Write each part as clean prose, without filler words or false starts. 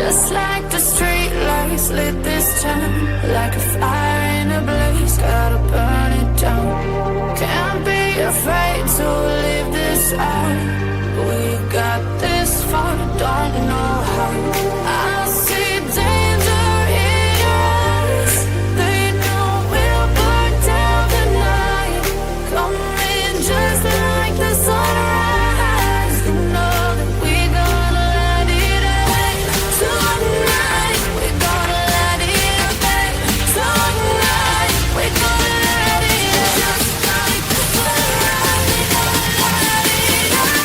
Just like the street lights lit this town, like a fire in a blaze, gotta burn it down. Can't be afraid to leave this out. We got this far, don't know how. I see danger in your eyes. They know we'll burn down the night. Coming just like the sunrise. You know that we gonna let it out. Tonight, we gonna let it out. Tonight, we gonna let it out. Just like the sunrise, we gonna let it out.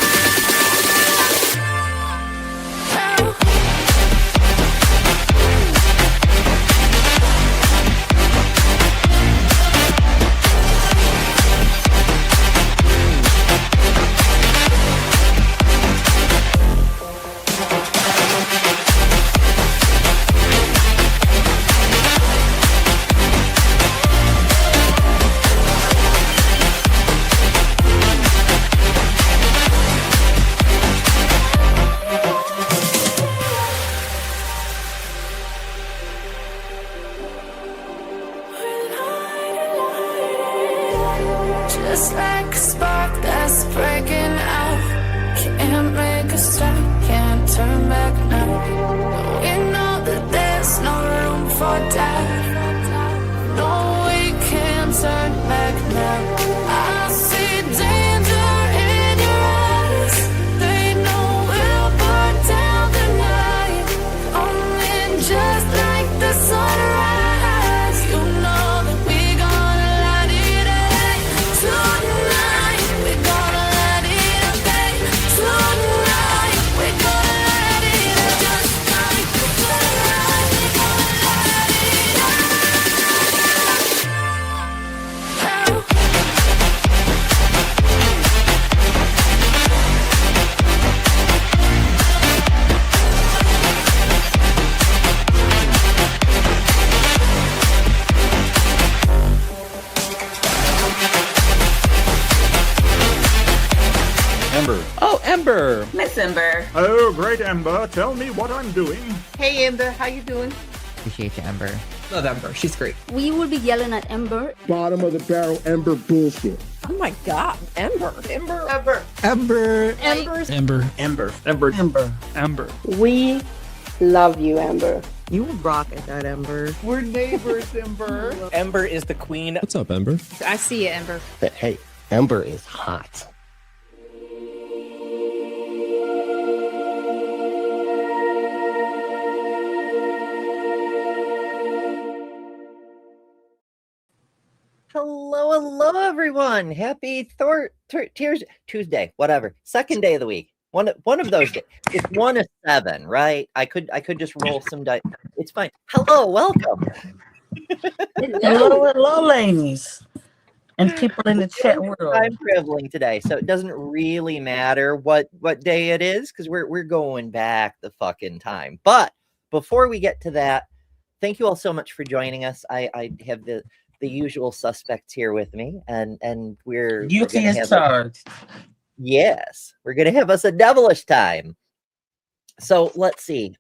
Just like a spark that's breaking out. Can't make a stop, can't turn back now. We know that there's no room for doubt. No, we can't turn back now. I see danger in your eyes. They know we'll burn down the night. Coming just like the sunrise. You know that we gonna let it out. Tonight, we gonna let it out. Tonight, we gonna let it out. Just like the sunrise, we gonna let it out. Ember. Oh, Ember. Miss Ember. Oh, great, Ember. Tell me what I'm doing. Hey, Ember. How you doing? Appreciate you, Ember. Love Ember. She's great. We will be yelling at Ember. Bottom of the barrel Ember bullshit. Oh my God, Ember. Ember. Ember. Ember. Embers. Ember. Ember. Ember. Ember. Ember. We love you, Ember. You rock at that, Ember. We're neighbors, Ember. Ember is the queen. What's up, Ember? I see you, Ember. But hey, Ember is hot. Hello, everyone. Happy Tears Tuesday, whatever. Second day of the week. One of those days. It's 1 of 7, right? I could just roll some dice. It's fine. Hello, welcome. Hello, ladies. And people in the chat world. I'm traveling today, so it doesn't really matter what day it is because we're going back the fucking time. But before we get to that, thank you all so much for joining us. I have the usual suspects here with me, and we're Guilty as charged. Yes, we're gonna have us a devilish time. So let's see.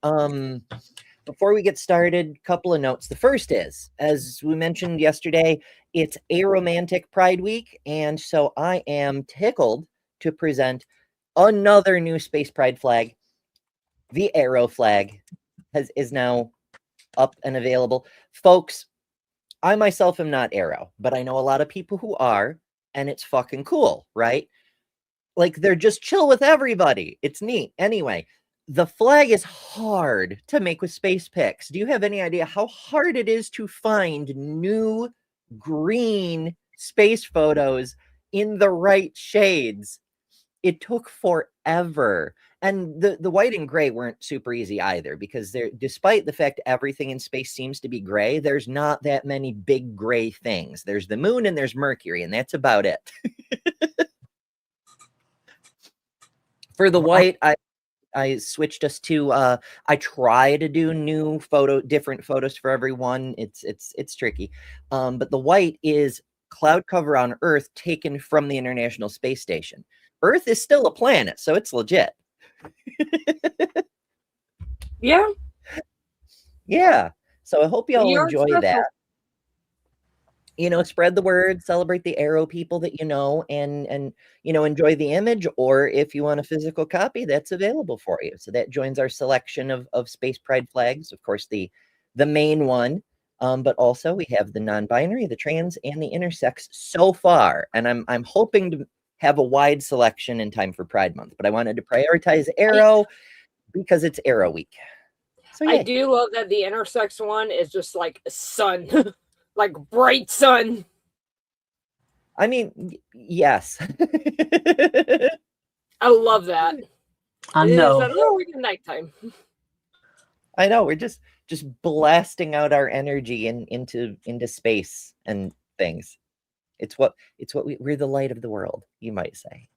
Before we get started, couple of notes. The first is, as we mentioned yesterday, it's Aromantic Pride Week, and so I am tickled to present another new Space Pride flag. The Arrow flag is now up and available. Folks, I myself am not Arrow, but I know a lot of people who are, and it's fucking cool, right? Like, they're just chill with everybody. It's neat. Anyway, the flag is hard to make with space picks. Do you have any idea how hard it is to find new green space photos in the right shades? It took forever. And the white and gray weren't super easy either, because despite the fact everything in space seems to be gray, there's not that many big gray things. There's the moon and there's Mercury, and that's about it. For the white, I switched us to I try to do different photos for everyone. It's tricky. But the white is cloud cover on Earth taken from the International Space Station. Earth is still a planet, so it's legit. Yeah. Yeah. So I hope y'all We are enjoy special. that. You know, spread the word, celebrate the Arrow people that you know, and you know, enjoy the image. Or if you want a physical copy, that's available for you. So that joins our selection of Space Pride flags. Of course, the main one, but also we have the non-binary, the trans, and the intersex so far. And I'm hoping to have a wide selection in time for Pride Month. But I wanted to prioritize Arrow because it's Arrow Week. So I yeah, do love that the intersex one is just like sun, like bright sun. I mean, yes. I love that. I It is know. a little weird nighttime. I know we're just blasting out our energy into space and things. It's what we're the light of the world, you might say.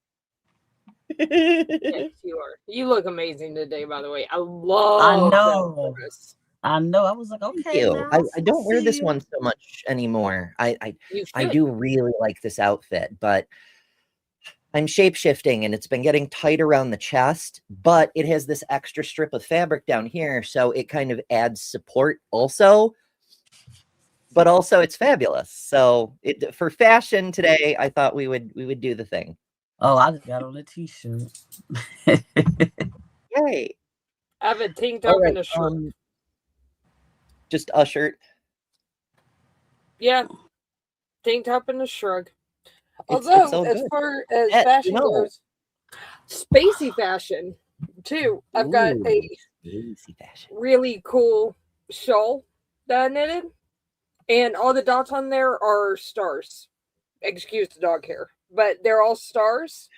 Yes, you are. You look amazing today, by the way. I I love know. that dress. I know. I was like, Thank okay, you. now I don't wear see this you. one so much anymore. I You I should. do really like this outfit, but I'm shape-shifting and it's been getting tight around the chest, but it has this extra strip of fabric down here, so it kind of adds support also. But also it's fabulous. So for fashion today, I thought we would do the thing. Oh, I just got on a t-shirt. Yay. I have a tank All top right, and a shirt. just a shirt. Yeah. Tank top and a shrug. It's Although, all as good. far as Pet, fashion you know. goes, spacey fashion too. I've got Ooh, a easy fashion. really cool shawl that I knitted, and all the dots on there are stars. Excuse the dog hair, but they're all stars.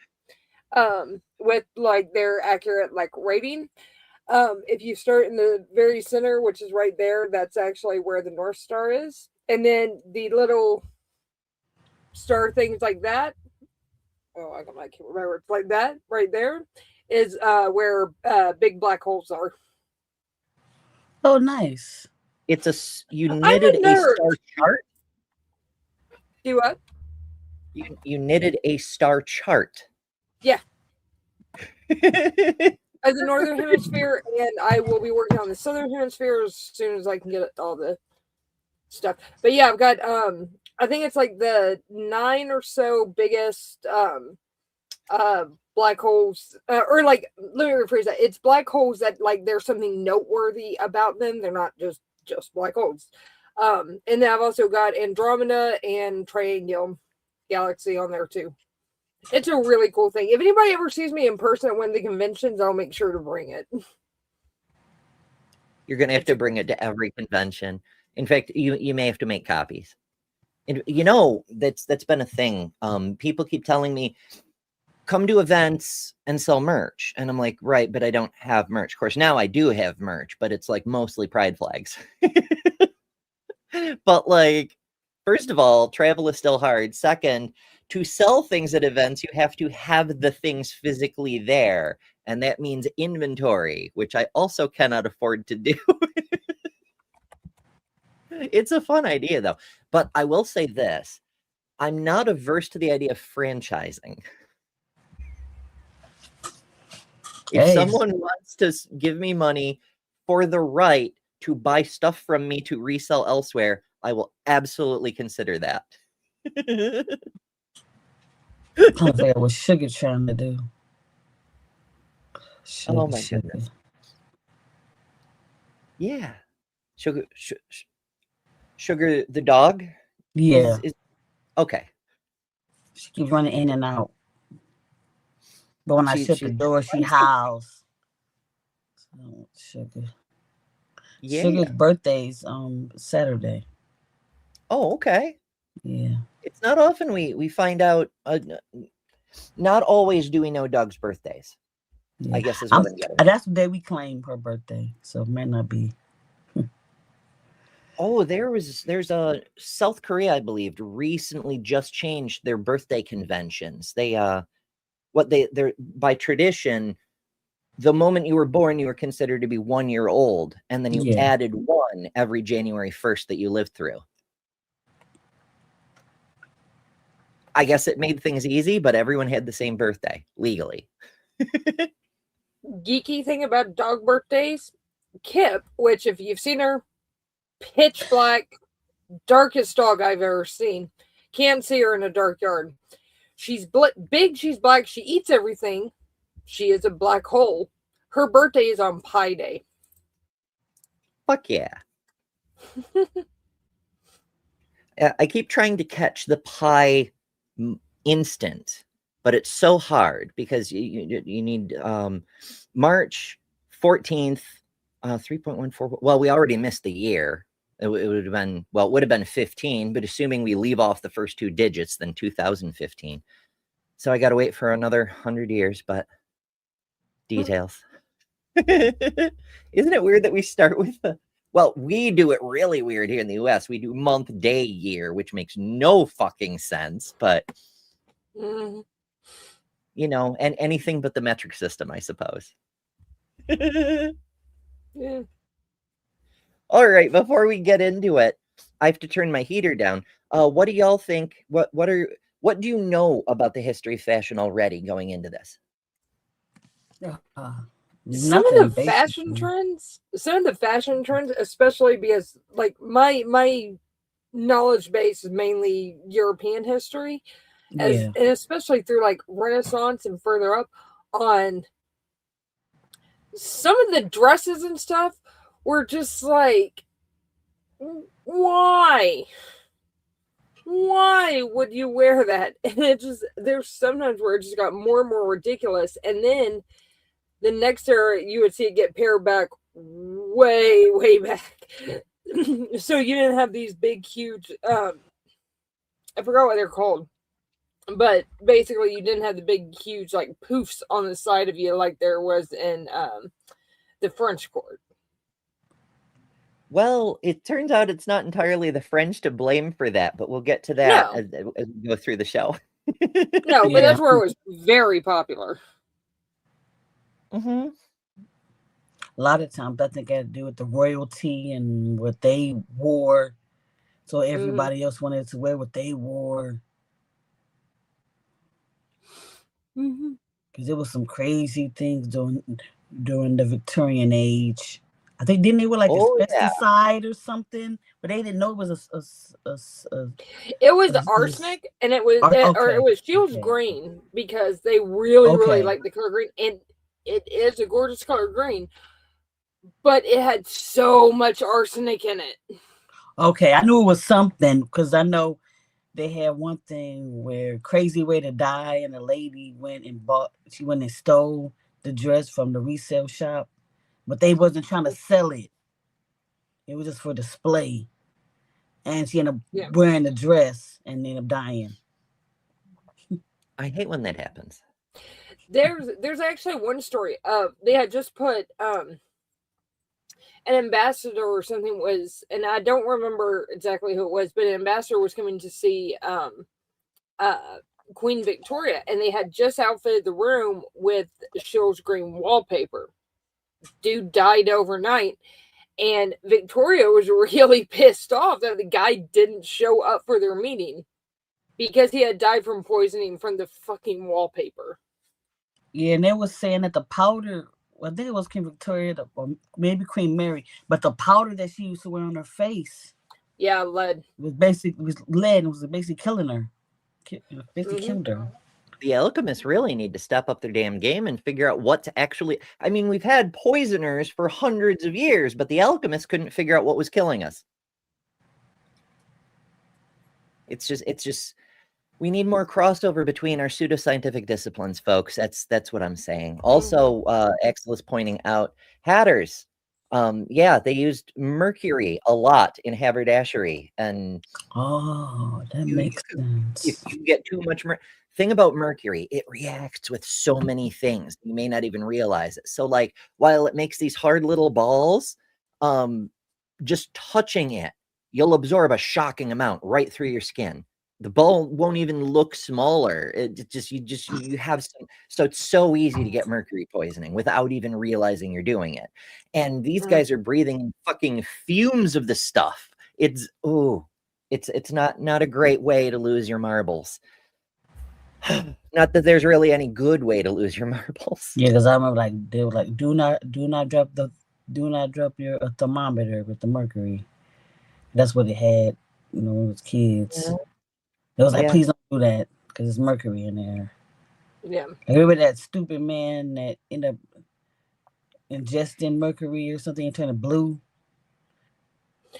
With like their accurate like rating. If you start in the very center, which is right there, that's actually where the North Star is, and then the little star things like that. Oh, I can't remember. It's like that right there is where big black holes are. Oh, nice. You I'm knitted a a nerd. star chart. Do what? You knitted a star chart. Yeah. As the northern hemisphere, and I will be working on the southern hemisphere as soon as I can get all the stuff. But yeah, I've got I think it's like the 9 or so biggest black holes, or like, let me rephrase that. It's black holes that like there's something noteworthy about them. They're not just black holes. And then I've also got Andromeda and Triangle Galaxy on there too. It's a really cool thing. If anybody ever sees me in person at one of the conventions, I'll make sure to bring it. You're gonna have to bring it to every convention. In fact, you may have to make copies. And you know, that's been a thing. People keep telling me, come to events and sell merch. And I'm like, right, but I don't have merch. Of course, now I do have merch, but it's like mostly pride flags. But like, first of all, travel is still hard. Second, to sell things at events, you have to have the things physically there. And that means inventory, which I also cannot afford to do. It's a fun idea, though. But I will say this. I'm not averse to the idea of franchising. If someone wants to give me money for the right to buy stuff from me to resell elsewhere, I will absolutely consider that. I'm trying to figure out what Sugar trying to do. Sugar, Oh my goodness. Yeah. Sugar the dog? Yeah. Okay. She keeps running in and out. But when I shut the door, she howls. So, Sugar. Yeah. Sugar's birthday's Saturday. Oh, okay. Yeah. It's not often we find out. Not always do we know Doug's birthdays. Yeah. I guess is what I'm getting. That's the day we claim her birthday, so it may not be. Oh, there's a South Korea, I believe, recently just changed their birthday conventions. They're by tradition, the moment you were born, you were considered to be 1 year old, and then you added one every January 1st that you lived through. I guess it made things easy, but everyone had the same birthday legally. Geeky thing about dog birthdays, Kip, which if you've seen her, pitch black, darkest dog I've ever seen. Can't see her in a dark yard. She's big, she's black, she eats everything. She is a black hole. Her birthday is on Pi Day. Fuck yeah. I keep trying to catch the Pi instant, but it's so hard because you need March 14th, 3.14. Well, we already missed the year. It would have been, well, it would have been 15, but assuming we leave off the first two digits, then 2015. So I got to wait for another 100 years, but details. Isn't it weird that we start with well, we do it really weird here in the US. We do month, day, year, which makes no fucking sense, but you know, and anything but the metric system, I suppose. Yeah. All right, before we get into it, I have to turn my heater down. What do y'all think? What do you know about the history of fashion already going into this? Some of the fashion trends, especially because like my knowledge base is mainly European history, and especially through like Renaissance and further up on some of the dresses and stuff were just like, why would you wear that? And it just, there's sometimes where it just got more and more ridiculous, and then the next era, you would see it get pared back way back. So you didn't have these big, huge, I forgot what they're called. But basically, you didn't have the big, huge, like, poofs on the side of you like there was in the French court. Well, it turns out it's not entirely the French to blame for that, but we'll get to that as we go through the show. No, but that's where it was very popular. A lot of times I think it had to do with the royalty and what they wore. So everybody else wanted to wear what they wore. Because there was some crazy things during the Victorian age. I think didn't they wear like a pesticide or something, but they didn't know it was it was arsenic, and it was or it was Shields green, because they really like the color green, and it is a gorgeous color green, but it had so much arsenic in it. Okay, I knew it was something because I know they had one thing where crazy way to die, and a lady went and stole the dress from the resale shop, but they wasn't trying to sell it. It was just for display. And she ended up wearing the dress and ended up dying. I hate when that happens. There's actually one story. They had just put an ambassador or something was, and I don't remember exactly who it was, but an ambassador was coming to see Queen Victoria, and they had just outfitted the room with Shields green wallpaper. Dude died overnight, and Victoria was really pissed off that the guy didn't show up for their meeting because he had died from poisoning from the fucking wallpaper. Yeah, and they was saying that the powder, I think it was Queen Victoria or maybe Queen Mary, but the powder that she used to wear on her face, lead, was lead, and was basically killing her. Basically killed her. The alchemists really need to step up their damn game and figure out what to actually. I mean, we've had poisoners for hundreds of years, but the alchemists couldn't figure out what was killing us. It's just. We need more crossover between our pseudoscientific disciplines, folks. That's what I'm saying. Also, Axel is pointing out hatters. They used mercury a lot in haberdashery, and that makes sense. If you get too much thing about mercury, it reacts with so many things. You may not even realize it. So, like, while it makes these hard little balls, just touching it, you'll absorb a shocking amount right through your skin. The ball won't even look smaller. You have some, so it's so easy to get mercury poisoning without even realizing you're doing it. And these guys are breathing fucking fumes of the stuff. It's not a great way to lose your marbles. Not that there's really any good way to lose your marbles. Yeah, because I remember they were like, do not drop do not drop your thermometer with the mercury. That's what it had, when we was kids. Yeah. It was like, Yeah. please don't do that because there's mercury in there. Yeah. I remember that stupid man that ended up ingesting mercury or something and turning blue.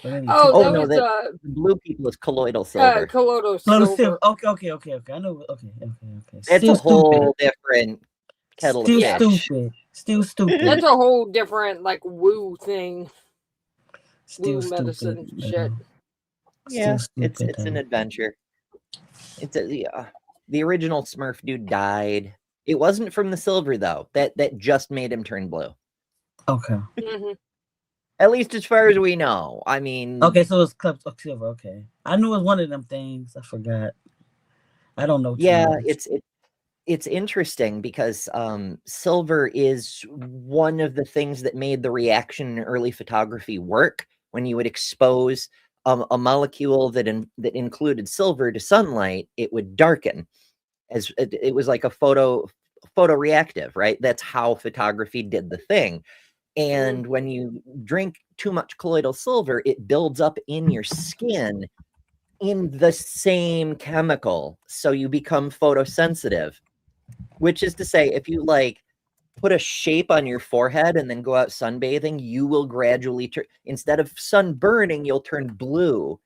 Oh, that no, was the blue people is colloidal silver. colloidal Silver. silver. Okay. I know. Okay. It's Still a whole stupid. different kettle Still of fish. stupid. Still stupid. That's a whole different like woo thing. Still Woo medicine stupid. shit. Yeah, Still it's stupid, an adventure. It's the original Smurf dude died. It wasn't from the silver though. That just made him turn blue. Okay. Mm-hmm. At least as far as we know. I mean, Okay, so it's cups of silver. Okay, I knew it was one of them things. I forgot. I don't know. Yeah, it's interesting because silver is one of the things that made the reaction in early photography work. When you would expose a molecule that included silver to sunlight, it would darken. As it was like a photoreactive, right? That's how photography did the thing. And when you drink too much colloidal silver, it builds up in your skin in the same chemical, so you become photosensitive. Which is to say, if you like put a shape on your forehead and then go out sunbathing, you will gradually turn, instead of sunburning, you'll turn blue,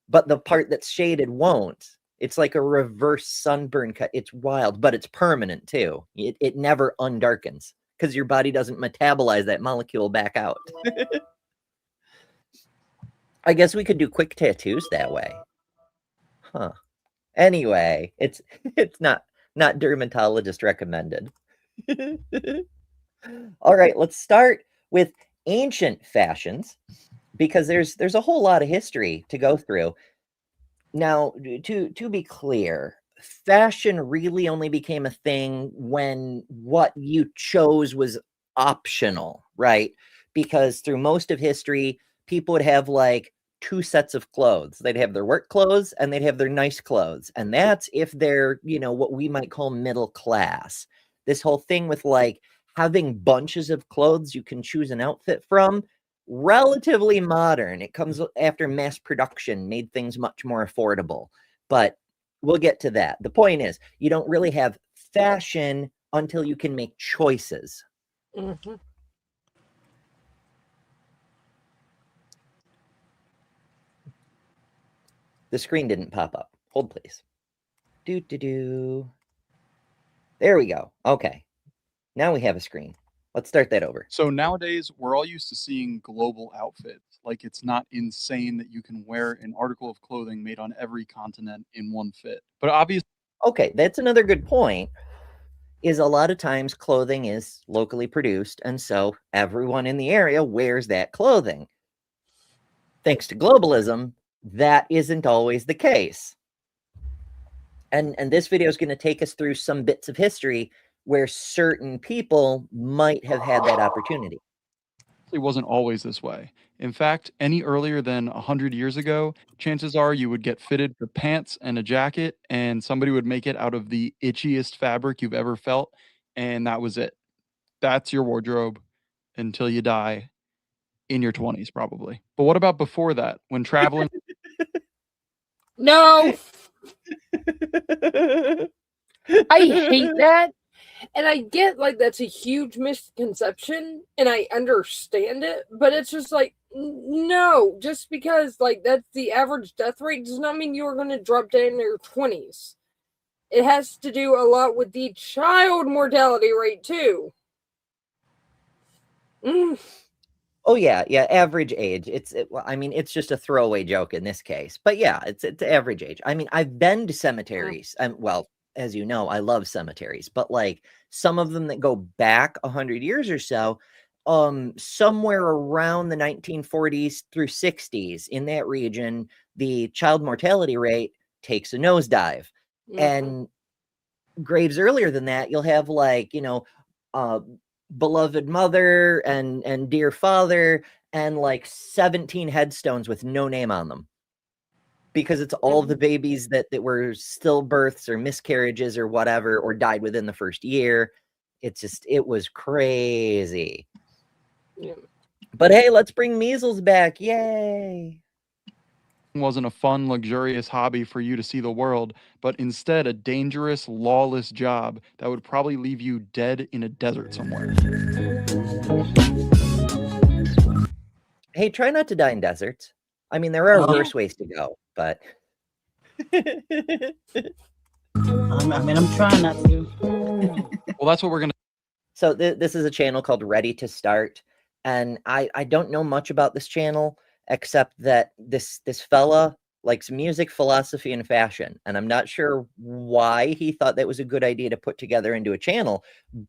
but the part that's shaded won't. It's like a reverse sunburn cut. It's wild, but it's permanent too. It never undarkens because your body doesn't metabolize that molecule back out. I guess we could do quick tattoos that way. Huh. Anyway, it's not dermatologist recommended. All right, let's start with ancient fashions because there's a whole lot of history to go through. Now, to be clear, fashion really only became a thing when what you chose was optional, right? Because through most of history, people would have like two sets of clothes. They'd have their work clothes and they'd have their nice clothes. And that's if they're, what we might call middle class. This whole thing with like having bunches of clothes you can choose an outfit from, relatively modern. It comes after mass production made things much more affordable. But we'll get to that. The point is, you don't really have fashion until you can make choices. Mm-hmm. The screen didn't pop up. Hold, please. Do. There we go. Okay. Now we have a screen. Let's start that over. So nowadays, we're all used to seeing global outfits. Like, it's not insane that you can wear an article of clothing made on every continent in one fit. But obviously... Okay, that's another good point, is a lot of times clothing is locally produced, and so everyone in the area wears that clothing. Thanks to globalism, that isn't always the case. And this video is going to take us through some bits of history where certain people might have had that opportunity. It wasn't always this way. In fact, any earlier than 100 years ago, chances are you would get fitted for pants and a jacket, and somebody would make it out of the itchiest fabric you've ever felt, and that was it. That's your wardrobe until you die in your 20s, probably. But what about before that, when traveling? No! I hate that. And I get like that's a huge misconception and I understand it, but it's just like, no, just because like that's the average death rate does not mean you're going to drop down in your 20s. It has to do a lot with the child mortality rate too. Oh yeah, average age. I mean, it's just a throwaway joke in this case, but yeah, it's average age. I mean, I've been to cemeteries, and well, as you know, I love cemeteries, but like some of them that go back 100 years or so, somewhere around the 1940s through 60s in that region, the child mortality rate takes a nosedive. And graves earlier than that, you'll have like, beloved mother and dear father and like 17 headstones with no name on them, because it's all the babies that were stillbirths or miscarriages or whatever, or died within the first year. It was crazy. Yeah. But hey, let's bring measles back. Yay. Wasn't a fun, luxurious hobby for you to see the world, but instead a dangerous, lawless job that would probably leave you dead in a desert somewhere. Hey, try not to die in deserts. I mean, there are Oh. worse ways to go, but I mean, I'm trying not to. Well, that's what we're gonna. So this is a channel called Ready to Start, and I don't know much about this channel except that this fella likes music, philosophy, and fashion, and I'm not sure why he thought that was a good idea to put together into a channel,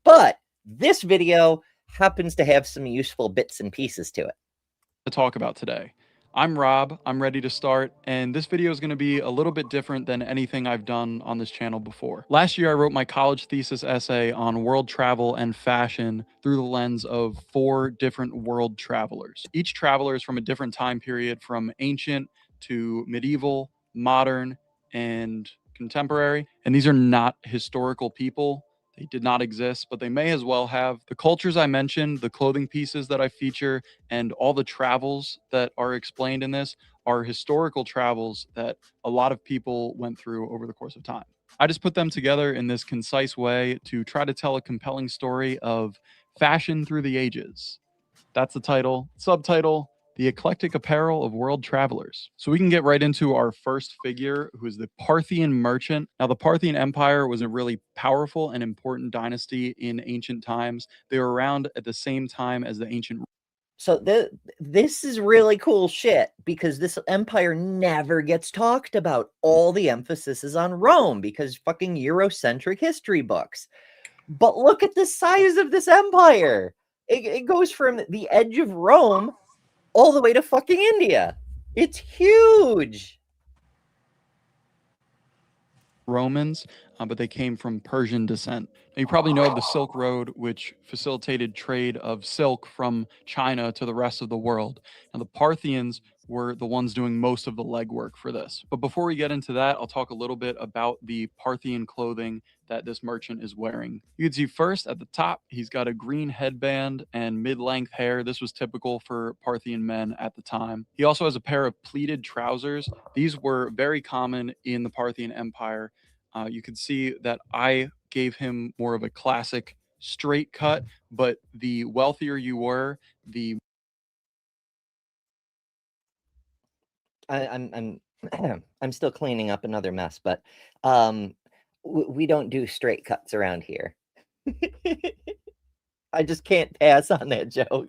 but this video happens to have some useful bits and pieces to it. To talk about today. I'm Rob, I'm ready to start, and this video is going to be a little bit different than anything I've done on this channel before. Last year I wrote my college thesis essay on world travel and fashion through the lens of 4 different world travelers. Each traveler is from a different time period, from ancient to medieval, modern, and contemporary, and these are not historical people. They did not exist, but they may as well have. The cultures I mentioned, the clothing pieces that I feature, and all the travels that are explained in this are historical travels that a lot of people went through over the course of time. I just put them together in this concise way to try to tell a compelling story of fashion through the ages. That's the title. Subtitle: The Eclectic Apparel of World Travelers. So we can get right into our first figure, who is the Parthian merchant. Now, the Parthian Empire was a really powerful and important dynasty in ancient times. They were around at the same time as the ancient. So this is really cool shit, because this empire never gets talked about. All the emphasis is on Rome because fucking Eurocentric history books. But look at the size of this empire. It goes from the edge of Rome all the way to fucking India. It's huge. Romans, but they came from Persian descent. Now, you probably know of the Silk Road, which facilitated trade of silk from China to the rest of the world. Now, the Parthians were the ones doing most of the legwork for this. But before we get into that, I'll talk a little bit about the Parthian clothing that this merchant is wearing. You can see first at the top, he's got a green headband and mid-length hair. This was typical for Parthian men at the time. He also has a pair of pleated trousers. These were very common in the Parthian Empire. You can see that I gave him more of a classic straight cut, but the wealthier you were, the I'm I'm still cleaning up another mess, but we don't do straight cuts around here. I just can't pass on that joke.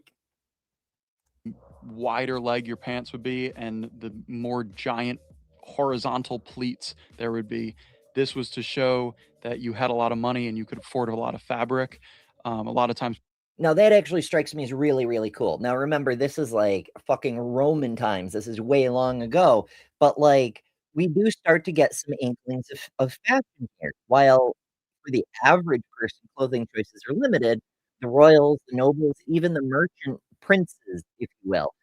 wider leg your pants would be, and the more giant horizontal pleats there would be. This was to show that you had a lot of money and you could afford a lot of fabric. A lot of times. Now that actually strikes me as really, really cool. Now remember, this is like fucking Roman times. This is way long ago, but like we do start to get some inklings of fashion here. While for the average person, clothing choices are limited, the royals, the nobles, even the merchant princes, if you will,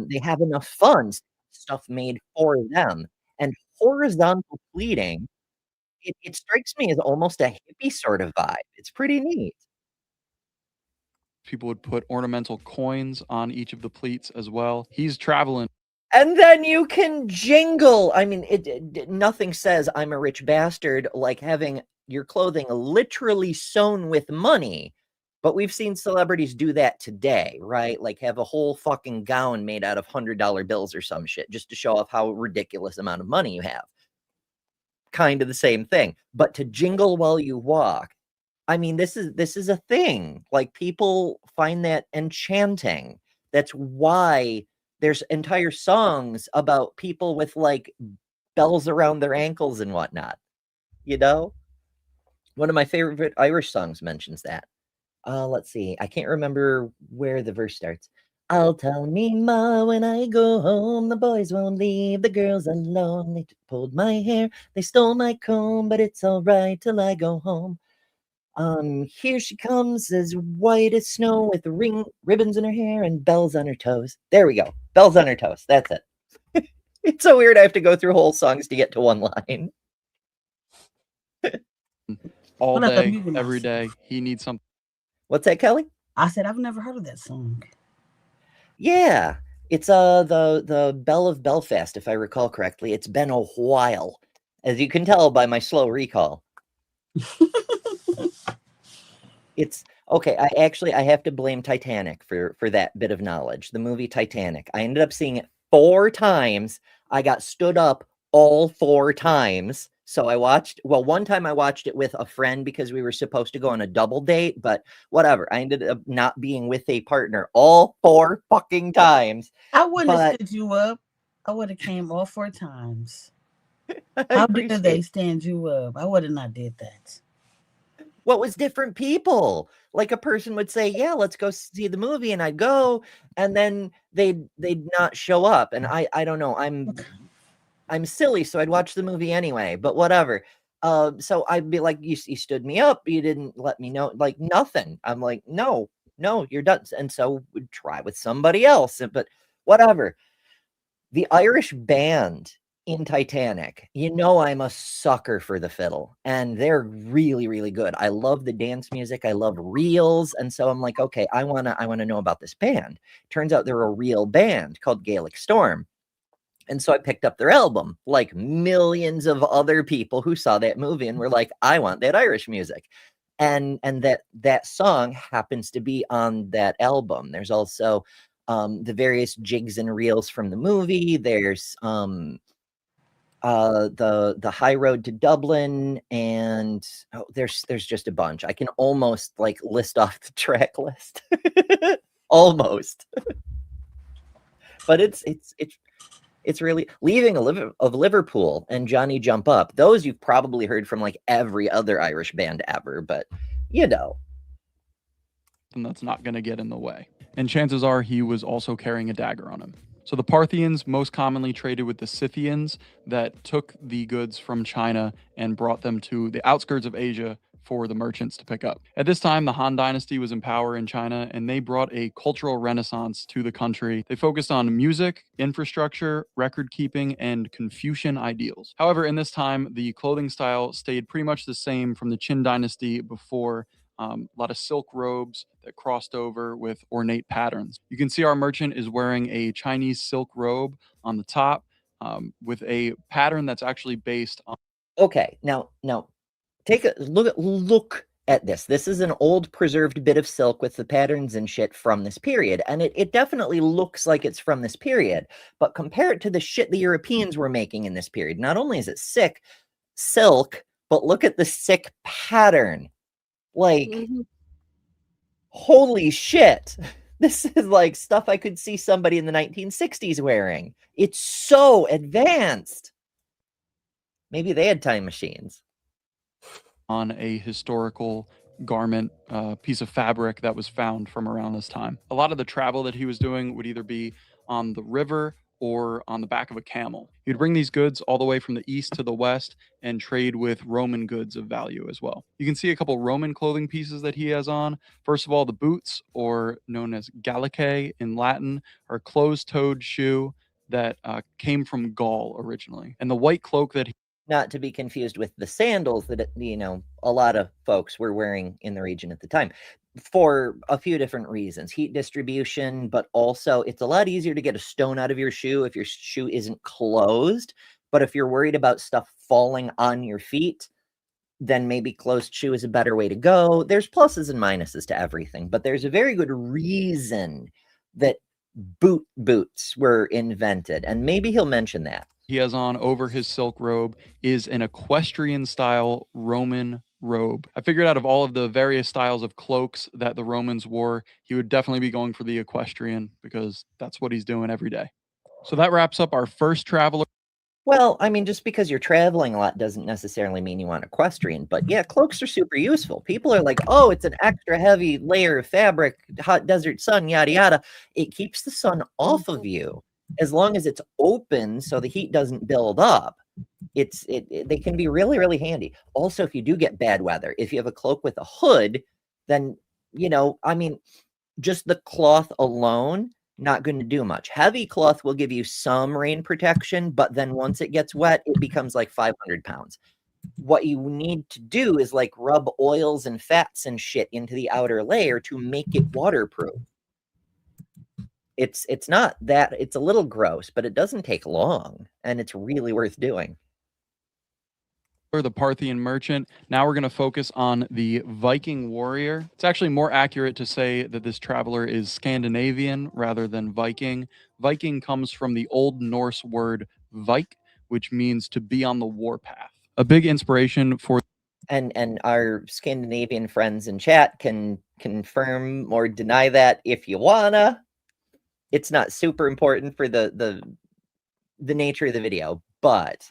they have enough funds, stuff made for them. And horizontal pleating, it strikes me as almost a hippie sort of vibe. It's pretty neat. People would put ornamental coins on each of the pleats as well. He's traveling. And then you can jingle. I mean, nothing says I'm a rich bastard like having your clothing literally sewn with money. But we've seen celebrities do that today, right? Like have a whole fucking gown made out of $100 bills or some shit just to show off how ridiculous amount of money you have. Kind of the same thing. But to jingle while you walk, I mean, this is a thing. Like people find that enchanting. That's why there's entire songs about people with like bells around their ankles and whatnot. You know? One of my favorite Irish songs mentions that. Let's see. I can't remember where the verse starts. I'll tell me ma when I go home, the boys won't leave the girls alone. They pulled my hair, they stole my comb, but it's all right till I go home. Here she comes as white as snow with ribbons in her hair and bells on her toes. There we go. Bells on her toes. That's it. It's so weird I have to go through whole songs to get to one line. All day, every day, he needs something. What's that, Kelly? I said I've never heard of that song. Yeah, it's the Belle of Belfast, if I recall correctly. It's been a while, as you can tell by my slow recall. It's okay. I have to blame Titanic for that bit of knowledge. The movie Titanic. I ended up seeing it 4 times. I got stood up all 4 times. So one time I watched it with a friend because we were supposed to go on a double date, but whatever. I ended up not being with a partner all 4 fucking times. I wouldn't have But stood you up. I would have came all 4 times. I How dare they appreciate stand you up? I would have not did that. what was different people. Like a person would say, "Yeah, let's go see the movie," and I'd go, and then they'd not show up, and I don't know. I'm silly, so I'd watch the movie anyway. But whatever. So I'd be like, "You stood me up. You didn't let me know, like nothing." I'm like, "No, you're done." And so we'd try with somebody else. But whatever. The Irish band in Titanic, I'm a sucker for the fiddle, and they're really, really good. I love the dance music. I love reels, and so I'm like, okay, I wanna know about this band. Turns out they're a real band called Gaelic Storm, and so I picked up their album, like millions of other people who saw that movie and were like, I want that Irish music, and that song happens to be on that album. There's also the various jigs and reels from the movie. There's the High Road to Dublin, and there's just a bunch. I can almost like list off the track list. Almost. But it's really Leaving of Liverpool and Johnny Jump Up. Those you've probably heard from like every other Irish band ever, but and that's not going to get in the way. And chances are he was also carrying a dagger on him. So the Parthians most commonly traded with the Scythians that took the goods from China and brought them to the outskirts of Asia for the merchants to pick up. At this time, the Han Dynasty was in power in China, and they brought a cultural renaissance to the country. They focused on music, infrastructure, record keeping, and Confucian ideals. However, in this time, the clothing style stayed pretty much the same from the Qin Dynasty before. A lot of silk robes that crossed over with ornate patterns. You can see our merchant is wearing a Chinese silk robe on the top with a pattern that's actually based on. Okay, now take a look at this. This is an old preserved bit of silk with the patterns and shit from this period, and it definitely looks like it's from this period. But compare it to the shit the Europeans were making in this period. Not only is it silk, but look at the sick pattern. Like, holy shit. This is like stuff I could see somebody in the 1960s wearing. It's so advanced. Maybe they had time machines. On a historical garment, piece of fabric that was found from around this time. A lot of the travel that he was doing would either be on the river or on the back of a camel. He'd bring these goods all the way from the east to the west and trade with Roman goods of value as well. You can see a couple Roman clothing pieces that he has on. First of all, the boots, or known as gallicae in Latin, are a closed-toed shoe that came from Gaul originally. And the white cloak that not to be confused with the sandals that a lot of folks were wearing in the region at the time, for a few different reasons. Heat distribution, but also it's a lot easier to get a stone out of your shoe if your shoe isn't closed. But if you're worried about stuff falling on your feet, then maybe closed shoe is a better way to go. There's pluses and minuses to everything, but there's a very good reason that boots were invented, and maybe he'll mention that. He has on over his silk robe is an equestrian style Roman robe. I figured out of all of the various styles of cloaks that the Romans wore, he would definitely be going for the equestrian because that's what he's doing every day. So that wraps up our first traveler. Well, I mean, just because you're traveling a lot doesn't necessarily mean you want equestrian, but yeah, cloaks are super useful. People are like, oh, it's an extra heavy layer of fabric, hot desert sun, yada, yada. It keeps the sun off of you as long as it's open so the heat doesn't build up. They can be really, really handy. Also, if you do get bad weather, if you have a cloak with a hood, then, I mean, just the cloth alone, not going to do much. Heavy cloth will give you some rain protection, but then once it gets wet, it becomes like 500 pounds. What you need to do is like rub oils and fats and shit into the outer layer to make it waterproof. It's not that, it's a little gross, but it doesn't take long, and it's really worth doing. The Parthian merchant. Now we're going to focus on the Viking warrior. It's actually more accurate to say that this traveler is Scandinavian rather than Viking. Viking comes from the Old Norse word vik, which means to be on the warpath. A big inspiration for and our Scandinavian friends in chat can confirm or deny that if you wanna. It's not super important for the nature of the video, but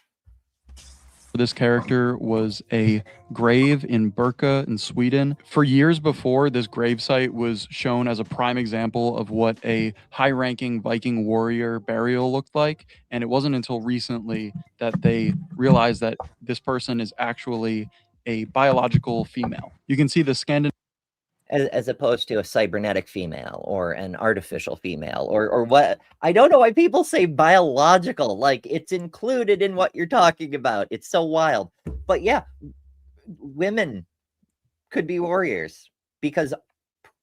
this character was a grave in Birka in Sweden. For years before, this gravesite was shown as a prime example of what a high-ranking Viking warrior burial looked like, and it wasn't until recently that they realized that this person is actually a biological female. You can see the Scandinavian as opposed to a cybernetic female or an artificial female or what. I don't know why people say biological, like it's included in what you're talking about. It's so wild. But yeah, women could be warriors because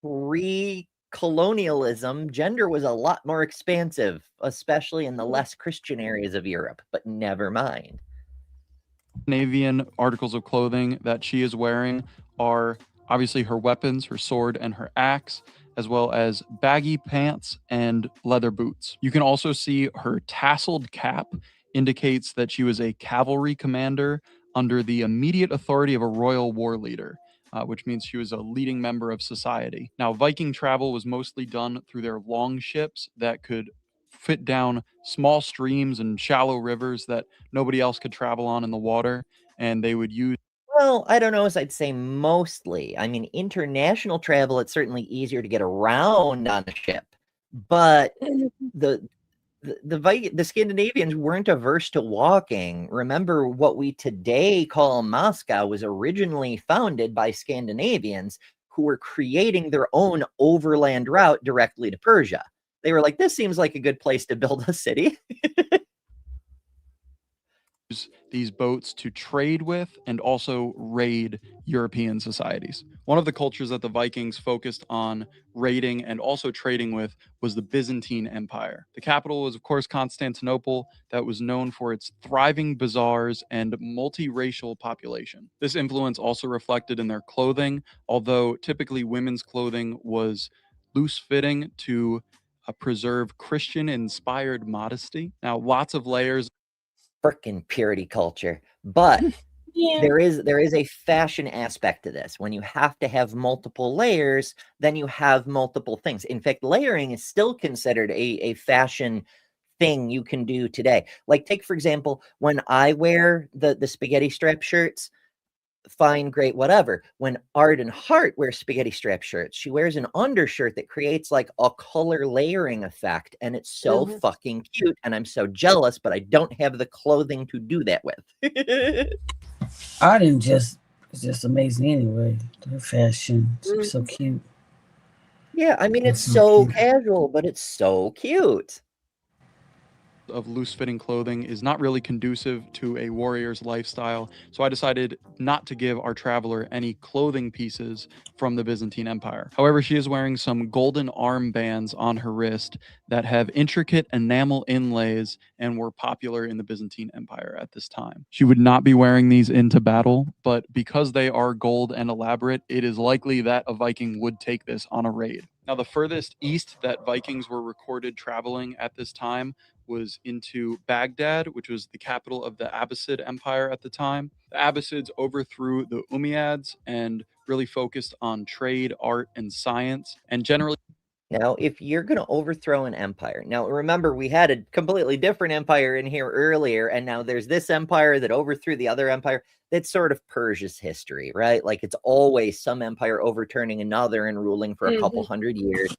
pre-colonialism, gender was a lot more expansive, especially in the less Christian areas of Europe, but never mind. Scandinavian articles of clothing that she is wearing are obviously her weapons, her sword, and her axe, as well as baggy pants and leather boots. You can also see her tasseled cap indicates that she was a cavalry commander under the immediate authority of a royal war leader, which means she was a leading member of society. Now, Viking travel was mostly done through their long ships that could fit down small streams and shallow rivers that nobody else could travel on in the water, and they would use. Well, I don't know as I'd say mostly. I mean, international travel, it's certainly easier to get around on a ship, but the Scandinavians weren't averse to walking. Remember, what we today call Moscow was originally founded by Scandinavians who were creating their own overland route directly to Persia. They were like, this seems like a good place to build a city. These boats to trade with and also raid European societies. One of the cultures that the Vikings focused on raiding and also trading with was the Byzantine Empire. The capital was, of course, Constantinople, that was known for its thriving bazaars and multiracial population. This influence also reflected in their clothing, although typically women's clothing was loose-fitting to preserve Christian-inspired modesty. Now, lots of layers. Frickin' purity culture. But there is a fashion aspect to this. When you have to have multiple layers, then you have multiple things. In fact, layering is still considered a fashion thing you can do today. Like, take, for example, when I wear the spaghetti strap shirts, fine, great, whatever. When Arden Hart wears spaghetti strap shirts, she wears an undershirt that creates like a color layering effect, and it's so fucking cute, and I'm so jealous, but I don't have the clothing to do that with. Arden is just amazing anyway. Her fashion, it's so cute. Yeah, I mean, it's so casual, but it's so cute. Of loose-fitting clothing is not really conducive to a warrior's lifestyle, so I decided not to give our traveler any clothing pieces from the Byzantine Empire. However, she is wearing some golden armbands on her wrist that have intricate enamel inlays and were popular in the Byzantine Empire at this time. She would not be wearing these into battle, but because they are gold and elaborate, it is likely that a Viking would take this on a raid. Now, the furthest east that Vikings were recorded traveling at this time was into Baghdad, which was the capital of the Abbasid Empire at the time. The Abbasids overthrew the Umayyads and really focused on trade, art, and science, and generally. Now, if you're going to overthrow an empire, now remember, we had a completely different empire in here earlier, and now there's this empire that overthrew the other empire. That's sort of Persia's history, right? Like, it's always some empire overturning another and ruling for a couple hundred years.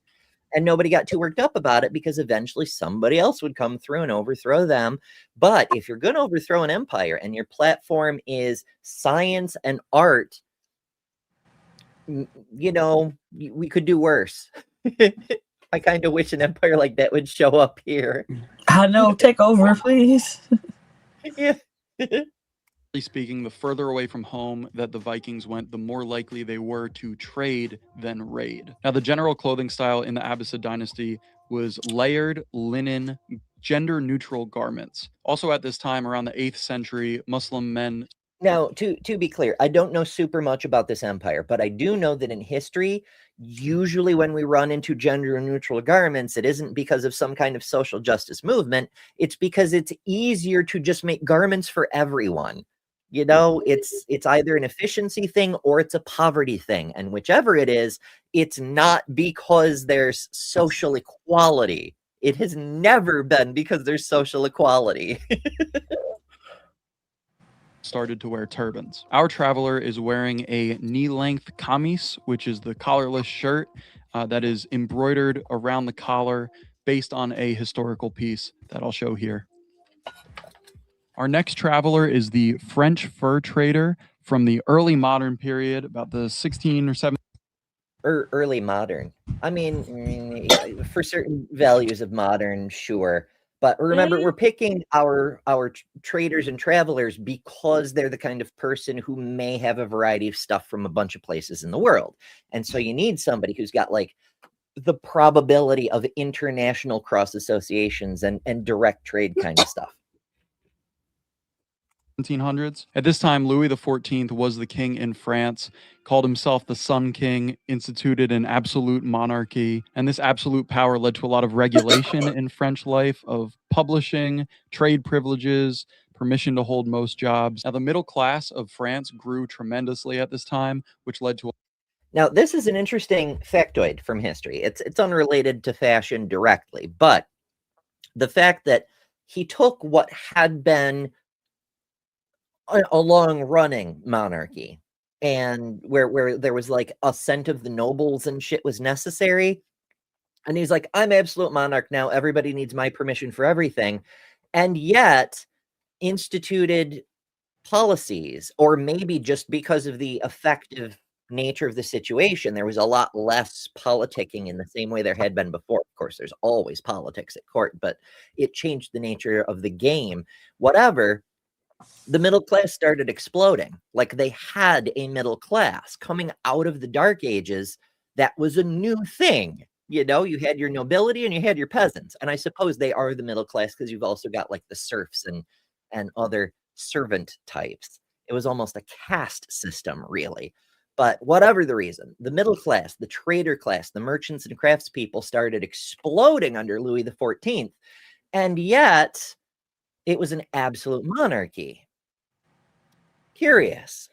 And nobody got too worked up about it because eventually somebody else would come through and overthrow them. But if you're going to overthrow an empire and your platform is science and art, you know, we could do worse. I kind of wish an empire like that would show up here. I know, take over, please. Yeah. Speaking, the further away from home that the Vikings went, the more likely they were to trade than raid. Now, the general clothing style in the Abbasid dynasty was layered linen, gender neutral garments. Also at this time, around the 8th century, Muslim men. Now, to be clear, I don't know super much about this empire, but I do know that in history, usually when we run into gender neutral garments, it isn't because of some kind of social justice movement. It's because it's easier to just make garments for everyone. You know, it's either an efficiency thing or it's a poverty thing. And whichever it is, it's not because there's social equality. It has never been because there's social equality. Started to wear turbans. Our traveler is wearing a knee-length kamis, which is the collarless shirt that is embroidered around the collar based on a historical piece that I'll show here. Our next traveler is the French fur trader from the early modern period, about the 16 or 17. Early modern. I mean, for certain values of modern, sure. But remember, we're picking our traders and travelers because they're the kind of person who may have a variety of stuff from a bunch of places in the world. And so you need somebody who's got like the probability of international cross associations and direct trade kind of stuff. 1700s. At this time, Louis XIV was the king in France, called himself the Sun King, instituted an absolute monarchy, and this absolute power led to a lot of regulation in French life of publishing, trade privileges, permission to hold most jobs. Now, the middle class of France grew tremendously at this time, which led to. Now, this is an interesting factoid from history. It's unrelated to fashion directly, but the fact that he took what had been a long-running monarchy and where there was like assent of the nobles and shit was necessary, and he's like, I'm absolute monarch now, everybody needs my permission for everything, and yet instituted policies, or maybe just because of the effective nature of the situation, there was a lot less politicking in the same way there had been before. Of course, there's always politics at court, but it changed the nature of the game. Whatever, the middle class started exploding. Like, they had a middle class coming out of the Dark Ages. That was a new thing. You know, you had your nobility and you had your peasants. And I suppose they are the middle class because you've also got like the serfs and other servant types. It was almost a caste system, really. But whatever the reason, the middle class, the trader class, the merchants and craftspeople started exploding under Louis XIV. And yet it was an absolute monarchy. Curious.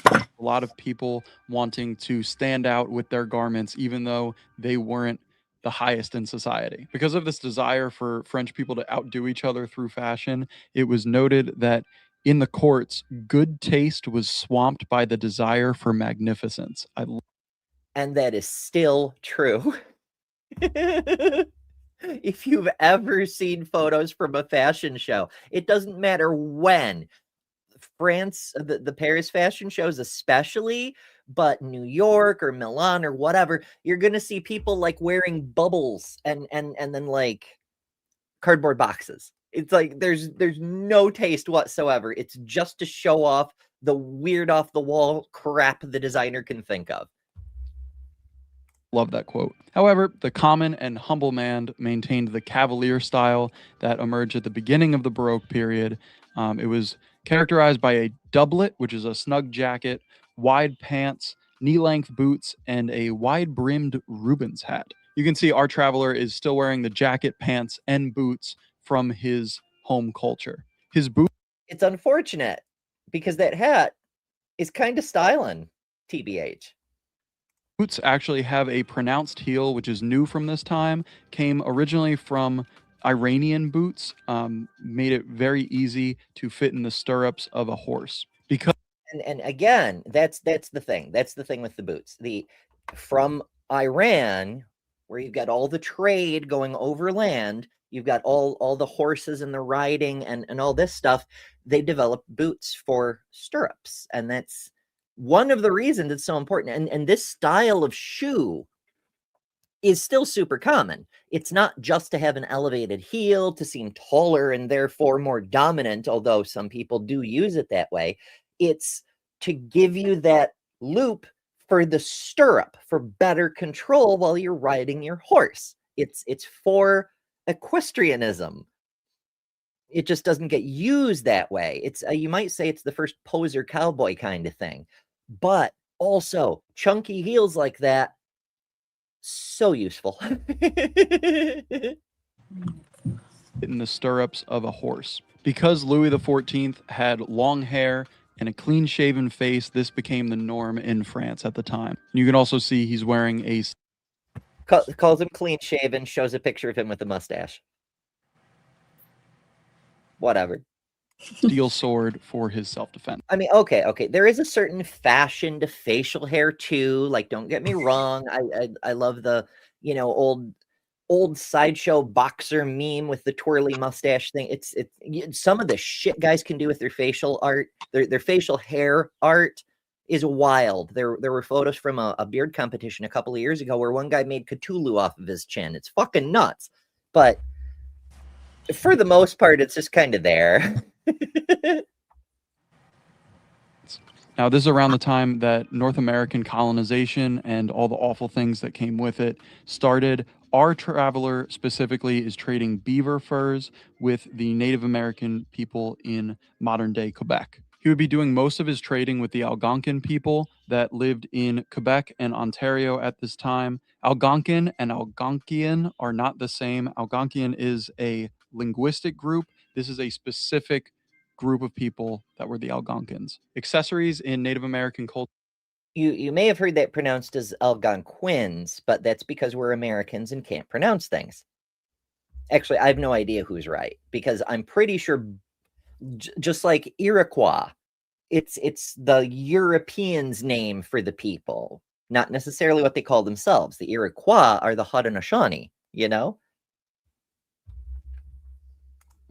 A lot of people wanting to stand out with their garments, even though they weren't the highest in society. Because of this desire for French people to outdo each other through fashion, it was noted that in the courts, good taste was swamped by the desire for magnificence. And that is still true. If you've ever seen photos from a fashion show, it doesn't matter when. France, the Paris fashion shows especially, but New York or Milan or whatever, you're going to see people like wearing bubbles and then like cardboard boxes. It's like there's no taste whatsoever. It's just to show off the weird off the wall crap the designer can think of. Love that quote. However, the common and humble man maintained the cavalier style that emerged at the beginning of the Baroque period. It was characterized by a doublet, which is a snug jacket, wide pants, knee-length boots, and a wide-brimmed Rubens hat. You can see our traveler is still wearing the jacket, pants, and boots from his home culture. His boot. It's unfortunate because that hat is kind of styling, TBH. Boots actually have a pronounced heel, which is new from this time, came originally from Iranian boots, made it very easy to fit in the stirrups of a horse. Because and again, that's the thing. That's the thing with the boots. From Iran, where you've got all the trade going overland, you've got all the horses and the riding and all this stuff, they developed boots for stirrups. And that's one of the reasons it's so important. And this style of shoe is still super common. It's not just to have an elevated heel, to seem taller and therefore more dominant, although some people do use it that way. It's to give you that loop for the stirrup, for better control while you're riding your horse. It's for equestrianism. It just doesn't get used that way. It's you might say it's the first poser cowboy kind of thing, but also chunky heels like that, so useful. In the stirrups of a horse. Because Louis XIV had long hair and a clean-shaven face, this became the norm in France at the time. You can also see he's wearing a Calls him clean-shaven, shows a picture of him with a mustache. Whatever. steel sword for his self-defense. I mean, okay. There is a certain fashion to facial hair too. Like, don't get me wrong. I love the, old sideshow boxer meme with the twirly mustache thing. It's some of the shit guys can do with their facial art, their facial hair art is wild. There were photos from a beard competition a couple of years ago where one guy made Cthulhu off of his chin. It's fucking nuts. But for the most part, it's just kind of there. Now, this is around the time that North American colonization and all the awful things that came with it started. Our traveler specifically is trading beaver furs with the Native American people in modern-day Quebec. He would be doing most of his trading with the Algonquin people that lived in Quebec and Ontario at this time. Algonquin and Algonquian are not the same. Algonquian is a linguistic group. This is a specific group of people that were the Algonquins. Accessories in Native American culture. You may have heard that pronounced as Algonquins, but that's because we're Americans and can't pronounce things. Actually, I have no idea who's right, because I'm pretty sure, just like Iroquois, it's the Europeans' name for the people, not necessarily what they call themselves. The Iroquois are the Haudenosaunee,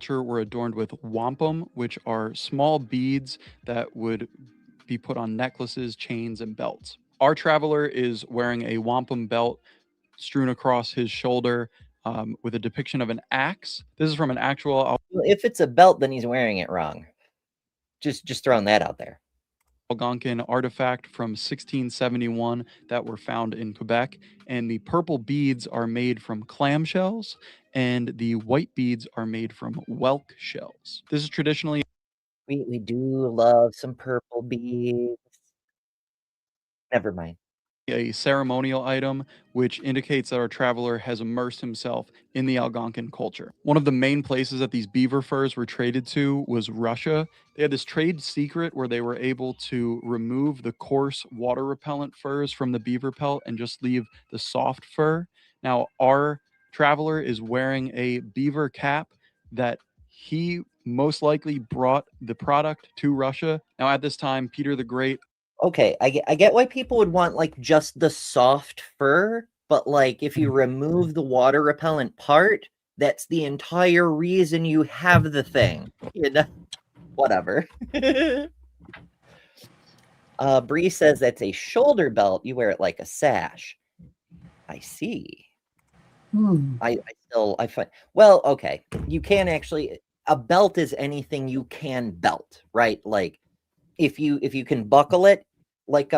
Were adorned with wampum, which are small beads that would be put on necklaces, chains, and belts. Our traveler is wearing a wampum belt strewn across his shoulder with a depiction of an axe. This is from an actual... If it's a belt, then he's wearing it wrong. Just throwing that out there. Algonquin artifact from 1671 that were found in Quebec, and the purple beads are made from clamshells, and the white beads are made from whelk shells. This is traditionally... We do love some purple beads. Never mind. A ceremonial item, which indicates that our traveler has immersed himself in the Algonquin culture. One of the main places that these beaver furs were traded to was Russia. They had this trade secret where they were able to remove the coarse water repellent furs from the beaver pelt and just leave the soft fur. Now, our traveler is wearing a beaver cap that he most likely brought the product to Russia. Now, at this time, Peter the Great... Okay, I get why people would want like just the soft fur, but like if you remove the water repellent part, that's the entire reason you have the thing. Whatever. Bree says that's a shoulder belt. You wear it like a sash. I see. I find, well, okay. You can actually, a belt is anything you can belt, right? Like if you can buckle it, like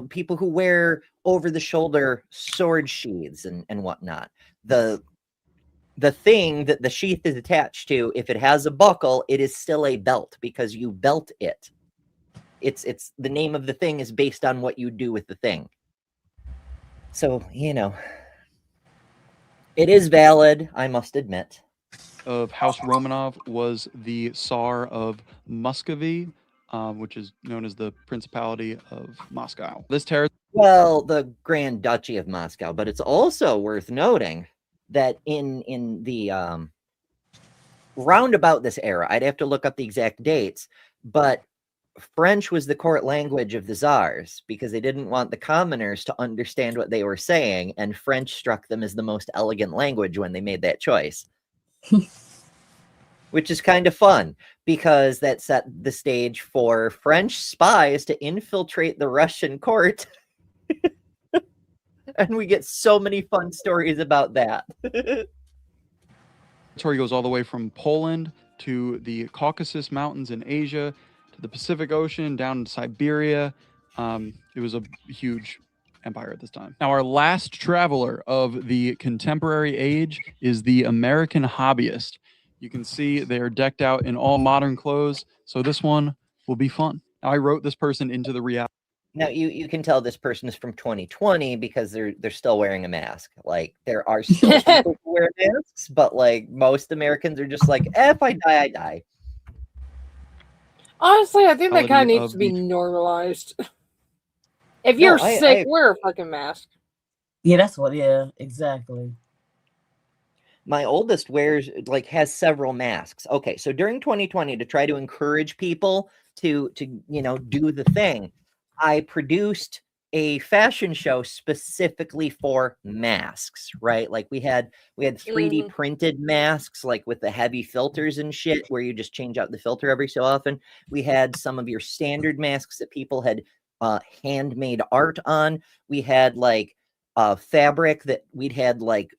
people who wear over the shoulder sword sheaths and whatnot, the thing that the sheath is attached to, if it has a buckle, it is still a belt because you belt it. It's the name of the thing is based on what you do with the thing. So it is valid, I must admit. Of House Romanov was the Tsar of Muscovy, which is known as the Principality of Moscow. This territory... Well, the Grand Duchy of Moscow, but it's also worth noting that in the roundabout this era, I'd have to look up the exact dates, but French was the court language of the czars because they didn't want the commoners to understand what they were saying, and French struck them as the most elegant language when they made that choice. Which is kind of fun because that set the stage for French spies to infiltrate the Russian court. And we get so many fun stories about that. The story goes all the way from Poland to the Caucasus Mountains in Asia, to the Pacific Ocean, down to Siberia. It was a huge empire at this time. Now, our last traveler of the contemporary age is the American hobbyist. You can see they're decked out in all modern clothes, so this one will be fun. Now, I wrote this person into the reality. Now you can tell this person is from 2020 because they're still wearing a mask. Like there are still people who wear masks, but like most Americans are just like, if I die, I die. Honestly, I think that kind of Reality needs of to be the- normalized. If you're sick, wear a fucking mask. Yeah, that's what. Yeah, exactly. My oldest has several masks. Okay, so during 2020, to try to encourage people to do the thing, I produced a fashion show specifically for masks, right? Like we had 3D printed masks, like with the heavy filters and shit, where you just change out the filter every so often. We had some of your standard masks that people had handmade art on. We had like fabric that we'd had like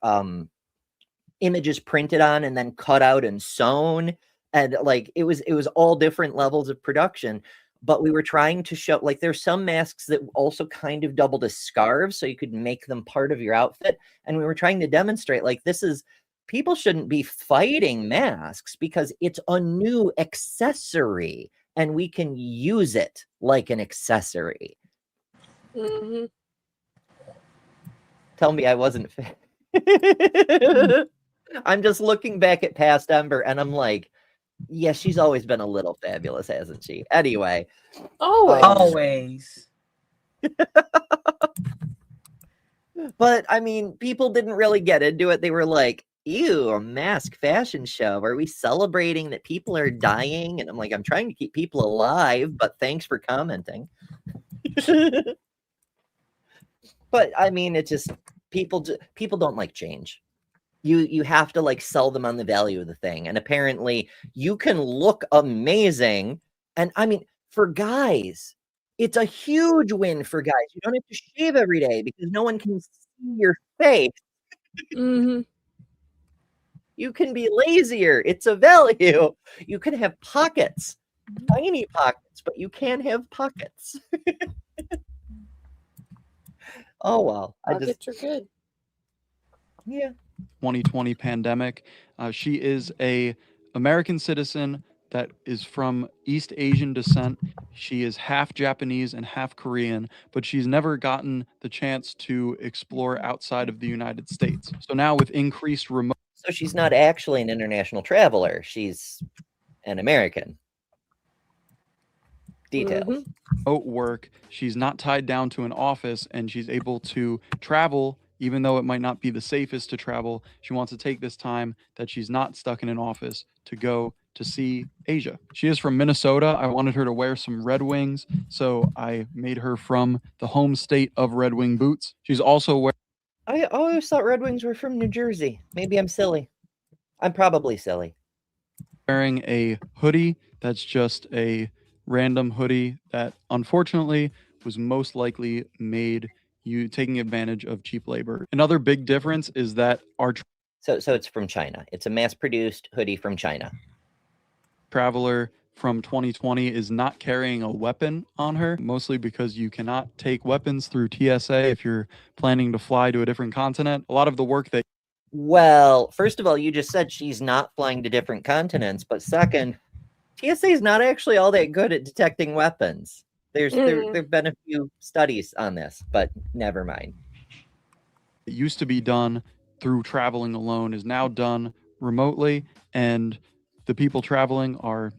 images printed on and then cut out and sewn, and like it was all different levels of production. But we were trying to show, like, there's some masks that also kind of doubled as scarves, so you could make them part of your outfit. And we were trying to demonstrate, like, people shouldn't be fighting masks because it's a new accessory and we can use it like an accessory. Mm-hmm. Tell me I wasn't. I'm just looking back at past Ember and I'm like, yeah, she's always been a little fabulous, hasn't she? Anyway. Always. But I mean, people didn't really get into it. They were like, ew, a mask fashion show. Are we celebrating that people are dying? And I'm like, I'm trying to keep people alive, but thanks for commenting. But I mean, it's just people don't like change. You have to like sell them on the value of the thing. And apparently you can look amazing. And I mean, for guys, it's a huge win for guys. You don't have to shave every day because no one can see your face. Mm-hmm. You can be lazier. It's a value. You can have pockets, tiny pockets, but you can have pockets. Oh, well. Pockets are good. Yeah. 2020 pandemic. She is a American citizen that is from East Asian descent. She is half Japanese and half Korean, but she's never gotten the chance to explore outside of the United States. So now with increased remote... So she's not actually an international traveler. She's an American. Details. Remote work, she's not tied down to an office and she's able to travel. Even though it might not be the safest to travel, she wants to take this time that she's not stuck in an office to go to see Asia. She is from Minnesota. I wanted her to wear some Red Wings, so I made her from the home state of Red Wing boots. She's also wearing... I always thought Red Wings were from New Jersey. Maybe I'm silly. I'm probably silly. Wearing a hoodie that's just a random hoodie that unfortunately was most likely made you taking advantage of cheap labor. Another big difference is that our so it's from China. It's a mass-produced hoodie from China. Traveler from 2020 is not carrying a weapon on her, mostly because you cannot take weapons through TSA if you're planning to fly to a different continent. A lot of the work that... Well, first of all, you just said she's not flying to different continents, but second, TSA is not actually all that good at detecting weapons. There've been a few studies on this, but never mind. It used to be done through traveling alone is now done remotely, and the people traveling are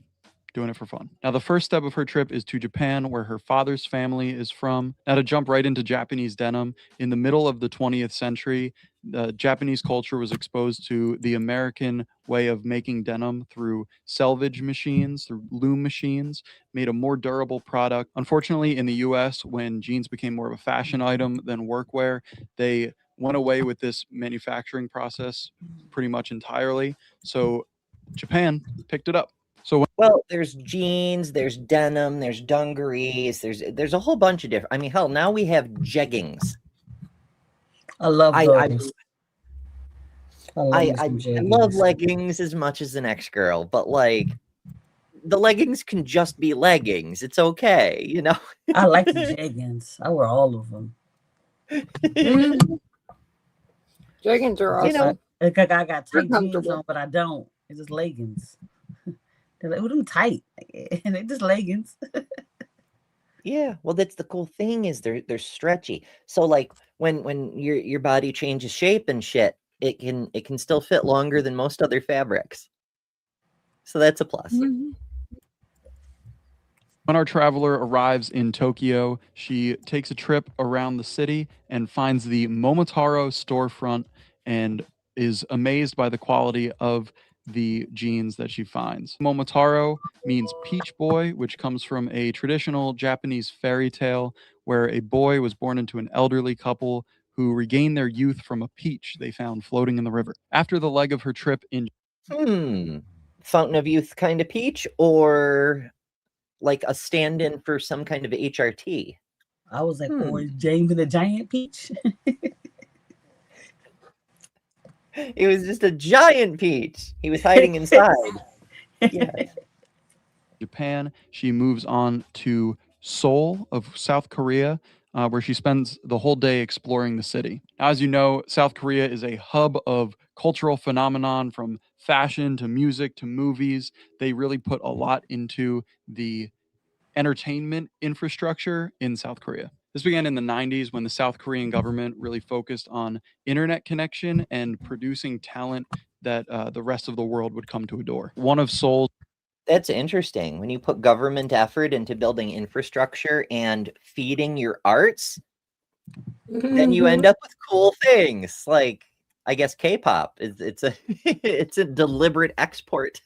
doing it for fun. Now, the first step of her trip is to Japan, where her father's family is from. Now, to jump right into Japanese denim, in the middle of the 20th century, the Japanese culture was exposed to the American way of making denim through selvage machines, through loom machines, made a more durable product. Unfortunately, in the US, when jeans became more of a fashion item than workwear, they went away with this manufacturing process pretty much entirely. So Japan picked it up. So well, there's jeans, there's denim, there's dungarees, there's a whole bunch of different. I mean, hell, now we have jeggings. I love those. I love leggings as much as the next girl, but like the leggings can just be leggings. It's okay, you know. I like the jeggings. I wear all of them. Jeggings are awesome. You know, I got tight jeans comfortable. on, but I don't. It's just leggings. They're like, oh, them tight, and they're just leggings. yeah. Well, that's the cool thing is they're stretchy. So like when your body changes shape and shit, it can still fit longer than most other fabrics. So that's a plus. When our traveler arrives in Tokyo, she takes a trip around the city and finds the Momotaro storefront and is amazed by the quality of the jeans that she finds. Momotaro means peach boy, which comes from a traditional Japanese fairy tale where a boy was born into an elderly couple who regained their youth from a peach they found floating in the river. After the leg of her trip in Fountain of Youth kind of peach, or like a stand-in for some kind of HRT? I was like, oh, is James the Giant Peach? It was just a giant peach. He was hiding inside. Yes. Japan, she moves on to Seoul of South Korea, where she spends the whole day exploring the city. As you know, South Korea is a hub of cultural phenomenon, from fashion to music to movies. They really put a lot into the entertainment infrastructure in South Korea. This began in the 90s when the South Korean government really focused on internet connection and producing talent that the rest of the world would come to adore. One of Seoul's That's interesting. When you put government effort into building infrastructure and feeding your arts, then you end up with cool things like, I guess, K-pop. It's a it's a deliberate export.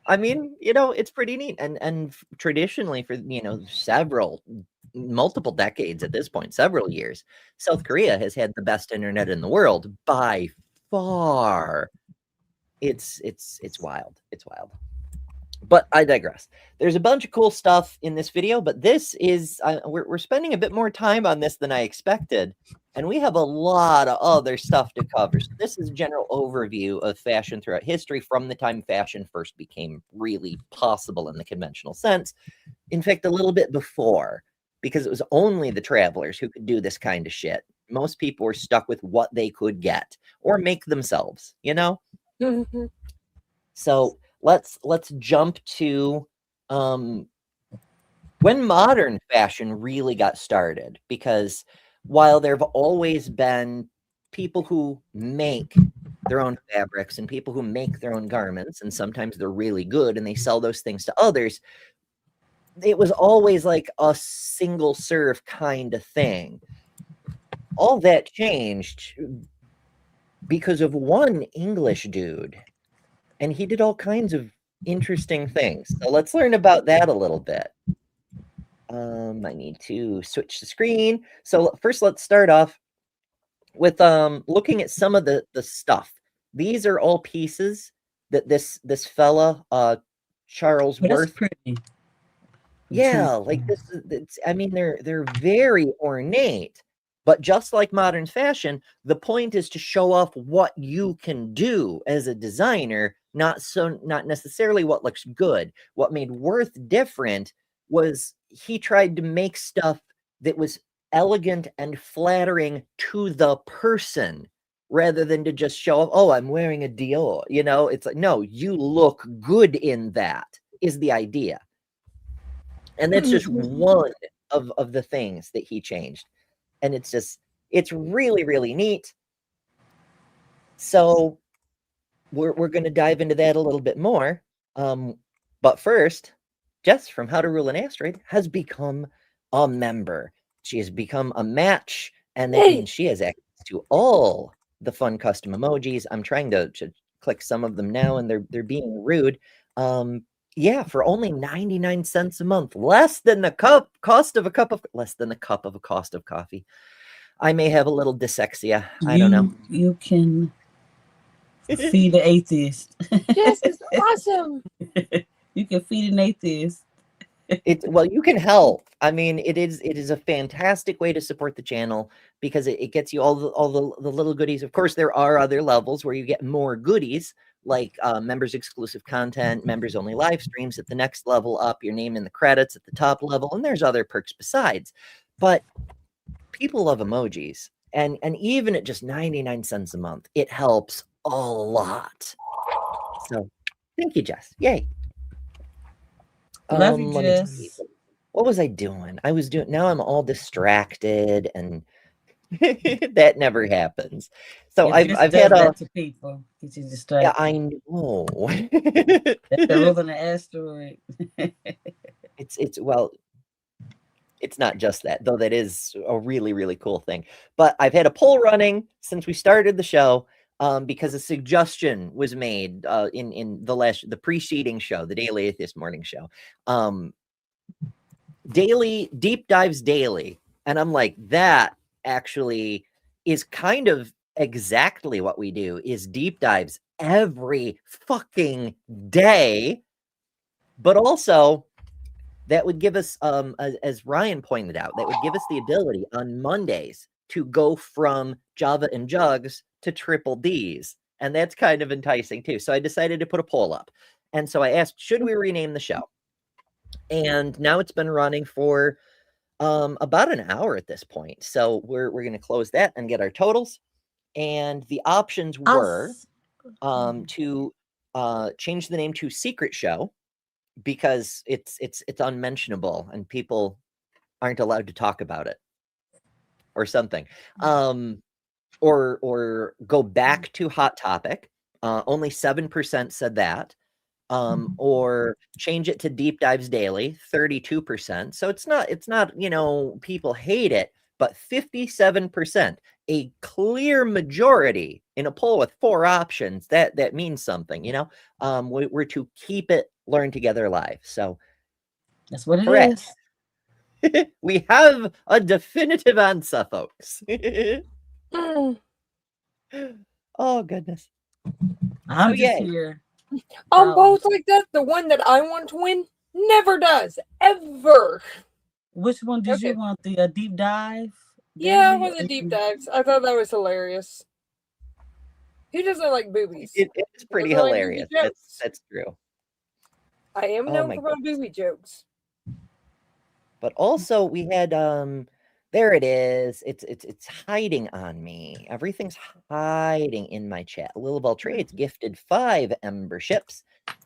I mean, you know, it's pretty neat. And traditionally for, you know, multiple decades at this point, several years, South Korea has had the best internet in the world by far. It's wild. It's wild. But I digress. There's a bunch of cool stuff in this video, but this is we're spending a bit more time on this than I expected, and we have a lot of other stuff to cover. So this is a general overview of fashion throughout history from the time fashion first became really possible in the conventional sense. In fact, a little bit before, because it was only the travelers who could do this kind of shit. Most people were stuck with what they could get or make themselves, you know? So let's jump to when modern fashion really got started, because while there have always been people who make their own fabrics and people who make their own garments, and sometimes they're really good and they sell those things to others, it was always like a single serve kind of thing. All that changed because of one English dude, and he did all kinds of interesting things. So let's learn about that a little bit. I need to switch the screen. So first, let's start off with looking at some of the stuff. These are all pieces that this fella Charles Worth. Pretty. Yeah, like this. I mean, they're very ornate. But just like modern fashion, the point is to show off what you can do as a designer, not necessarily what looks good. What made Worth different was he tried to make stuff that was elegant and flattering to the person, rather than to just show off, oh, I'm wearing a Dior. You know, it's like, no, you look good in that is the idea. And that's just one of the things that he changed. And it's really, really neat. So we're going to dive into that a little bit more. But first, Jess from How to Rule an Asteroid has become a member. She has become a match, and that means she has access to all the fun custom emojis. I'm trying to click some of them now, and they're being rude. Yeah, for only 99 cents a month, less than the cost of a cup of coffee. I may have a little dyslexia. I don't know. You can feed the atheist. Yes, it's awesome. You can feed an atheist. Well, you can help. I mean, it is a fantastic way to support the channel, because it gets you all the little goodies. Of course, there are other levels where you get more goodies, like members exclusive content, members only live streams at the next level up, your name in the credits at the top level, and there's other perks besides. But people love emojis, and even at just 99 cents a month, it helps a lot. So thank you, Jess. Yay. Love you, Let me see. Jess. What was I doing? Now I'm all distracted, and that never happens. So I've had that to people. Get you distracted. Yeah, I know. They're rolling an asteroid. It's not just that, though. That is a really, really cool thing. But I've had a poll running since we started the show, because a suggestion was made in the preceding show, the Daily Atheist Morning Show, daily deep dives daily, and I'm like, that actually is kind of exactly what we do, is deep dives every fucking day. But also, that would give us, as Ryan pointed out, that would give us the ability on Mondays to go from Java and Jugs to Triple Ds. And that's kind of enticing too. So I decided to put a poll up. And so I asked, should we rename the show? And now it's been running for about an hour at this point. So we're going to close that and get our totals. And the options were to change the name to Secret Show, because it's unmentionable and people aren't allowed to talk about it, or something. Or go back to Hot Topic. Only 7% said that. Or change it to Deep Dives Daily, 32%. So it's not, people hate it, but 57%, a clear majority in a poll with 4 options. That means something, we're to keep it Learn Together Live. So that's what it is. We have a definitive answer, folks. Oh, goodness. I'm just here. I'm both like that. The one that I want to win never does, ever. Which one did you want? The deep dive? Yeah, I want the deep dives. I thought that was hilarious. Who doesn't like boobies? It's pretty hilarious. That's true. I am known for my booby jokes. But also we had there it is. It's hiding on me. Everything's hiding in my chat. Little Trades gifted 5 memberships.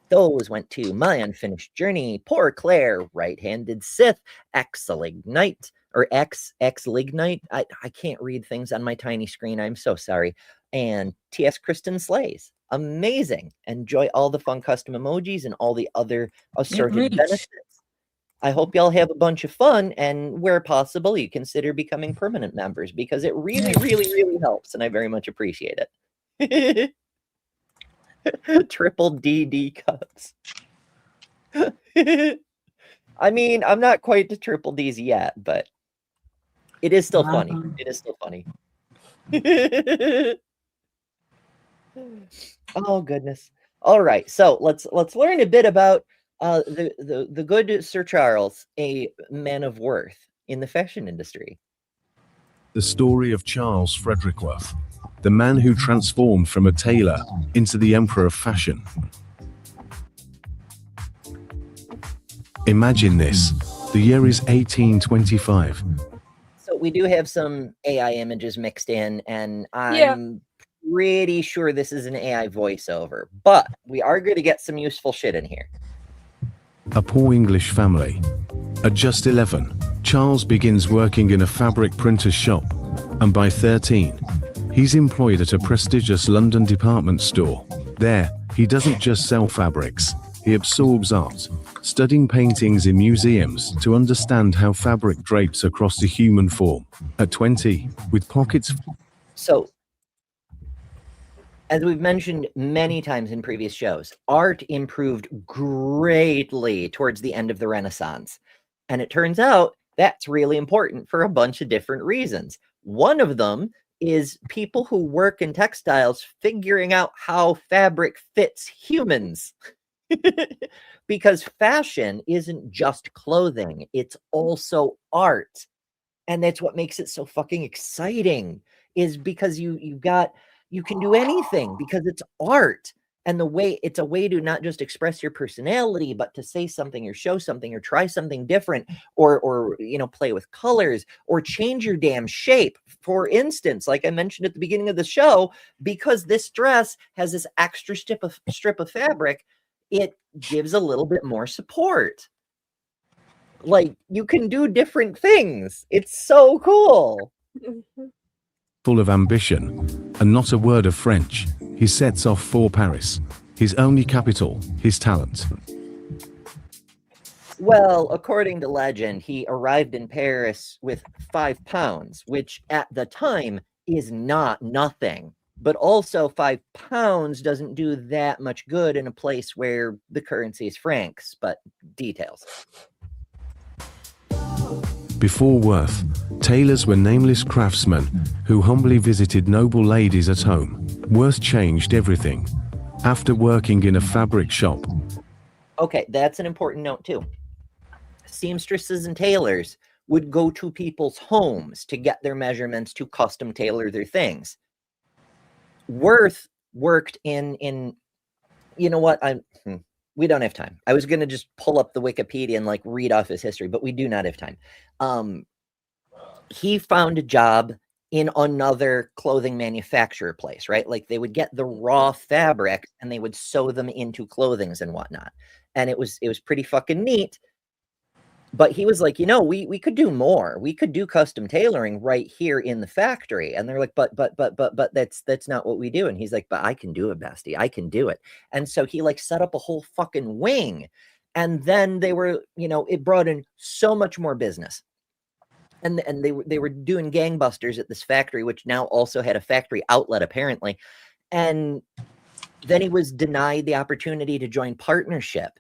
Those went to My Unfinished Journey, Poor Claire, Right-Handed Sith, X-Lignite, or X-Lignite. I can't read things on my tiny screen. I'm so sorry. And T.S. Kristen Slays. Amazing. Enjoy all the fun custom emojis and all the other assorted benefits. I hope y'all have a bunch of fun, and where possible, you consider becoming permanent members, because it really, really, really helps, and I very much appreciate it. Triple DD cups. I mean, I'm not quite to triple Ds yet, but it is still funny. It is still funny. Oh, goodness. All right, so let's learn a bit about the good Sir Charles, a man of worth in the fashion industry. The story of Charles Frederick Worth, the man who transformed from a tailor into the emperor of fashion. Imagine this. The year is 1825. So we do have some AI images mixed in, and I'm pretty sure this is an AI voiceover, but we are going to get some useful shit in here. A poor English family. At just 11, Charles begins working in a fabric printer's shop, and by 13, he's employed at a prestigious London department store. There, he doesn't just sell fabrics, he absorbs art, studying paintings in museums to understand how fabric drapes across the human form. At 20, with pockets... So, as we've mentioned many times in previous shows, art improved greatly towards the end of the Renaissance. And it turns out that's really important for a bunch of different reasons. One of them is people who work in textiles figuring out how fabric fits humans. Because fashion isn't just clothing, it's also art. And that's what makes it so fucking exciting, is because you can do anything because it's art. And it's a way to not just express your personality, but to say something or show something or try something different, or play with colors or change your damn shape. For instance, like I mentioned at the beginning of the show, because this dress has this extra strip of fabric, it gives a little bit more support. Like, you can do different things. It's so cool. Full of ambition and not a word of French, he sets off for Paris, his only capital, his talent. Well, according to legend, he arrived in Paris with 5 pounds, which at the time is not nothing. But also 5 pounds doesn't do that much good in a place where the currency is francs, but details. Before Worth, tailors were nameless craftsmen who humbly visited noble ladies at home. Worth changed everything. After working in a fabric shop. Okay, that's an important note too. Seamstresses and tailors would go to people's homes to get their measurements to custom tailor their things. Worth worked in you know what, we don't have time. I was going to just pull up the Wikipedia and like read off his history, but we do not have time. He found a job in another clothing manufacturer place, right? Like they would get the raw fabric and they would sew them into clothings and whatnot. And it was pretty fucking neat. But he was like, we could do more. We could do custom tailoring right here in the factory. And they're like, but that's not what we do. And he's like, but I can do it, bestie. I can do it. And so he like set up a whole fucking wing. And then they were, it brought in so much more business. And they were doing gangbusters at this factory, which now also had a factory outlet apparently. And then he was denied the opportunity to join partnership.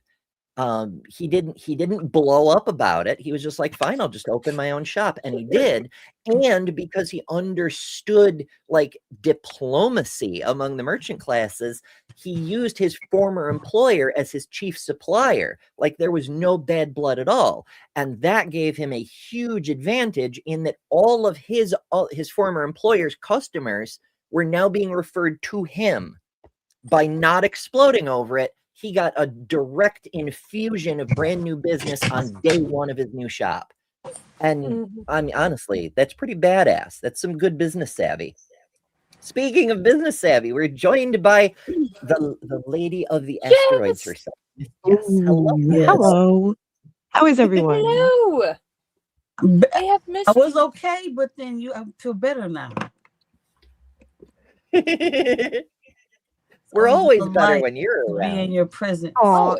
He didn't blow up about it. He was just like, fine, I'll just open my own shop. And he did. And because he understood like diplomacy among the merchant classes, he used his former employer as his chief supplier. Like there was no bad blood at all. And that gave him a huge advantage in that all of his former employer's customers were now being referred to him. By not exploding over it, he got a direct infusion of brand new business on day one of his new shop. And I mean, honestly, that's pretty badass. That's some good business savvy. Speaking of business savvy, we're joined by the lady of the asteroids herself. Yes, hello. Yes. Hello. How is everyone? Hello. I have missed. I was okay, but then I feel better now. We're always better when you're around. Be in your presence. Oh,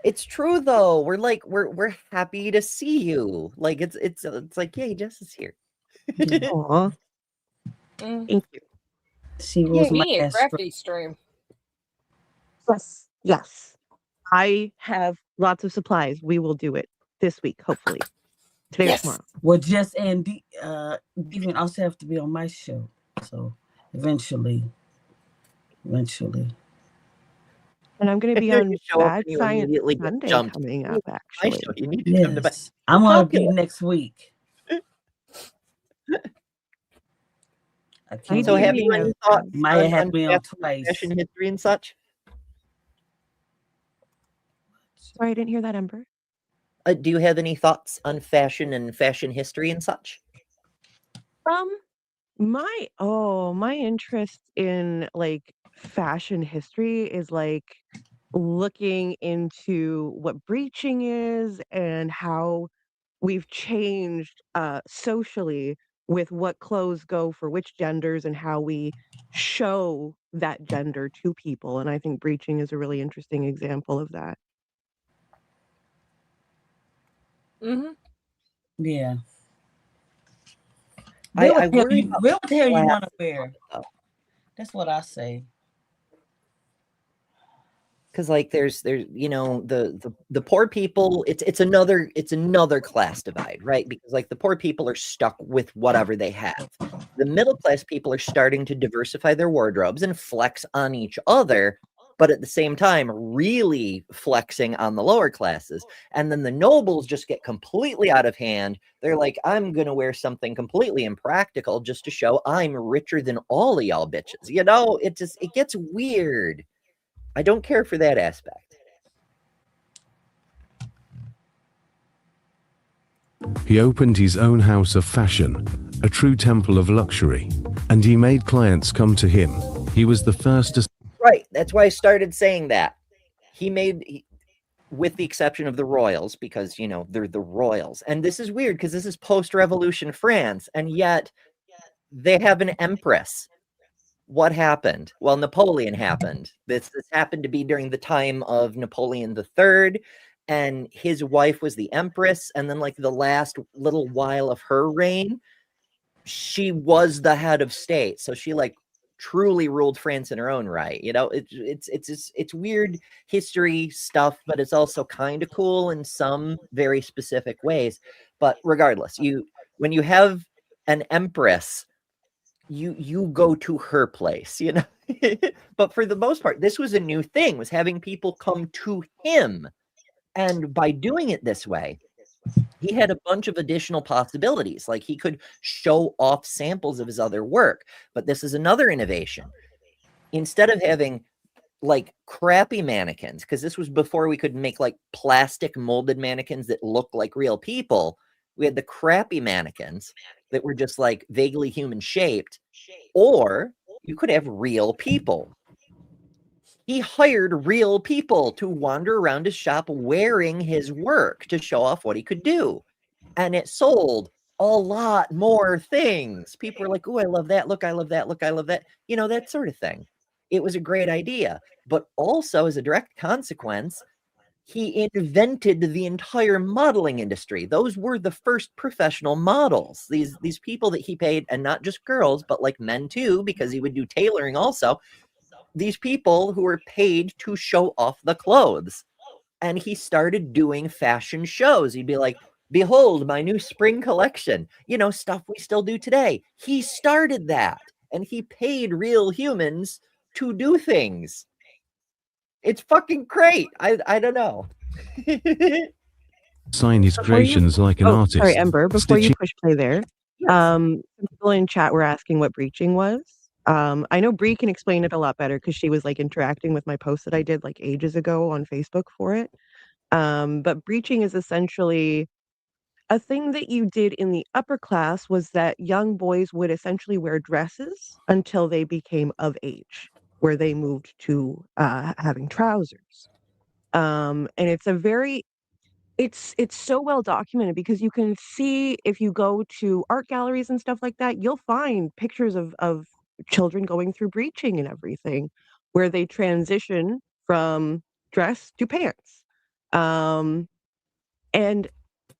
it's true though. We're happy to see you. Like it's like, yay, Jess is here. Aw. Thank you. She was my a crafty stream. Yes. I have lots of supplies. We will do it this week, hopefully. Today or tomorrow. Well, Jess and Deviant also have to be on my show. So eventually. And I'm going to be on Bad Science Sunday coming up, actually. You need to come to I'm going to be next week. So have you any thoughts Maya had me on twice. Fashion history and such? Sorry, I didn't hear that, Ember. Do you have any thoughts on fashion and fashion history and such? My interest in like fashion history is like looking into what breaching is and how we've changed socially with what clothes go for which genders and how we show that gender to people. And I think breaching is a really interesting example of that. Yeah. I worry what the hell you want to wear? That's what I say. Because like there's the poor people, it's another class divide, right? Because like the poor people are stuck with whatever they have. The middle class people are starting to diversify their wardrobes and flex on each other, but at the same time really flexing on the lower classes. And then the nobles just get completely out of hand. They're like, I'm going to wear something completely impractical just to show I'm richer than all of y'all bitches. You know, it gets weird. I don't care for that aspect. He opened his own house of fashion, a true temple of luxury, and he made clients come to him. He was the first to... Right. That's why I started saying that. With the exception of the royals, because, you know, they're the royals. And this is weird because this is post-revolution France, and yet they have an empress. What happened? Well, Napoleon happened. This happened to be during the time of Napoleon III, and his wife was the empress. And then, like, the last little while of her reign, she was the head of state. So she, like, truly ruled France in her own right. You know, it's weird history stuff, but it's also kind of cool in some very specific ways. But regardless, when you have an empress, you go to her place, you know. But for the most part, this was a new thing, was having people come to him. And by doing it this way, he had a bunch of additional possibilities. Like, he could show off samples of his other work. But this is another innovation. Instead of having like crappy mannequins, because this was before we could make like plastic molded mannequins that look like real people, we had the crappy mannequins that were just like vaguely human shaped, or you could have real people. He hired real people to wander around his shop wearing his work to show off what he could do. And it sold a lot more things. People were like, oh, I love that. Look, I love that. Look, I love that. You know, that sort of thing. It was a great idea. But also, as a direct consequence, he invented the entire modeling industry. Those were the first professional models. These people that he paid, and not just girls, but like men too, because he would do tailoring also. These people who were paid to show off the clothes. And he started doing fashion shows. He'd be like, behold, my new spring collection, you know, stuff we still do today. He started that, and he paid real humans to do things. It's fucking great. I don't know. Sign his creations like an artist. Sorry, Ember, before you push play there, some people in chat were asking what breaching was. I know Bree can explain it a lot better because she was like interacting with my post that I did like ages ago on Facebook for it. But breaching is essentially a thing that you did in the upper class, was that young boys would essentially wear dresses until they became of age, where they moved to having trousers. And it's so well documented, because you can see, if you go to art galleries and stuff like that, you'll find pictures of children going through breaching and everything, where they transition from dress to pants. And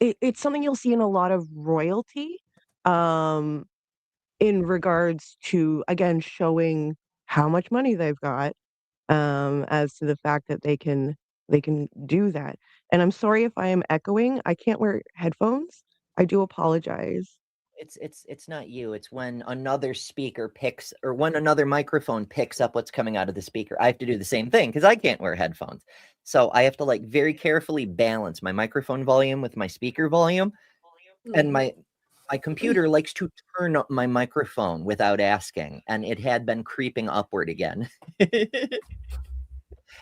it's something you'll see in a lot of royalty, in regards to, again, showing how much money they've got, as to the fact that they can do that. And I'm sorry if I am echoing. I can't wear headphones. I do apologize. It's not you. It's when another speaker picks, or when another microphone picks up what's coming out of the speaker. I have to do the same thing because I can't wear headphones. So I have to like very carefully balance my microphone volume with my speaker volume. And my computer likes to turn up my microphone without asking, and it had been creeping upward again.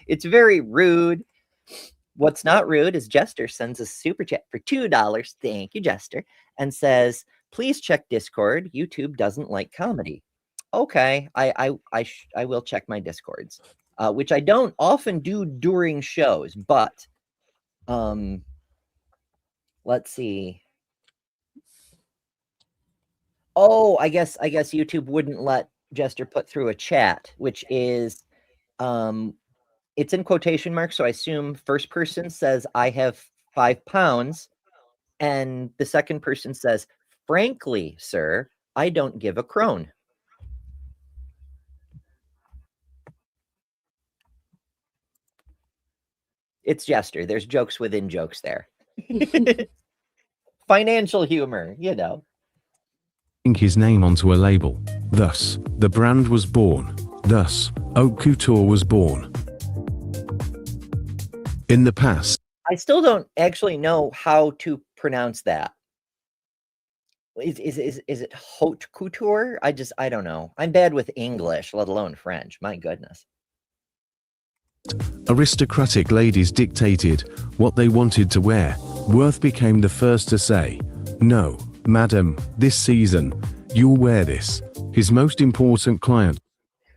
It's very rude. What's not rude is Jester sends a super chat for $2. Thank you, Jester. And says, please check Discord. YouTube doesn't like comedy. Okay, I will check my Discords, which I don't often do during shows, but let's see. Oh, I guess YouTube wouldn't let Jester put through a chat, which is it's in quotation marks, so I assume first person says, I have 5 pounds, and the second person says, frankly, sir, I don't give a crone. It's Jester. There's jokes within jokes there. Financial humor, you know. His name onto a label. Thus, the brand was born. Thus, Haute Couture was born. In the past, I still don't actually know how to pronounce that. Is it haute couture? I don't know. I'm bad with English, let alone French. My goodness. aristocratic ladies dictated what they wanted to wear. Worth became the first to say, "No, madam, this season, you'll wear this." His most important client.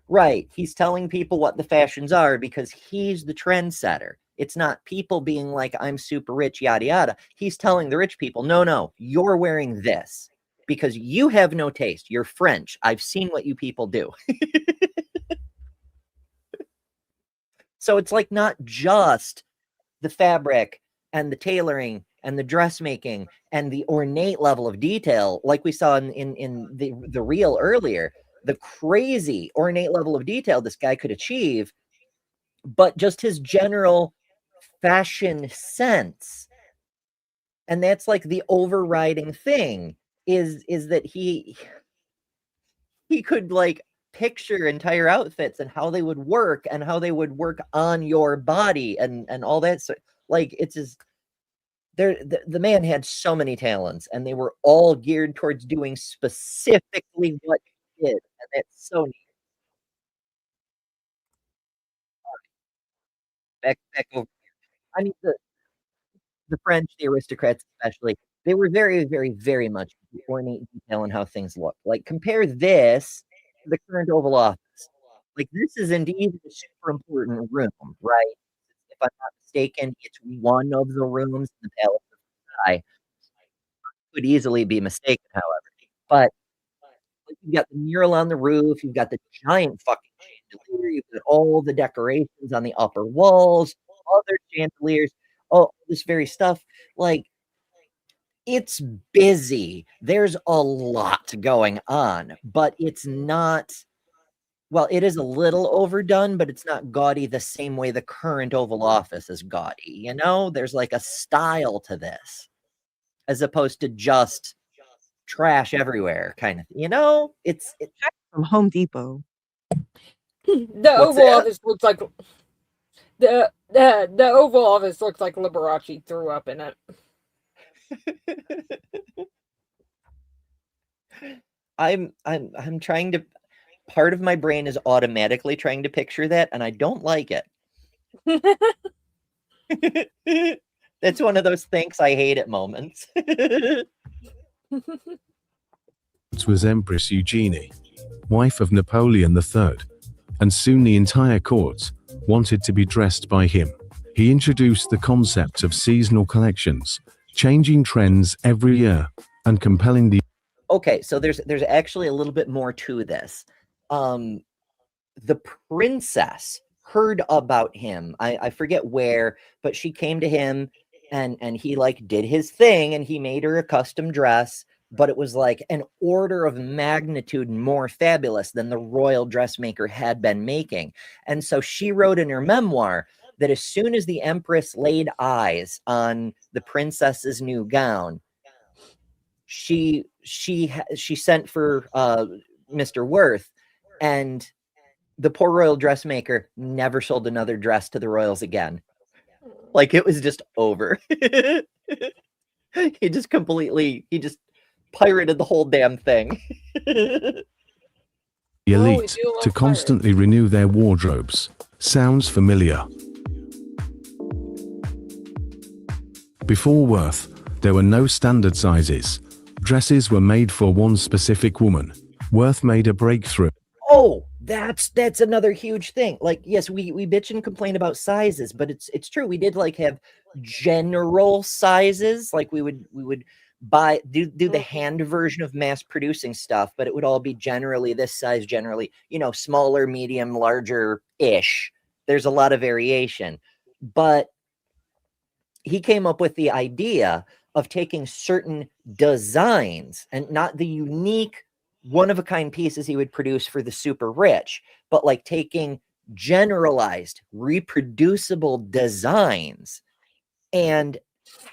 Right. He's telling people what the fashions are because he's the trendsetter. It's not people being like, I'm super rich, yada, yada. He's telling the rich people, no, you're wearing this because you have no taste. You're French. I've seen what you people do. So it's like not just the fabric and the tailoring and the dressmaking and the ornate level of detail, like we saw in the reel earlier, the crazy ornate level of detail this guy could achieve, but just his general fashion sense. And that's like the overriding thing is that he could like picture entire outfits and how they would work and how they would work on your body and all that. So like it's just the man had so many talents and they were all geared towards doing specifically what he did, and that's so neat. Back over here. I mean the French, the aristocrats especially, they were very, very, very much ornate detail in how things look. Like compare this to the current Oval Office. Like this is indeed a super important room, right? If I'm not mistaken, it's one of the rooms in the Palace of Versailles. Could easily be mistaken, however. But like, you've got the mural on the roof, you've got the giant fucking chandelier, you've got all the decorations on the upper walls, other chandeliers, all this very stuff. Like it's busy. There's a lot going on, but it's not, well, it is a little overdone, but it's not gaudy the same way the current Oval Office is gaudy. You know, there's like a style to this as opposed to just trash everywhere kind of, you know, it's from Home Depot. The Oval Office looks like the Oval Office looks like Liberace threw up in it. I'm trying to, part of my brain is automatically trying to picture that and I don't like it. That's one of those thanks I hate it moments. It was Empress Eugenie, wife of Napoleon III, and soon the entire court wanted to be dressed by him. He introduced the concept of seasonal collections, changing trends every year and compelling the. Okay, so there's actually a little bit more to this. The princess heard about him. I forget where, but she came to him and he like did his thing and he made her a custom dress, but it was like an order of magnitude more fabulous than the royal dressmaker had been making. And so she wrote in her memoir that as soon as the empress laid eyes on the princess's new gown, she sent for Mr. Worth, and the poor royal dressmaker never sold another dress to the royals again. Like it was just over. He just pirated the whole damn thing. The elite to constantly renew their wardrobes. Sounds familiar? Before Worth, there were no standard sizes. Dresses were made for one specific woman. Worth made a breakthrough. Oh, that's another huge thing. Like, yes, we bitch and complain about sizes, but it's true. We did like have general sizes. Like we would buy do the hand version of mass producing stuff, but it would all be generally this size, generally, you know, smaller, medium, larger ish. There's a lot of variation, but he came up with the idea of taking certain designs and not the unique one-of-a-kind pieces he would produce for the super rich, but like taking generalized, reproducible designs and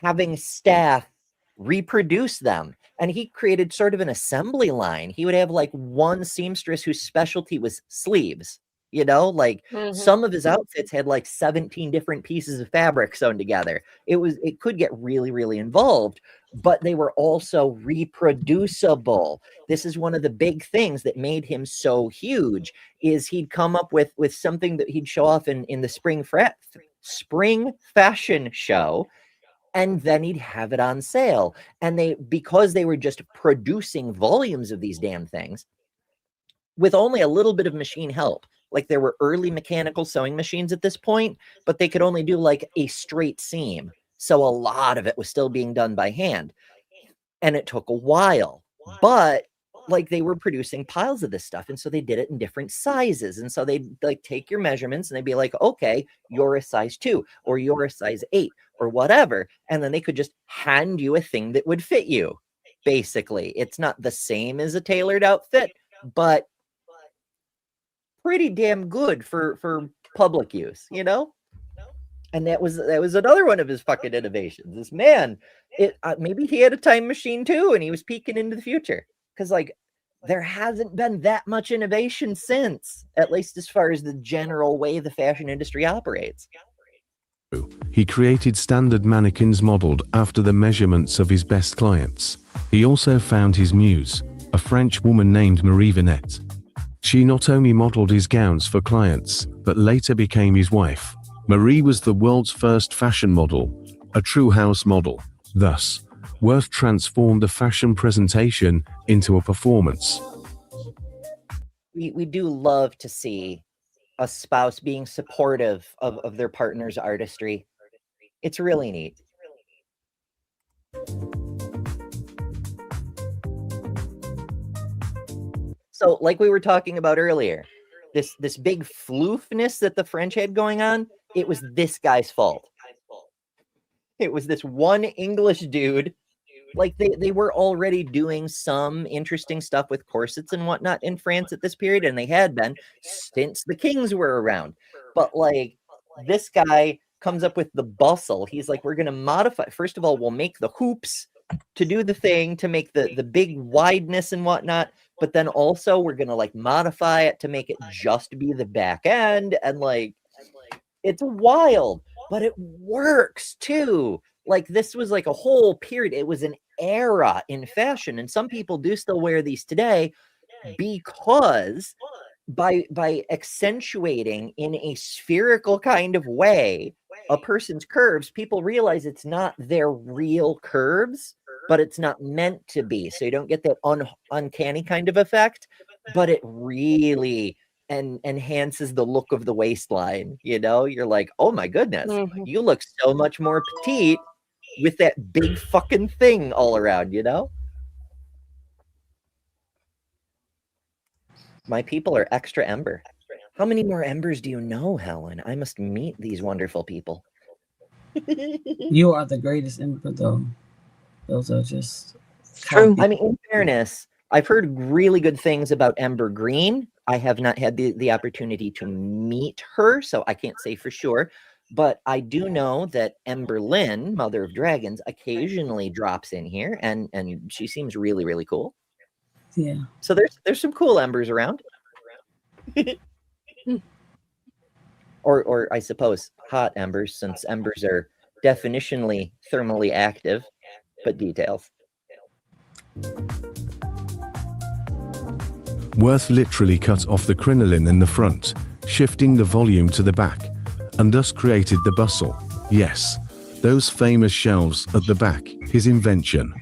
having staff reproduce them. And he created sort of an assembly line. He would have like one seamstress whose specialty was sleeves. You know, like Mhm. some of his outfits had like 17 different pieces of fabric sewn together. It could get really, really involved, but they were also reproducible. This is one of the big things that made him so huge, is he'd come up with something that he'd show off in the spring fashion show, and then he'd have it on sale. And because they were just producing volumes of these damn things with only a little bit of machine help. Like there were early mechanical sewing machines at this point, but they could only do like a straight seam. So a lot of it was still being done by hand. And it took a while, but like they were producing piles of this stuff. And so they did it in different sizes. And so they'd like take your measurements and they'd be like, okay, you're a size 2 or you're a size 8 or whatever. And then they could just hand you a thing that would fit you. Basically, it's not the same as a tailored outfit, but pretty damn good for public use, you know? And that was another one of his fucking innovations. This man, maybe he had a time machine too, and he was peeking into the future. Because like there hasn't been that much innovation since, at least as far as the general way the fashion industry operates. He created standard mannequins modeled after the measurements of his best clients. He also found his muse, a French woman named Marie Vinette. She not only modeled his gowns for clients, but later became his wife. Marie was the world's first fashion model, a true house model. Thus, Worth transformed the fashion presentation into a performance. We do love to see a spouse being supportive of their partner's artistry. It's really neat. So, like we were talking about earlier, this big floofness that the French had going on, it was this guy's fault. It was this one English dude. Like they were already doing some interesting stuff with corsets and whatnot in France at this period, and they had been since the kings were around. But like this guy comes up with the bustle. He's like, we're gonna modify. First of all, we'll make the hoops to do the thing, to make the big wideness and whatnot. But then also we're gonna like modify it to make it just be the back end, and like it's wild, but it works too. Like this was like a whole period. It was an era in fashion, and some people do still wear these today because by accentuating in a spherical kind of way a person's curves, people realize it's not their real curves, but it's not meant to be. So you don't get that uncanny kind of effect, but it really enhances the look of the waistline. You know, you're like, oh my goodness, you look so much more petite with that big fucking thing all around, you know? My people are extra Ember. How many more Embers do you know, Helen? I must meet these wonderful people. You are the greatest Ember, though. Those are just true. I mean, in fairness, I've heard really good things about Ember Green. I have not had the opportunity to meet her, so I can't say for sure. But I do know that Ember Lynn, Mother of Dragons, occasionally drops in here, and she seems really, really cool. Yeah. So there's some cool Embers around. or I suppose hot Embers, since Embers are definitionally thermally active, but details. Worth literally cut off the crinoline in the front, shifting the volume to the back, and thus created the bustle. Yes, those famous shelves at the back, his invention.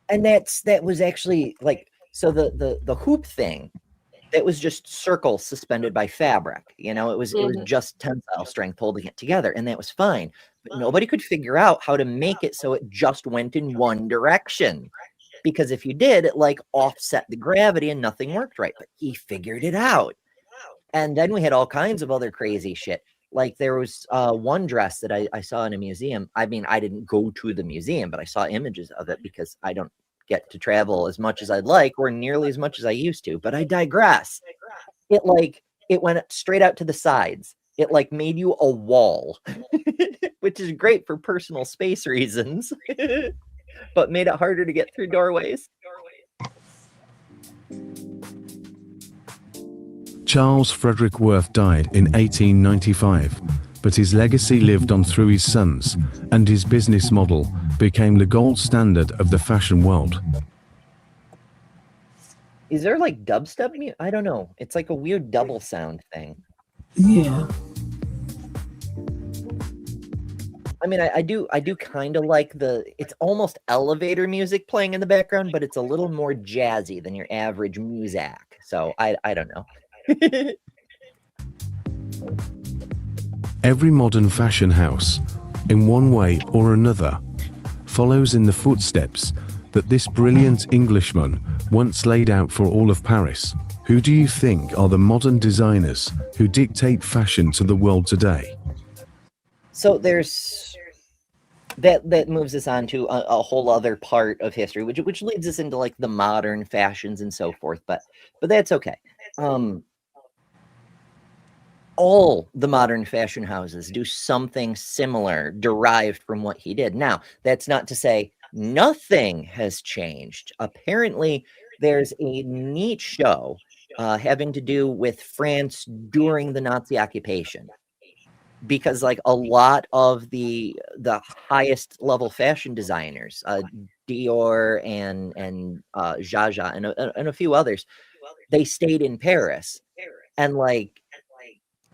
And that was actually like, so the hoop thing, that was just circles suspended by fabric. You know, it was just tensile strength holding it together, and that was fine. But nobody could figure out how to make it so it just went in one direction. Because if you did, it like offset the gravity and nothing worked right. But he figured it out. And then we had all kinds of other crazy shit. Like there was one dress that I saw in a museum. I mean, I didn't go to the museum, but I saw images of it because I don't get to travel as much as I'd like, or nearly as much as I used to. But I digress. It went straight out to the sides. It like made you a wall, which is great for personal space reasons, but made it harder to get through doorways. Charles Frederick Worth died in 1895, but his legacy lived on through his sons, and his business model became the gold standard of the fashion world. Is there like dubstep music? I don't know. It's like a weird double sound thing. Yeah. I mean, I do kind of like it's almost elevator music playing in the background, but it's a little more jazzy than your average muzak. So I don't know. Every modern fashion house, in one way or another, follows in the footsteps that this brilliant Englishman once laid out for all of Paris. Who do you think are the modern designers who dictate fashion to the world today? So there's that moves us on to a whole other part of history, which leads us into like the modern fashions and so forth. But that's okay. All the modern fashion houses do something similar derived from what he did. Now, that's not to say nothing has changed. Apparently, there's a neat show having to do with France during the Nazi occupation. Because like a lot of the highest level fashion designers, Dior and Jaja and a few others, they stayed in Paris, and like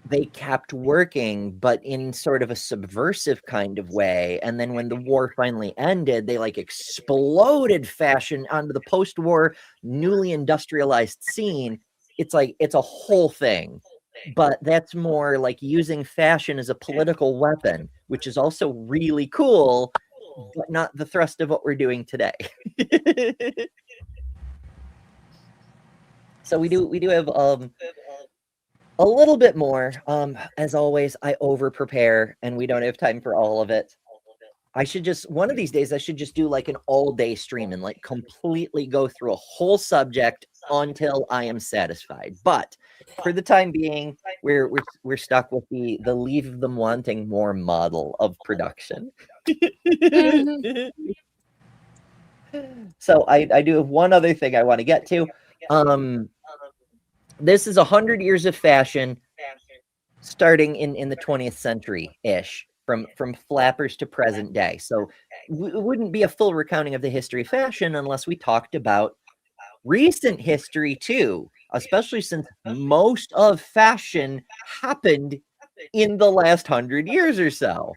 they kept working, but in sort of a subversive kind of way. And then when the war finally ended, they like exploded fashion onto the post-war newly industrialized scene. It's like it's a whole thing. But that's more like using fashion as a political weapon, which is also really cool, but not the thrust of what we're doing today. So we do have a little bit more. As always, I over prepare and we don't have time for all of it. I should just one of these days I should just do like an all-day stream and like completely go through a whole subject until I am satisfied. But for the time being, we're stuck with the leave them wanting more model of production. So I do have one other thing I want to get to. This is 100 years of fashion starting in the 20th century-ish, from flappers to present day. So it wouldn't be a full recounting of the history of fashion unless we talked about recent history too, especially since most of fashion happened in the last 100 years or so,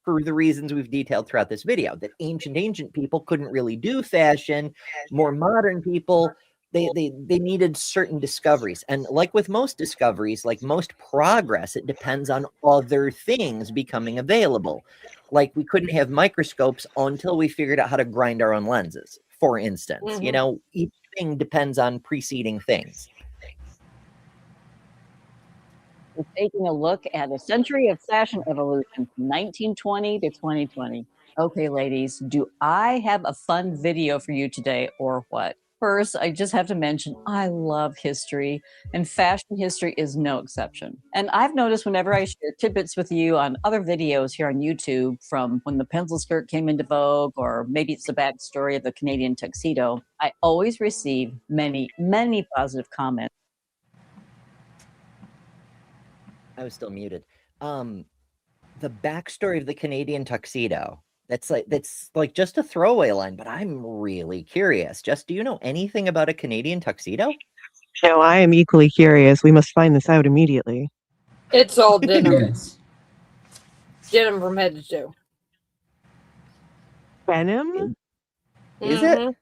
for the reasons we've detailed throughout this video. That ancient people couldn't really do fashion. More modern people, they needed certain discoveries. And like with most discoveries, like most progress, it depends on other things becoming available. Like we couldn't have microscopes until we figured out how to grind our own lenses, for instance. You know, each thing depends on preceding things. We're taking a look at a century of fashion evolution from 1920 to 2020. Okay, ladies, do I have a fun video for you today or what? First, I just have to mention, I love history, and fashion history is no exception. And I've noticed whenever I share tidbits with you on other videos here on YouTube, from when the pencil skirt came into vogue, or maybe it's the backstory of the Canadian tuxedo, I always receive many, many positive comments. I was still muted. The backstory of the Canadian tuxedo. That's like just a throwaway line, but I'm really curious. Jess, do you know anything about a Canadian tuxedo? No, I am equally curious. We must find this out immediately. It's all denim. Yes. Denim from head to toe. Denim? Is it?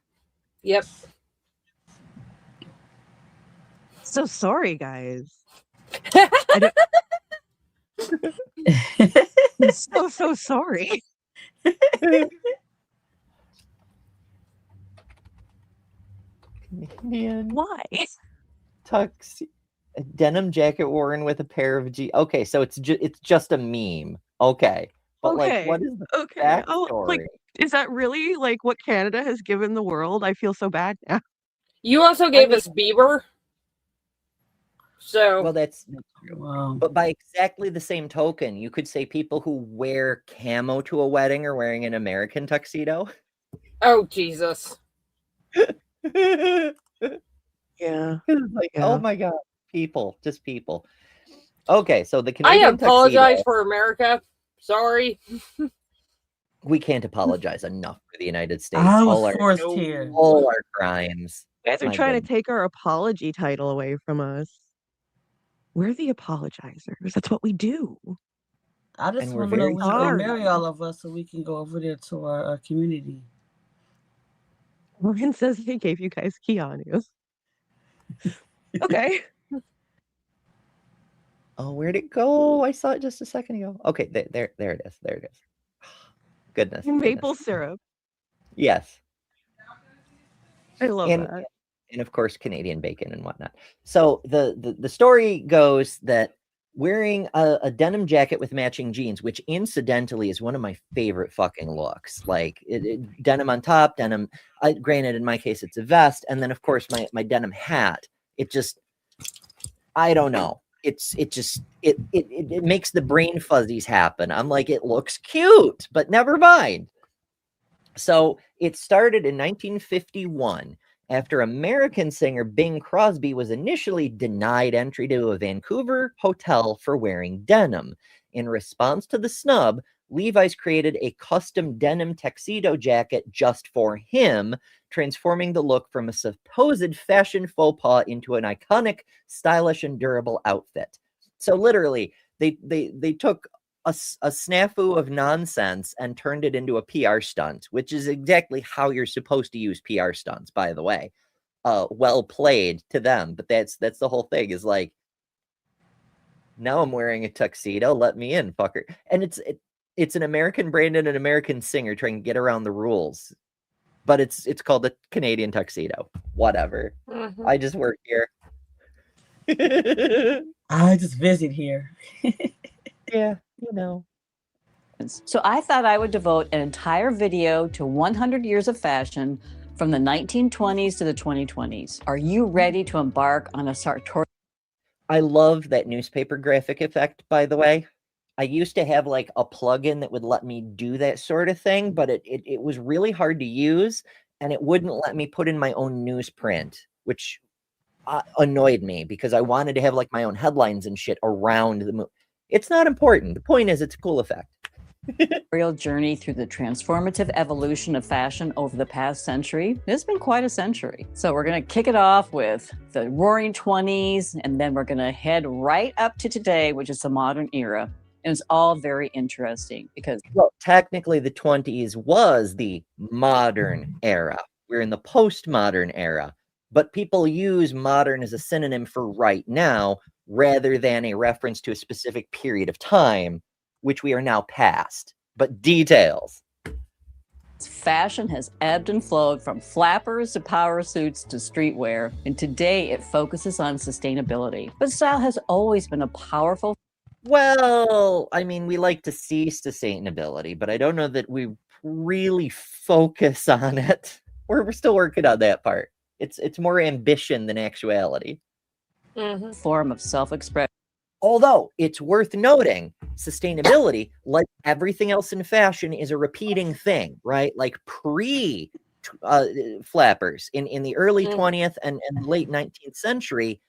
Yep. So sorry, guys. I'm so sorry. Canadian Why? a denim jacket worn with a pair of Okay, so it's just a meme. Okay, but like, what is the backstory? Oh, like, is that really like what Canada has given the world? I feel so bad now. You also gave us Bieber. So well, that's true. But by exactly the same token, you could say people who wear camo to a wedding are wearing an American tuxedo. Oh Jesus. Yeah. Like, oh my God. Just people. Okay, so the I Canadian apologize tuxedo, for America. Sorry. we can't apologize enough for the United States. I was All forced here. our crimes. You guys are My trying goodness. to take our apology title away from us. We're the apologizers. That's what we do. I just And we're want to know very when you're gonna sorry. marry all of us so we can go over there to our community. Morgan says he gave you guys Keanu. Okay. Oh, where'd it go? I saw it just a second ago. Okay, there it is. There it is. Goodness. Maple syrup. Yes. I love that. And of course, Canadian bacon and whatnot. So the story goes that wearing a denim jacket with matching jeans, which incidentally is one of my favorite fucking looks. Like denim on top, denim. Granted, in my case, it's a vest, and then of course my denim hat. It just, I don't know. It makes the brain fuzzies happen. I'm like, it looks cute, but never mind. So it started in 1951 after American singer Bing Crosby was initially denied entry to a Vancouver hotel for wearing denim. In response to the snub, Levi's created a custom denim tuxedo jacket just for him, transforming the look from a supposed fashion faux pas into an iconic, stylish, and durable outfit. So literally, they took a snafu of nonsense and turned it into a PR stunt, which is exactly how you're supposed to use PR stunts, by the way. Well played to them, but that's the whole thing, is like, now I'm wearing a tuxedo, let me in, fucker. And it's an American brand and an American singer trying to get around the rules, but it's called the Canadian tuxedo. Whatever. I just work here. I just visit here. Yeah, you know. So I thought I would devote an entire video to 100 years of fashion from the 1920s to the 2020s. Are you ready to embark on a sartorial? I love that newspaper graphic effect, by the way. I used to have like a plugin that would let me do that sort of thing, but it was really hard to use, and it wouldn't let me put in my own newsprint, which annoyed me because I wanted to have like my own headlines and shit around the movie. It's not important. The point is, it's a cool effect. Real journey through the transformative evolution of fashion over the past century. It's been quite a century. So we're going to kick it off with the roaring 20s, and then we're going to head right up to today, which is the modern era. And it's all very interesting because, well, technically the 20s was the modern era. We're in the postmodern era, but people use modern as a synonym for right now rather than a reference to a specific period of time, which we are now past. But details. fashion has ebbed and flowed from flappers to power suits to streetwear, and today it focuses on sustainability. But style has always been a powerful. Well, I mean, we like to see sustainability, but I don't know that we really focus on it. We're still working on that part. It's more ambition than actuality. Form of self-expression. Although it's worth noting, sustainability, like everything else in fashion, is a repeating thing, right? Like pre-flappers in the early 20th and late 19th century,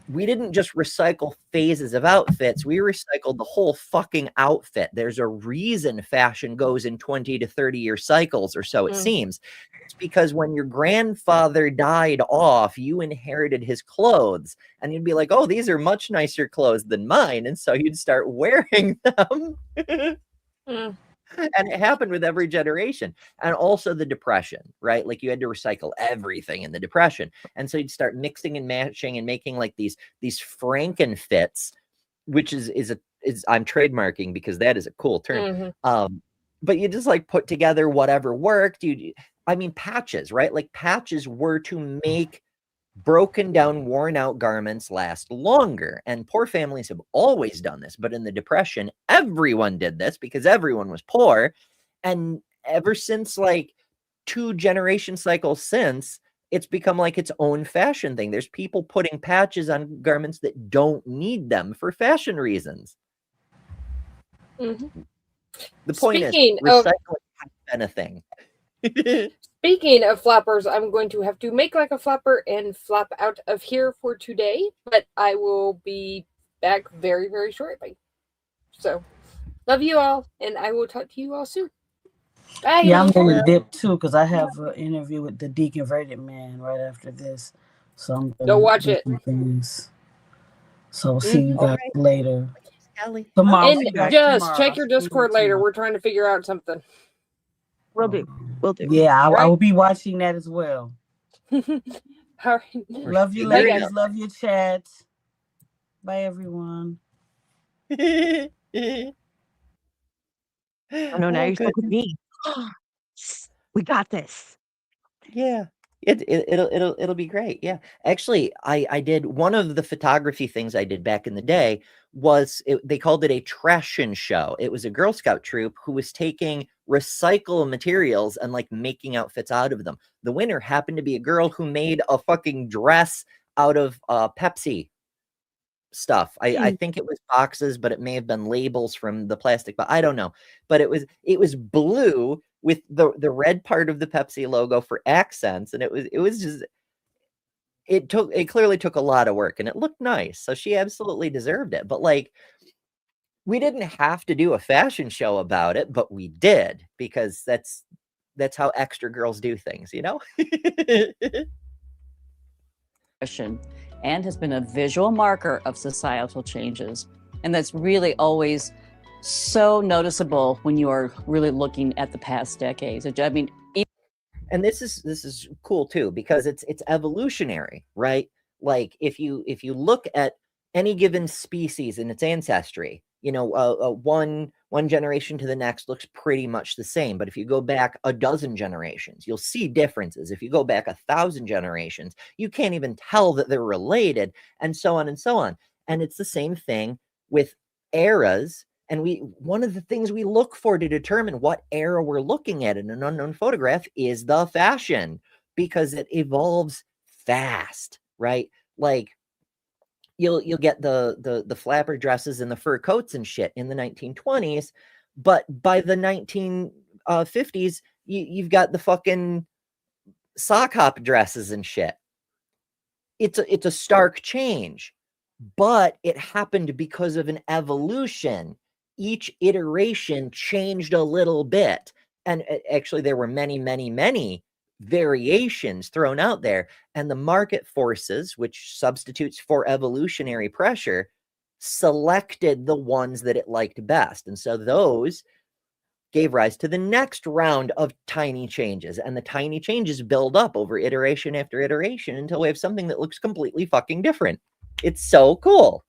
we didn't just recycle phases of outfits. We recycled the whole fucking outfit. There's a reason fashion goes in 20 to 30-year cycles, or so it seems. It's because when your grandfather died off, you inherited his clothes, and you'd be like, oh, these are much nicer clothes than mine. And so you'd start wearing them. And it happened with every generation. And also the Depression, right? Like you had to recycle everything in the Depression. And so you'd start mixing and matching and making like these Frankenfits, which is I'm trademarking because that is a cool term. But you just like put together whatever worked. I mean, patches, right? Like patches were to make broken down, worn out garments last longer. And poor families have always done this. But in the Depression, everyone did this because everyone was poor. And ever since like 2 generation cycles since, it's become like its own fashion thing. There's people putting patches on garments that don't need them for fashion reasons. The point is, recycling has been a thing. Speaking of flappers, I'm going to have to make like a flapper and flap out of here for today, but I will be back very, very shortly. So, love you all, and I will talk to you all soon. Bye. Yeah, I'm going to dip too because I have an interview with the deconverted man right after this. So I'm going Go to watch do it. some things. So see you All guys right. later. Kelly. Tomorrow. And See you guys just tomorrow. check your See you Discord later. tomorrow. We're trying to figure out something. Will do. Will do. Yeah, I Right. will be watching that as well. All right. Love you, Bye, ladies. guys. Love your chat. Bye, everyone. I know now you're stuck with me. We got this. Yeah. It'll be great. Yeah. Actually, I did one of the photography things I did back in the day was they called it a trashin show. It was a Girl Scout troop who was taking recycle materials and like making outfits out of them. The winner happened to be a girl who made a fucking dress out of Pepsi stuff. I think it was boxes, but it may have been labels from the plastic, but I don't know. But it was blue with the red part of the Pepsi logo for accents, and it was just it clearly took a lot of work, and it looked nice. So she absolutely deserved it. But like, we didn't have to do a fashion show about it, but we did because that's how extra girls do things, you know? And has been a visual marker of societal changes. And that's really always so noticeable when you are really looking at the past decades. I mean, and this is cool too, because it's evolutionary, right? Like if you look at any given species in its ancestry, you know, one generation to the next looks pretty much the same. But if you go back a dozen generations, you'll see differences. If you go back 1,000 generations, you can't even tell that they're related, and so on and so on. And it's the same thing with eras. And one of the things we look for to determine what era we're looking at in an unknown photograph is the fashion, because it evolves fast, right? Like you'll get the flapper dresses and the fur coats and shit in the 1920s, but by the 1950s, you've got the fucking sock hop dresses and shit. It's a stark change, but it happened because of an evolution. Each iteration changed a little bit, and actually there were many variations thrown out there, and the market forces, which substitutes for evolutionary pressure, selected the ones that it liked best. And so those gave rise to the next round of tiny changes, and the tiny changes build up over iteration after iteration until we have something that looks completely fucking different. It's so cool.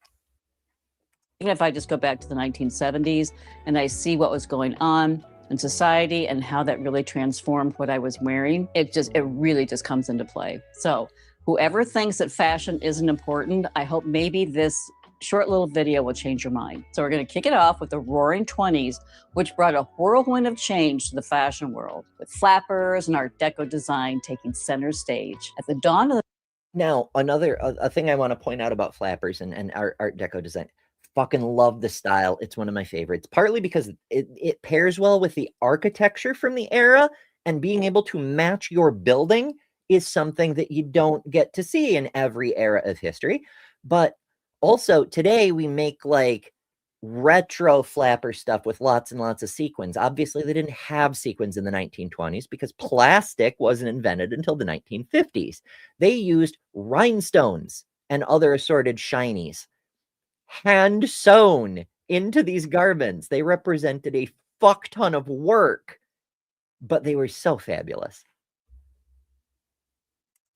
Even if I just go back to the 1970s and I see what was going on in society and how that really transformed what I was wearing, it really just comes into play. So whoever thinks that fashion isn't important, I hope maybe this short little video will change your mind. So we're going to kick it off with the Roaring 20s, which brought a whirlwind of change to the fashion world, with flappers and Art Deco design taking center stage. At the dawn of the Now, a thing I want to point out about flappers and Art Deco design, fucking love the style. It's one of my favorites, partly because it pairs well with the architecture from the era, and being able to match your building is something that you don't get to see in every era of history. But also today we make like retro flapper stuff with lots and lots of sequins. Obviously, they didn't have sequins in the 1920s because plastic wasn't invented until the 1950s. They used rhinestones and other assorted shinies, hand sewn into these garments. They represented a fuck ton of work, but they were so fabulous.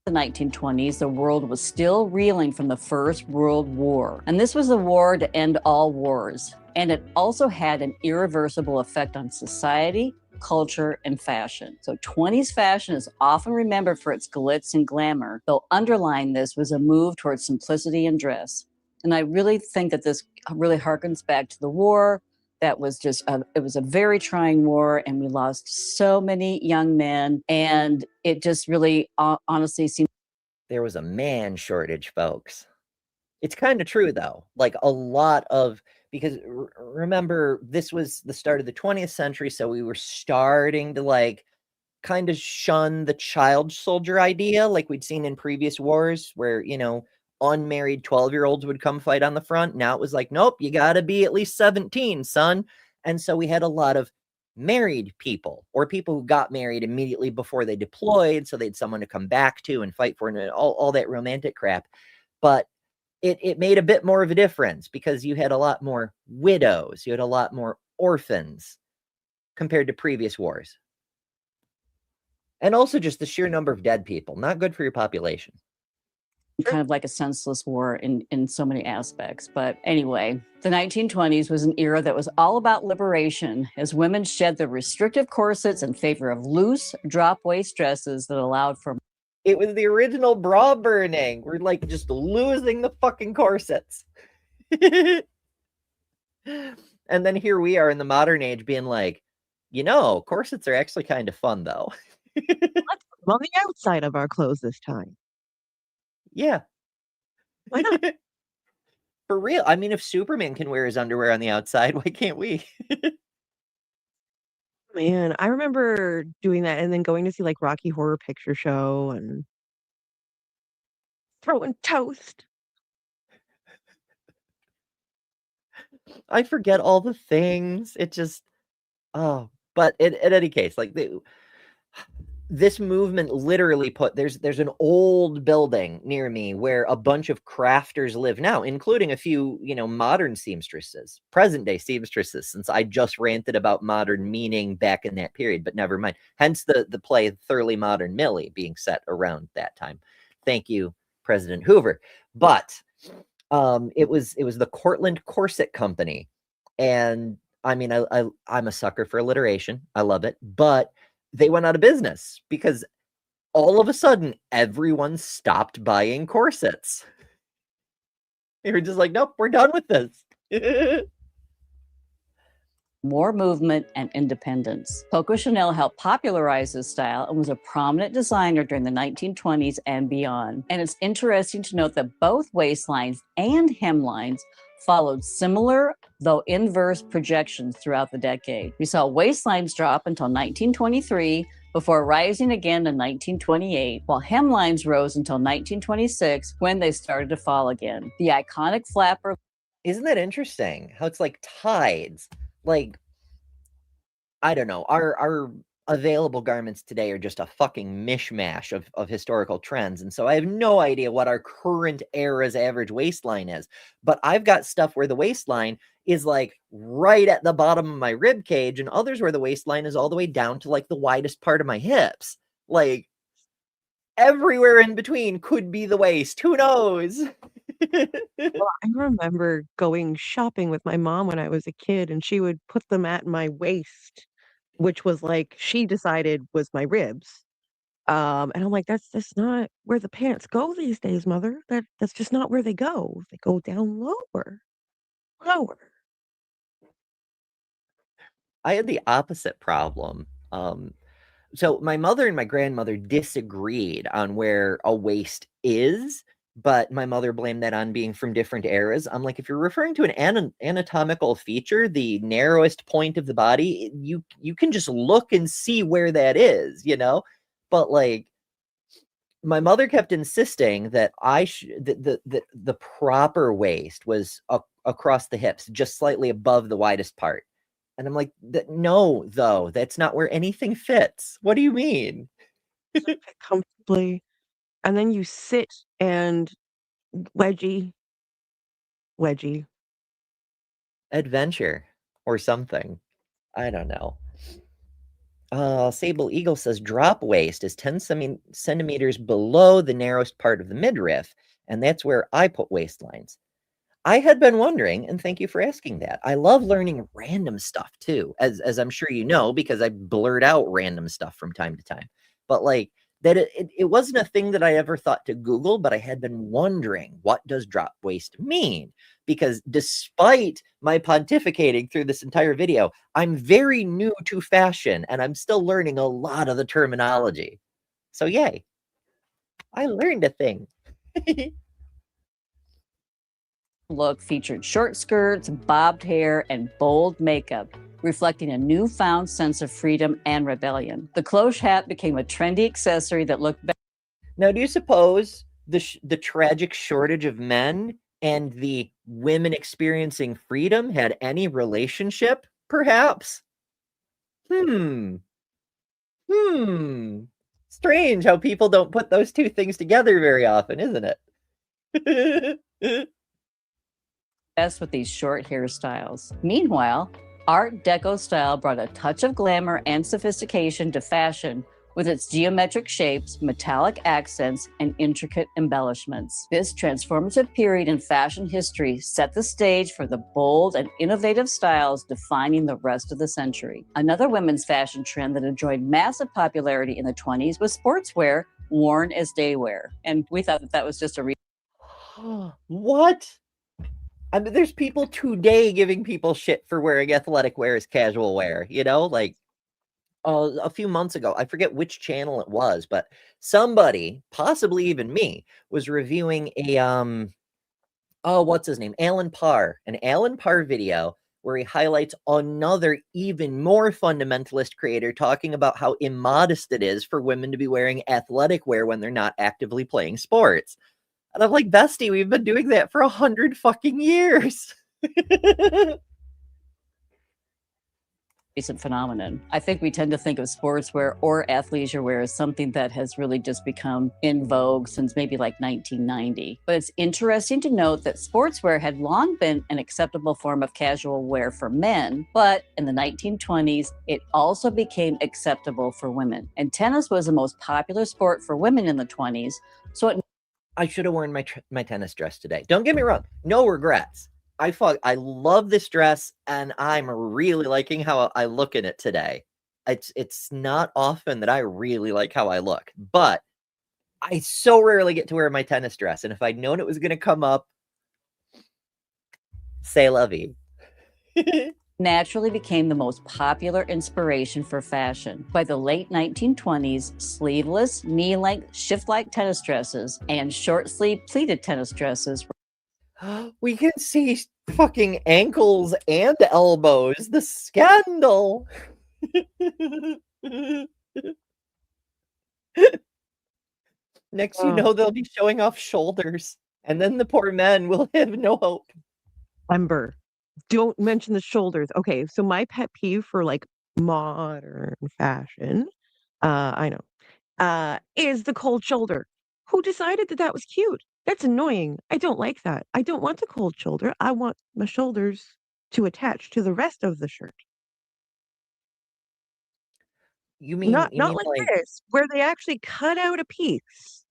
The 1920s, the world was still reeling from the First World War. And this was the war to end all wars. And it also had an irreversible effect on society, culture, and fashion. So 20s fashion is often remembered for its glitz and glamour, though underlying this was a move towards simplicity in dress. And I really think that this really harkens back to the war. That was just, it was a very trying war, and we lost so many young men. And it just really honestly seemed. There was a man shortage, folks. It's kind of true, though. Like a lot of, because remember, this was the start of the 20th century. So we were starting to like kind of shun the child soldier idea like we'd seen in previous wars where, unmarried 12-year-olds would come fight on the front. Now it was like, nope, you got to be at least 17, son. And so we had a lot of married people or people who got married immediately before they deployed. So they had someone to come back to and fight for and all that romantic crap. But it made a bit more of a difference because you had a lot more widows. You had a lot more orphans compared to previous wars. And also just the sheer number of dead people. Not good for your population. Kind of like a senseless war in so many aspects. But anyway, the 1920s was an era that was all about liberation as women shed their restrictive corsets in favor of loose drop-waist dresses that allowed for... It was the original bra burning. We're like just losing the fucking corsets. And then here we are in the modern age being like, corsets are actually kind of fun though. Let's put them on the outside of our clothes this time. Yeah. Why not? For real. I mean, if Superman can wear his underwear on the outside, why can't we? Man, I remember doing that and then going to see like Rocky Horror Picture Show and throwing toast. I forget all the things. It just, but in any case, like this movement literally there's an old building near me where a bunch of crafters live now, including a few, modern seamstresses, present day seamstresses, since I just ranted about modern meaning back in that period, but never mind. Hence the play Thoroughly Modern Millie being set around that time. Thank you, President Hoover. But it was the Cortland Corset Company. And I mean, I'm a sucker for alliteration. I love it. But they went out of business because all of a sudden everyone stopped buying corsets. They were just like, nope, we're done with this. More movement and independence. Coco Chanel helped popularize this style and was a prominent designer during the 1920s and beyond. And it's interesting to note that both waistlines and hemlines followed similar, though inverse, projections throughout the decade. We saw waistlines drop until 1923, before rising again in 1928, while hemlines rose until 1926, when they started to fall again. The iconic flapper... Isn't that interesting? How it's like tides. Like, I don't know, our available garments today are just a fucking mishmash of historical trends. And so I have no idea what our current era's average waistline is. But I've got stuff where the waistline is like right at the bottom of my rib cage, and others where the waistline is all the way down to like the widest part of my hips. Like everywhere in between could be the waist. Who knows? Well, I remember going shopping with my mom when I was a kid, and she would put them at my waist, which was like she decided was my ribs. And I'm like, that's not where the pants go these days, mother. That's just not where they go. They go down lower. Lower. I had the opposite problem. So my mother and my grandmother disagreed on where a waist is, but my mother blamed that on being from different eras. I'm like, if you're referring to an anatomical feature, the narrowest point of the body, you can just look and see where that is, But like, my mother kept insisting that the proper waist was across the hips, just slightly above the widest part. And I'm like, no, though, that's not where anything fits. What do you mean? Fit comfortably. And then you sit and wedgie. Adventure or something. I don't know. Sable Eagle says drop waist is 10 centimeters below the narrowest part of the midriff, and that's where I put waistlines. I had been wondering, and thank you for asking that. I love learning random stuff too, as I'm sure you know, because I blurt out random stuff from time to time. But like that, it wasn't a thing that I ever thought to Google, but I had been wondering, what does drop waist mean? Because despite my pontificating through this entire video, I'm very new to fashion, and I'm still learning a lot of the terminology. So yay, I learned a thing. Look featured short skirts, bobbed hair, and bold makeup. reflecting a newfound sense of freedom and rebellion. The cloche hat became a trendy accessory that looked better. Now, do you suppose the tragic shortage of men and the women experiencing freedom had any relationship, perhaps? Strange how people don't put those two things together very often, isn't it? Best with these short hairstyles. Meanwhile, Art Deco style brought a touch of glamour and sophistication to fashion with its geometric shapes, metallic accents, and intricate embellishments. This transformative period in fashion history set the stage for the bold and innovative styles defining the rest of the century. Another women's fashion trend that enjoyed massive popularity in the 20s was sportswear worn as day wear. And we thought that was just a What? I mean, there's people today giving people shit for wearing athletic wear as casual wear, you know, like a few months ago, I forget which channel it was, but somebody, possibly even me, was reviewing a what's his name? Alan Parr, an Alan Parr video where he highlights another even more fundamentalist creator talking about how immodest it is for women to be wearing athletic wear when they're not actively playing sports. And I'm like, bestie, we've been doing that for 100 fucking years. recent phenomenon. I think we tend to think of sportswear or athleisure wear as something that has really just become in vogue since maybe like 1990. But it's interesting to note that sportswear had long been an acceptable form of casual wear for men, but in the 1920s, it also became acceptable for women. And tennis was the most popular sport for women in the 20s, so it I should have worn my tennis dress today. Don't get me wrong. No regrets. I love this dress, and I'm really liking how I look in it today. It's not often that I really like how I look, but I so rarely get to wear my tennis dress. And if I'd known it was going to come up, say la vie. naturally became the most popular inspiration for fashion. By the late 1920s, sleeveless, knee-length, shift-like tennis dresses and short-sleeve pleated tennis dresses. We can see fucking ankles and elbows. The scandal. Next, you know, they'll be showing off shoulders, and then the poor men will have no hope. Ember, don't mention the shoulders. Okay, so my pet peeve for like modern fashion, I know, is the cold shoulder. Who decided that that was cute? That's annoying. I don't like that. I don't want the cold shoulder. I want my shoulders to attach to the rest of the shirt. You mean Not like like this, where they actually cut out a piece.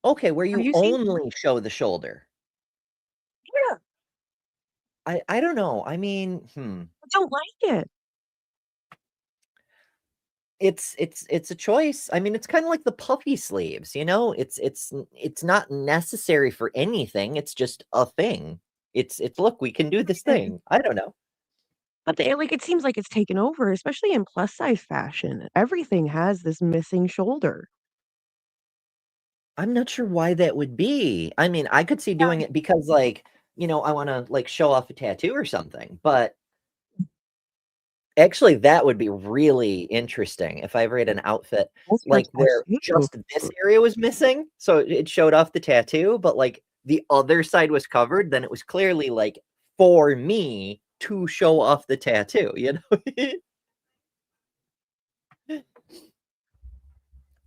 Okay, where Have you you seen? only show the shoulder. Yeah, I don't know. I mean, I don't like it. it's a choice. I mean, it's kind of like the puffy sleeves, you know? It's not necessary for anything. It's just a thing. It's look, we can do this thing. I don't know. But they like it seems like it's taken over, especially in plus size fashion. Everything has this missing shoulder. I'm not sure why that would be. I mean, I could see doing it because, like, you know, I want to like show off a tattoo or something, but actually that would be really interesting if I ever had an outfit like where just this area was missing, so it showed off the tattoo, but like the other side was covered, then it was clearly like for me to show off the tattoo, you know?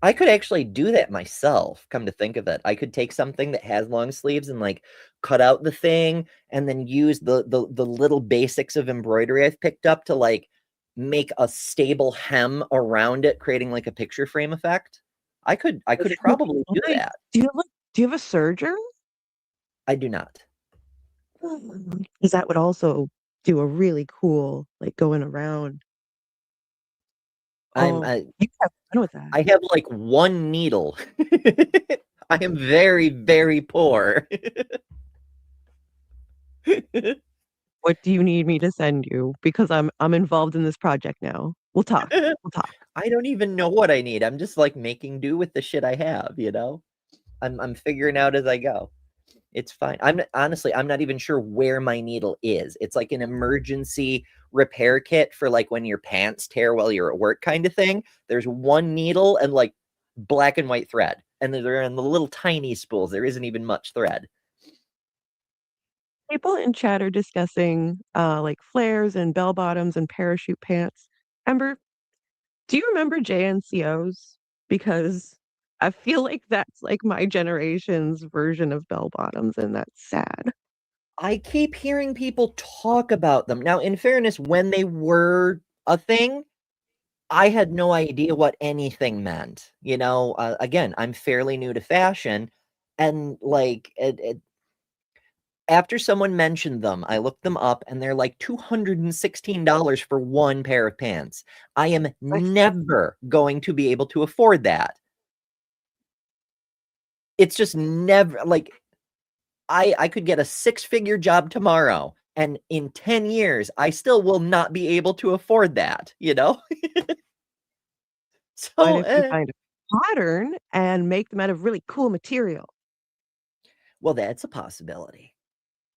I could actually do that myself, come to think of it. I could take something that has long sleeves and like cut out the thing and then use the little basics of embroidery I've picked up to like make a stable hem around it, creating like a picture frame effect. I could probably do that. Do you have a serger? I do not. Because that would also do a really cool like going around. I'm You have fun with that. I have like one needle. I am very, very poor. What do you need me to send you? Because I'm involved in this project now. We'll talk. We'll talk. I don't even know what I need. I'm just like making do with the shit I have, you know? I'm figuring out as I go. It's fine. Honestly, I'm not even sure where my needle is. It's like an emergency repair kit for like when your pants tear while you're at work kind of thing. There's one needle and like black and white thread. And they're in the little tiny spools. There isn't even much thread. People in chat are discussing like flares and bell bottoms and parachute pants. Ember, do you remember JNCOs? Because I feel like that's like my generation's version of bell bottoms, and that's sad. I keep hearing people talk about them. Now, in fairness, when they were a thing, I had no idea what anything meant. You know, again, I'm fairly new to fashion, and like after someone mentioned them, I looked them up and they're like $216 for one pair of pants. I am never going to be able to afford that. It's just never like I could get a 6-figure job tomorrow, and in 10 years, I still will not be able to afford that, you know? But if you find a pattern and make them out of really cool material. Well, that's a possibility.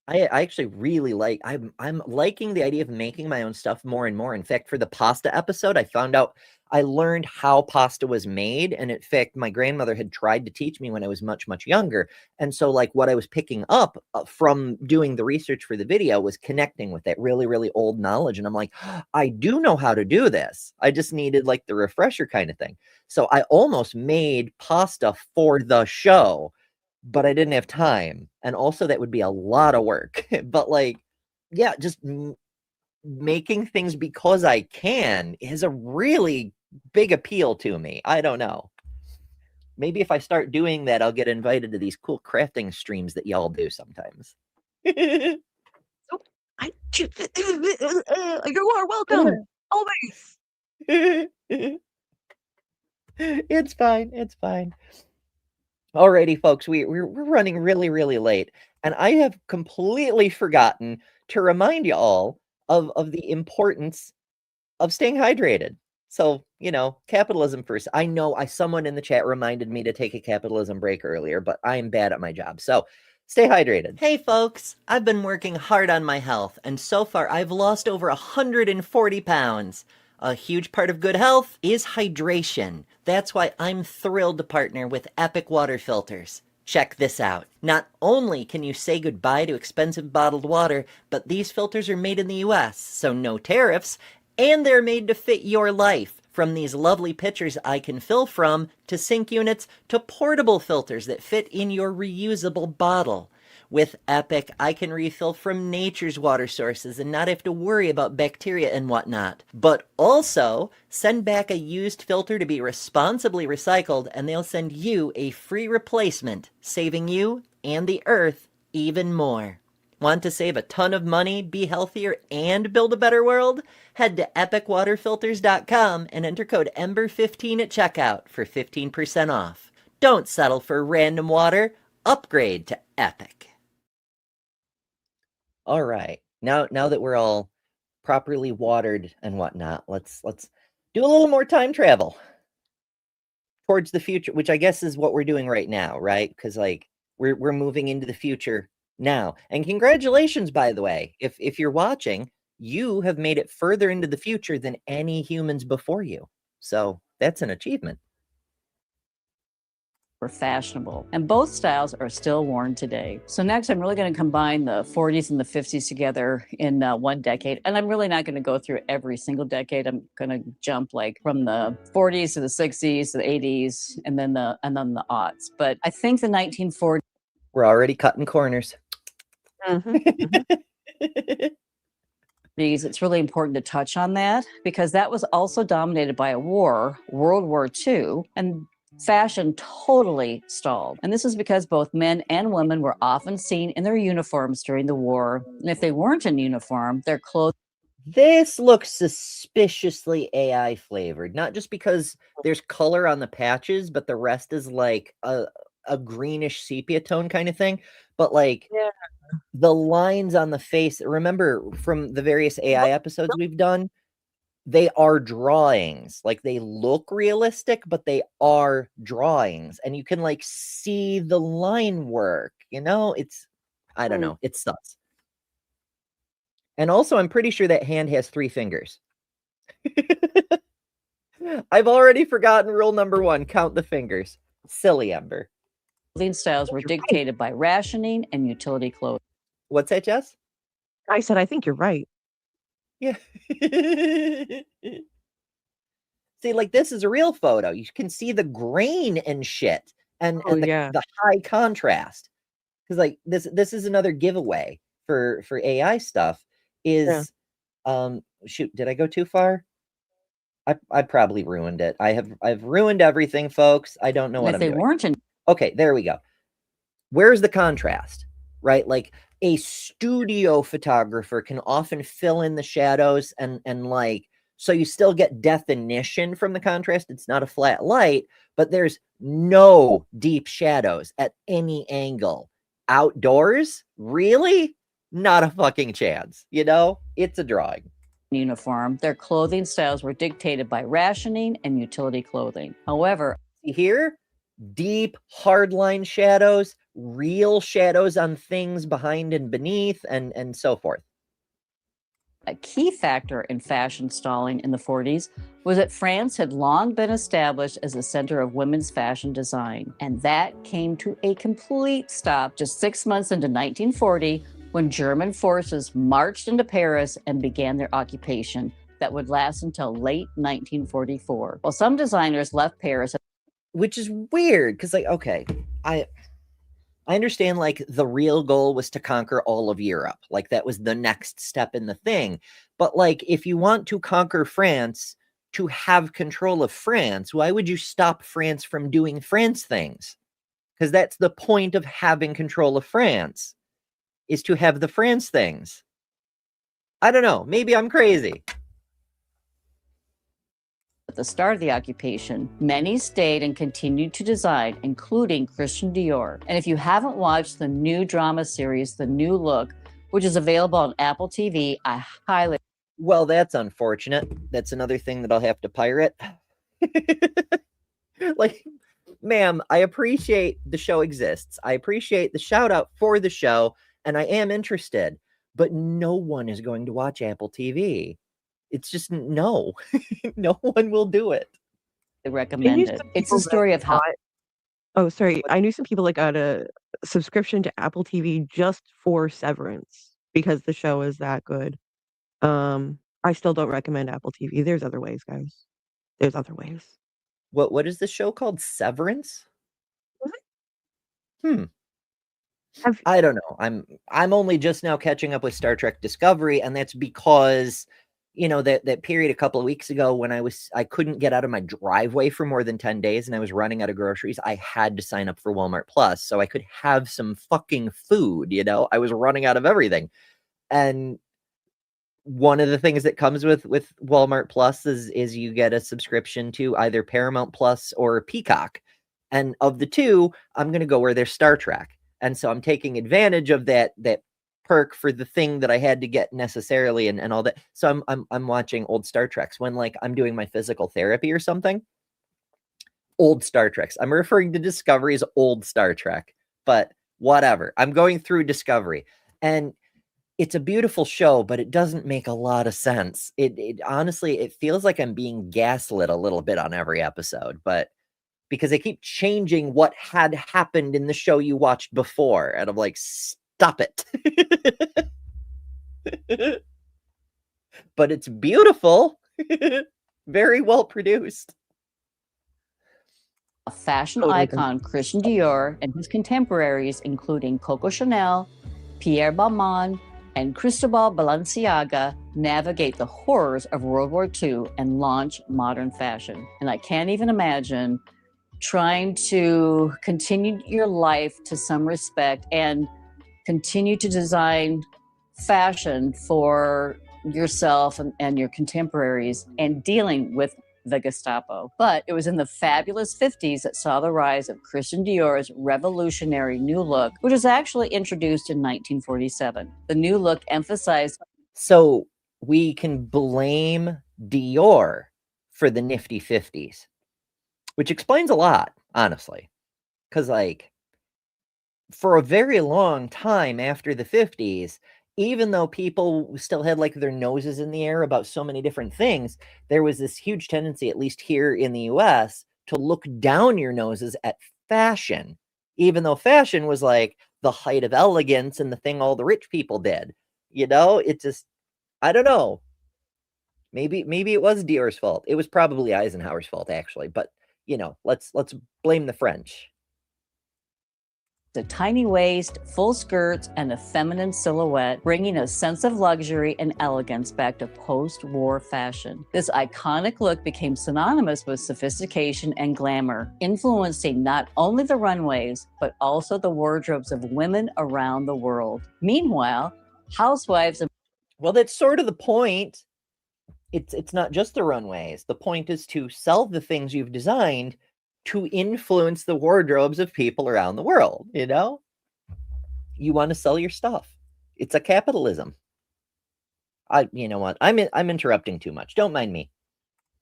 I actually really like I'm liking the idea of making my own stuff more and more. In fact, for the pasta episode, I learned how pasta was made. And in fact, my grandmother had tried to teach me when I was much, much younger. And so like what I was picking up from doing the research for the video was connecting with that really, really old knowledge. And I'm like, I do know how to do this. I just needed like the refresher kind of thing. So I almost made pasta for the show, but I didn't have time. And also that would be a lot of work. But like, yeah, just making things because I can is a really big appeal to me. I don't know. Maybe if I start doing that, I'll get invited to these cool crafting streams that y'all do sometimes. You are welcome. Always. It's fine. It's fine. Alrighty, folks, we're running really, really late, and I have completely forgotten to remind you all of the importance of staying hydrated. So, you know, capitalism first. I know someone in the chat reminded me to take a capitalism break earlier, but I am bad at my job. So stay hydrated. Hey folks, I've been working hard on my health, and so far I've lost over 140 pounds. A huge part of good health is hydration. That's why I'm thrilled to partner with Epic Water Filters. Check this out. Not only can you say goodbye to expensive bottled water, but these filters are made in the US, so no tariffs, and they're made to fit your life. From these lovely pitchers I can fill from, to sink units, to portable filters that fit in your reusable bottle. With Epic, I can refill from nature's water sources and not have to worry about bacteria and whatnot. But also, send back a used filter to be responsibly recycled, and they'll send you a free replacement, saving you and the earth even more. Want to save a ton of money, be healthier, and build a better world? Head to epicwaterfilters.com and enter code EMBER15 at checkout for 15% off. Don't settle for random water. Upgrade to Epic. All right. Now that we're all properly watered and whatnot, let's do a little more time travel towards the future, which I guess is what we're doing right now, right? Because like we're moving into the future now. And congratulations, by the way, if you're watching, you have made it further into the future than any humans before you. So that's an achievement. Were fashionable, and both styles are still worn today. So next, I'm really going to combine the 40s and the 50s together in one decade, and I'm really not going to go through every single decade. I'm going to jump like from the 40s to the 60s to the 80s, and then the aughts. But I think the 1940s. We're already cutting corners. It's really important to touch on that because that was also dominated by a war, World War II, and fashion totally stalled. And this is because both men and women were often seen in their uniforms during the war. And if they weren't in uniform, their clothes. This looks suspiciously AI flavored, not just because there's color on the patches, but the rest is like a greenish sepia tone kind of thing. But like the lines on the face, remember from the various AI episodes we've done, they are drawings. Like, they look realistic, but they are drawings, and you can like see the line work, you know? It's, I don't know, it sucks. And also, I'm pretty sure that hand has 3 fingers. I've already forgotten rule number 1, count the fingers. Silly Ember. Clothing styles were dictated by rationing and utility clothing. What's that, Jess? I said, I think you're right. Yeah. See, like, this is a real photo. You can see the grain and shit, and the high contrast. Because like this is another giveaway for AI stuff. Is shoot, did I go too far? I probably ruined it. I've ruined everything, folks. I don't know what I'm doing. Weren't in. Okay, there we go. Where's the contrast? Right? Like, a studio photographer can often fill in the shadows and like, so you still get definition from the contrast. It's not a flat light, but there's no deep shadows at any angle. Outdoors? Really? Not a fucking chance. You know, it's a drawing. Uniform, their clothing styles were dictated by rationing and utility clothing. However, here, deep hardline shadows, real shadows on things behind and beneath, and so forth. A key factor in fashion stalling in the 40s was that France had long been established as the center of women's fashion design, and that came to a complete stop just 6 months into 1940 when German forces marched into Paris and began their occupation that would last until late 1944. While some designers left Paris, which is weird because, like, okay, I understand, like, the real goal was to conquer all of Europe. Like, that was the next step in the thing. But, like, if you want to conquer France to have control of France, why would you stop France from doing France things? Because that's the point of having control of France, is to have the France things. I don't know. Maybe I'm crazy. at the start of the occupation, many stayed and continued to design, including Christian Dior. And if you haven't watched the new drama series, The New Look, which is available on Apple TV, I highly... Well, that's unfortunate. That's another thing that I'll have to pirate. Like, ma'am, I appreciate the show exists. I appreciate the shout out for the show, and I am interested, but no one is going to watch Apple TV. It's just no. No one will do it. I recommend it. It's a story of how... Oh, sorry. I knew some people that got a subscription to Apple TV just for Severance because the show is that good. I still don't recommend Apple TV. There's other ways, guys. There's other ways. What is the show called? Severance? I don't know. I'm only just now catching up with Star Trek Discovery, and that's because, you know, that period a couple of weeks ago when I couldn't get out of my driveway for more than 10 days and I was running out of groceries. I had to sign up for Walmart Plus so I could have some fucking food, you know. I was running out of everything. And one of the things that comes with Walmart Plus is you get a subscription to either Paramount Plus or Peacock. And of the two, I'm going to go where there's Star Trek. And so I'm taking advantage of that perk for the thing that I had to get necessarily and all that. So I'm watching old Star Treks when, like, I'm doing my physical therapy or something. Old Star Treks. I'm referring to Discovery as old Star Trek, but whatever. I'm going through Discovery, and it's a beautiful show, but it doesn't make a lot of sense. It honestly, it feels like I'm being gaslit a little bit on every episode, but because they keep changing what had happened in the show you watched before, and I'm like, stop it. But it's beautiful. Very well produced. A fashion icon, Christian Dior, and his contemporaries, including Coco Chanel, Pierre Balmain, and Cristobal Balenciaga, navigate the horrors of World War II and launch modern fashion. And I can't even imagine trying to continue your life to some respect and continue to design fashion for yourself and your contemporaries and dealing with the Gestapo. But it was in the fabulous 50s that saw the rise of Christian Dior's revolutionary New Look, which was actually introduced in 1947. The New Look emphasized... So we can blame Dior for the nifty 50s, which explains a lot, honestly. Because, like, for a very long time after the 50s, even though people still had like their noses in the air about so many different things, there was this huge tendency, at least here in the US, to look down your noses at fashion, even though fashion was like the height of elegance and the thing all the rich people did. You know, it just, I don't know. Maybe it was Dior's fault. It was probably Eisenhower's fault, actually. But you know, let's blame the French. The tiny waist, full skirts, and a feminine silhouette, bringing a sense of luxury and elegance back to post-war fashion. This iconic look became synonymous with sophistication and glamour, influencing not only the runways, but also the wardrobes of women around the world. Meanwhile, housewives... Well, that's sort of the point. It's not just the runways. The point is to sell the things you've designed to influence the wardrobes of people around the world, you know? You want to sell your stuff. It's a capitalism. You know what? I'm interrupting too much. Don't mind me.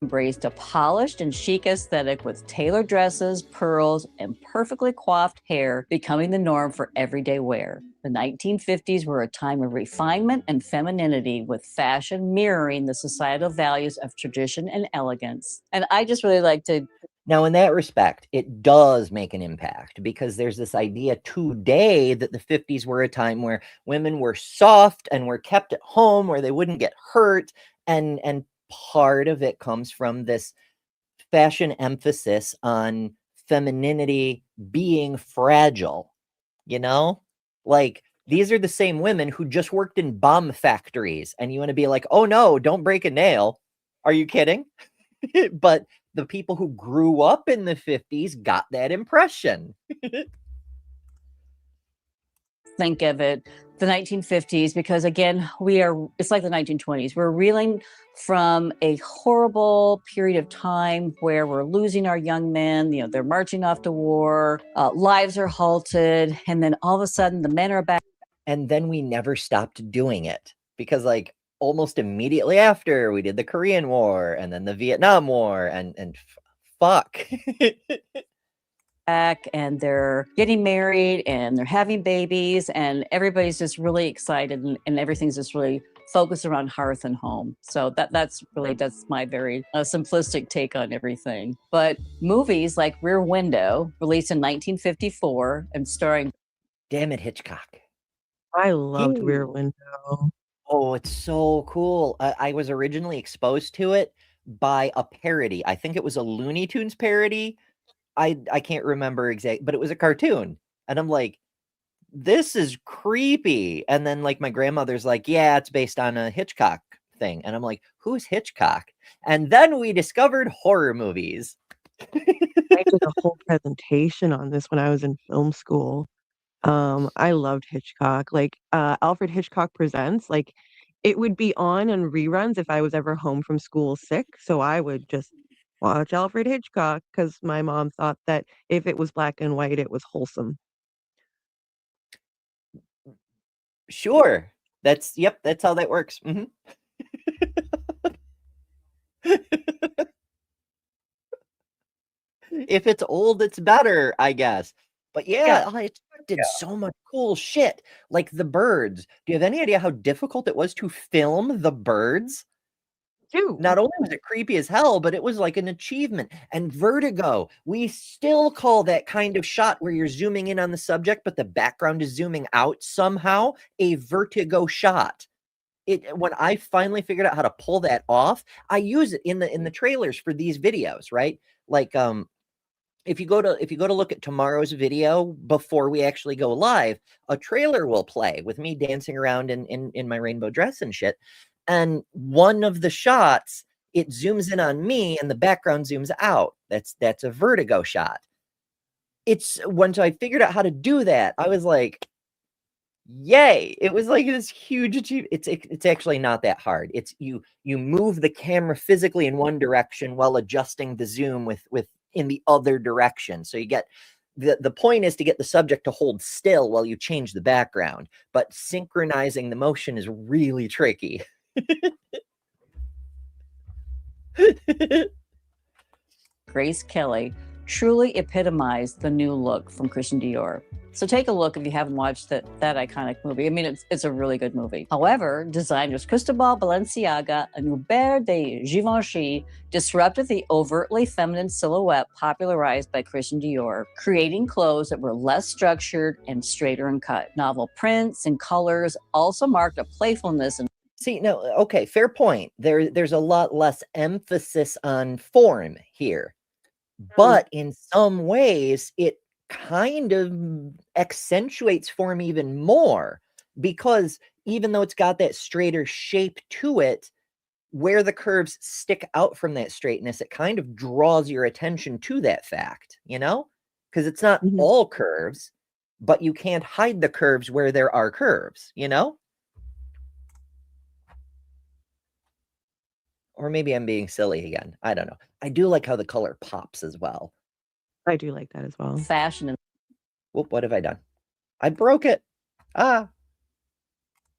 Embraced a polished and chic aesthetic with tailored dresses, pearls, and perfectly coiffed hair becoming the norm for everyday wear. The 1950s were a time of refinement and femininity, with fashion mirroring the societal values of tradition and elegance. And I just really like to... Now, in that respect, it does make an impact, because there's this idea today that the 50s were a time where women were soft and were kept at home where they wouldn't get hurt. And part of it comes from this fashion emphasis on femininity being fragile, you know? Like, these are the same women who just worked in bomb factories, and you want to be like, oh no, don't break a nail. Are you kidding? But the people who grew up in the 50s got that impression. Think of it, the 1950s, because again, it's like the 1920s. We're reeling from a horrible period of time where we're losing our young men. You know, they're marching off to war, lives are halted, and then all of a sudden the men are back. And then we never stopped doing it, because like almost immediately after, we did the Korean War and then the Vietnam War, and fuck. Back, and they're getting married and they're having babies, and everybody's just really excited, and everything's just really focused around hearth and home. So that's my very simplistic take on everything. But movies like Rear Window, released in 1954 and starring... Damn it, Hitchcock. I loved Rear Window. Oh, it's so cool. I was originally exposed to it by a parody. I think it was a Looney Tunes parody. I can't remember exactly, but it was a cartoon. And I'm like, this is creepy. And then like my grandmother's like, yeah, it's based on a Hitchcock thing. And I'm like, who's Hitchcock? And then we discovered horror movies. I did a whole presentation on this when I was in film school. I loved Hitchcock. Like Alfred Hitchcock Presents, like it would be on reruns if I was ever home from school sick. So I would just watch Alfred Hitchcock because my mom thought that if it was black and white, it was wholesome. Sure. That's how that works. Mm-hmm. If it's old, it's better, I guess. But yeah, it did so much cool shit. Like The Birds. Do you have any idea how difficult it was to film The Birds? Dude. Not only was it creepy as hell, but it was like an achievement. And Vertigo, we still call that kind of shot where you're zooming in on the subject, but the background is zooming out somehow, a vertigo shot. When I finally figured out how to pull that off, I use it in the trailers for these videos, right? Like if you go to look at tomorrow's video before we actually go live, a trailer will play with me dancing around in my rainbow dress and shit. And one of the shots, it zooms in on me and the background zooms out. That's a vertigo shot. Once I figured out how to do that, I was like, yay. It was like this huge achievement. It's actually not that hard. It's you move the camera physically in one direction while adjusting the zoom with in the other direction. So you get the point is to get the subject to hold still while you change the background, but synchronizing the motion is really tricky. Grace Kelly truly epitomized the new look from Christian Dior. So take a look if you haven't watched that iconic movie. I mean, it's a really good movie. However, designers Cristobal Balenciaga and Hubert de Givenchy disrupted the overtly feminine silhouette popularized by Christian Dior, creating clothes that were less structured and straighter in cut. Novel prints and colors also marked a playfulness and See, no, okay, fair point. There's a lot less emphasis on form here. But in some ways, it kind of accentuates form even more, because even though it's got that straighter shape to it, where the curves stick out from that straightness, it kind of draws your attention to that fact, you know? Because it's not all curves, but you can't hide the curves where there are curves, you know? Or maybe I'm being silly again. I don't know. I do like how the color pops as well. I do like that as well. fashion in Whoop, what have I done? I broke it. Ah.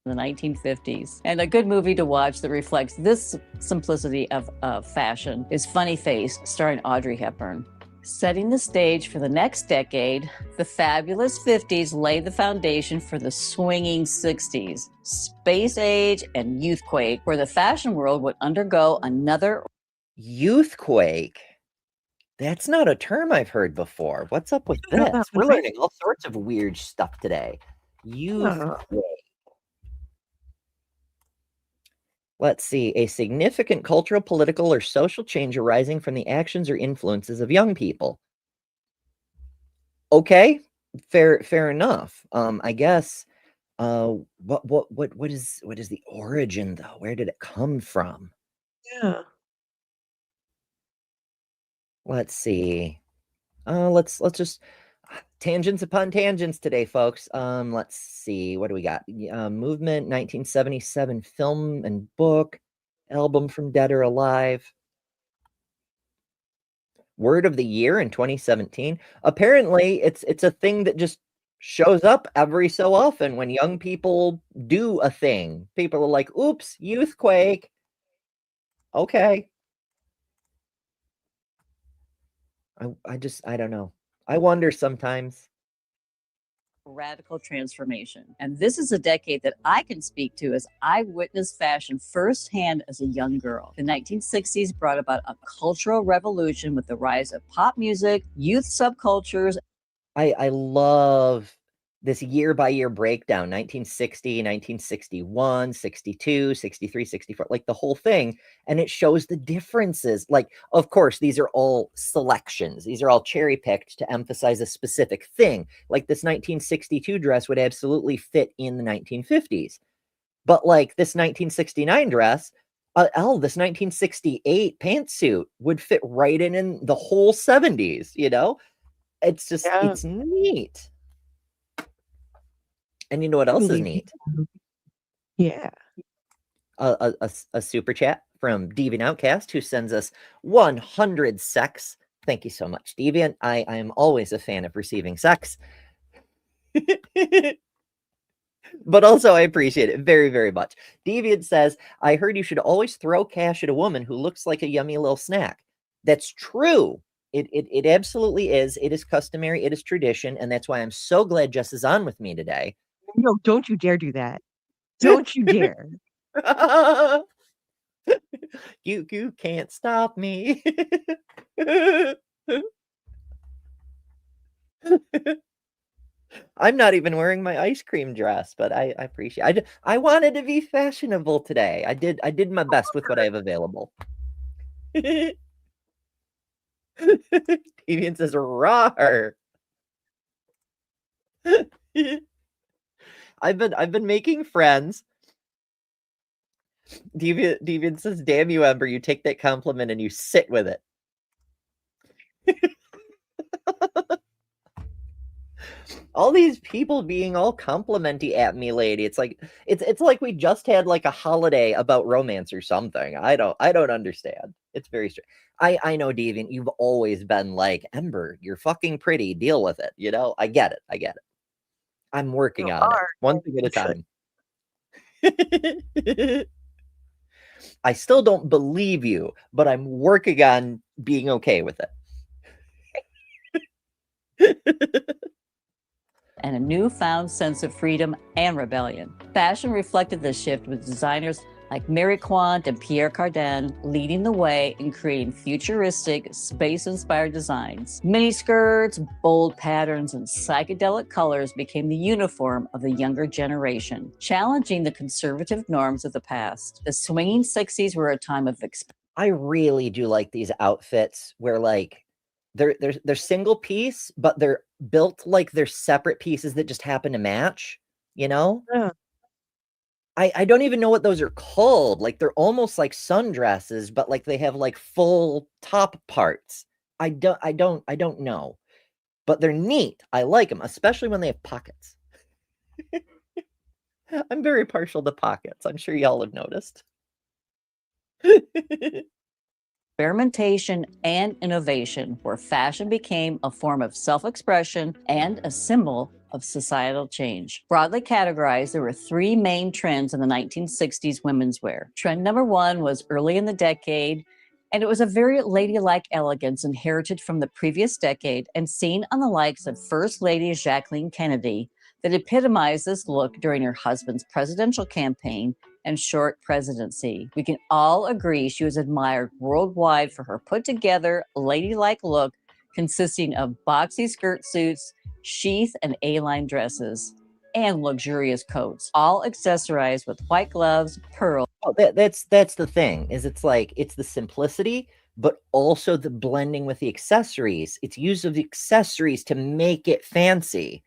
the 1950s. And a good movie to watch that reflects this simplicity of fashion is Funny Face, starring Audrey Hepburn. Setting the stage for the next decade, the fabulous 50s laid the foundation for the swinging 60s, space age and youthquake, where the fashion world would undergo another Youthquake? That's not a term I've heard before. What's up with this? We're learning all sorts of weird stuff today. Youthquake. Let's see. A significant cultural, political, or social change arising from the actions or influences of young people. Okay, fair enough. I guess. What is the origin though? Where did it come from? Yeah. Let's see. Let's just tangents upon tangents today, folks. Let's see. What do we got? Movement 1977 film and book, album from Dead or Alive. Word of the year in 2017. Apparently, it's a thing that just shows up every so often when young people do a thing. People are like, "Oops, youthquake." Okay. I don't know. I wonder sometimes. radical transformation. And this is a decade that I can speak to as I witnessed fashion firsthand as a young girl. The 1960s brought about a cultural revolution with the rise of pop music, youth subcultures. I love this year by year breakdown, 1960, 1961, 62, 63, 64, like the whole thing. And it shows the differences. Like, of course, these are all selections. These are all cherry picked to emphasize a specific thing. Like this 1962 dress would absolutely fit in the 1950s. But like this 1969 dress, this 1968 pantsuit would fit right in the whole 70s, you know? It's just, it's neat. And you know what else is neat? Yeah. A super chat from Deviant Outcast, who sends us 100 sex. Thank you so much, Deviant. I am always a fan of receiving sex. But also I appreciate it very, very much. Deviant says, I heard you should always throw cash at a woman who looks like a yummy little snack. That's true. It absolutely is. It is customary. It is tradition. And that's why I'm so glad Jess is on with me today. No, don't you dare do that. Don't you dare. You can't stop me. I'm not even wearing my ice cream dress, but I appreciate. I wanted to be fashionable today. I did my best with what I have available. Deviant says rawr. I've been making friends. Deviant says, damn you, Ember, you take that compliment and you sit with it. All these people being all complimenty at me, lady. It's like it's like we just had like a holiday about romance or something. I don't understand. It's very strange. I know, Deviant, you've always been like, Ember, you're fucking pretty. Deal with it. You know, I get it. I'm working on it. One thing at a time. I still don't believe you, but I'm working on being okay with it. And a newfound sense of freedom and rebellion. Fashion reflected this shift with designers like Mary Quant and Pierre Cardin leading the way in creating futuristic, space-inspired designs. Miniskirts, bold patterns, and psychedelic colors became the uniform of the younger generation, challenging the conservative norms of the past. The swinging 60s were a time of I really do like these outfits where like they're single piece, but they're built like they're separate pieces that just happen to match, you know? Yeah. I don't even know what those are called. Like they're almost like sundresses, but like they have like full top parts. I don't know. But they're neat. I like them, especially when they have pockets. I'm very partial to pockets. I'm sure y'all have noticed. experimentation and innovation, where fashion became a form of self-expression and a symbol of societal change. Broadly categorized, there were three main trends in the 1960s women's wear. Trend number one was early in the decade, and it was a very ladylike elegance inherited from the previous decade and seen on the likes of First Lady Jacqueline Kennedy that epitomized this look during her husband's presidential campaign and short presidency. We can all agree she was admired worldwide for her put-together, ladylike look consisting of boxy skirt suits, sheath and A-line dresses, and luxurious coats, all accessorized with white gloves, pearls. Oh, that's the thing, is it's like, it's the simplicity, but also the blending with the accessories. It's use of the accessories to make it fancy,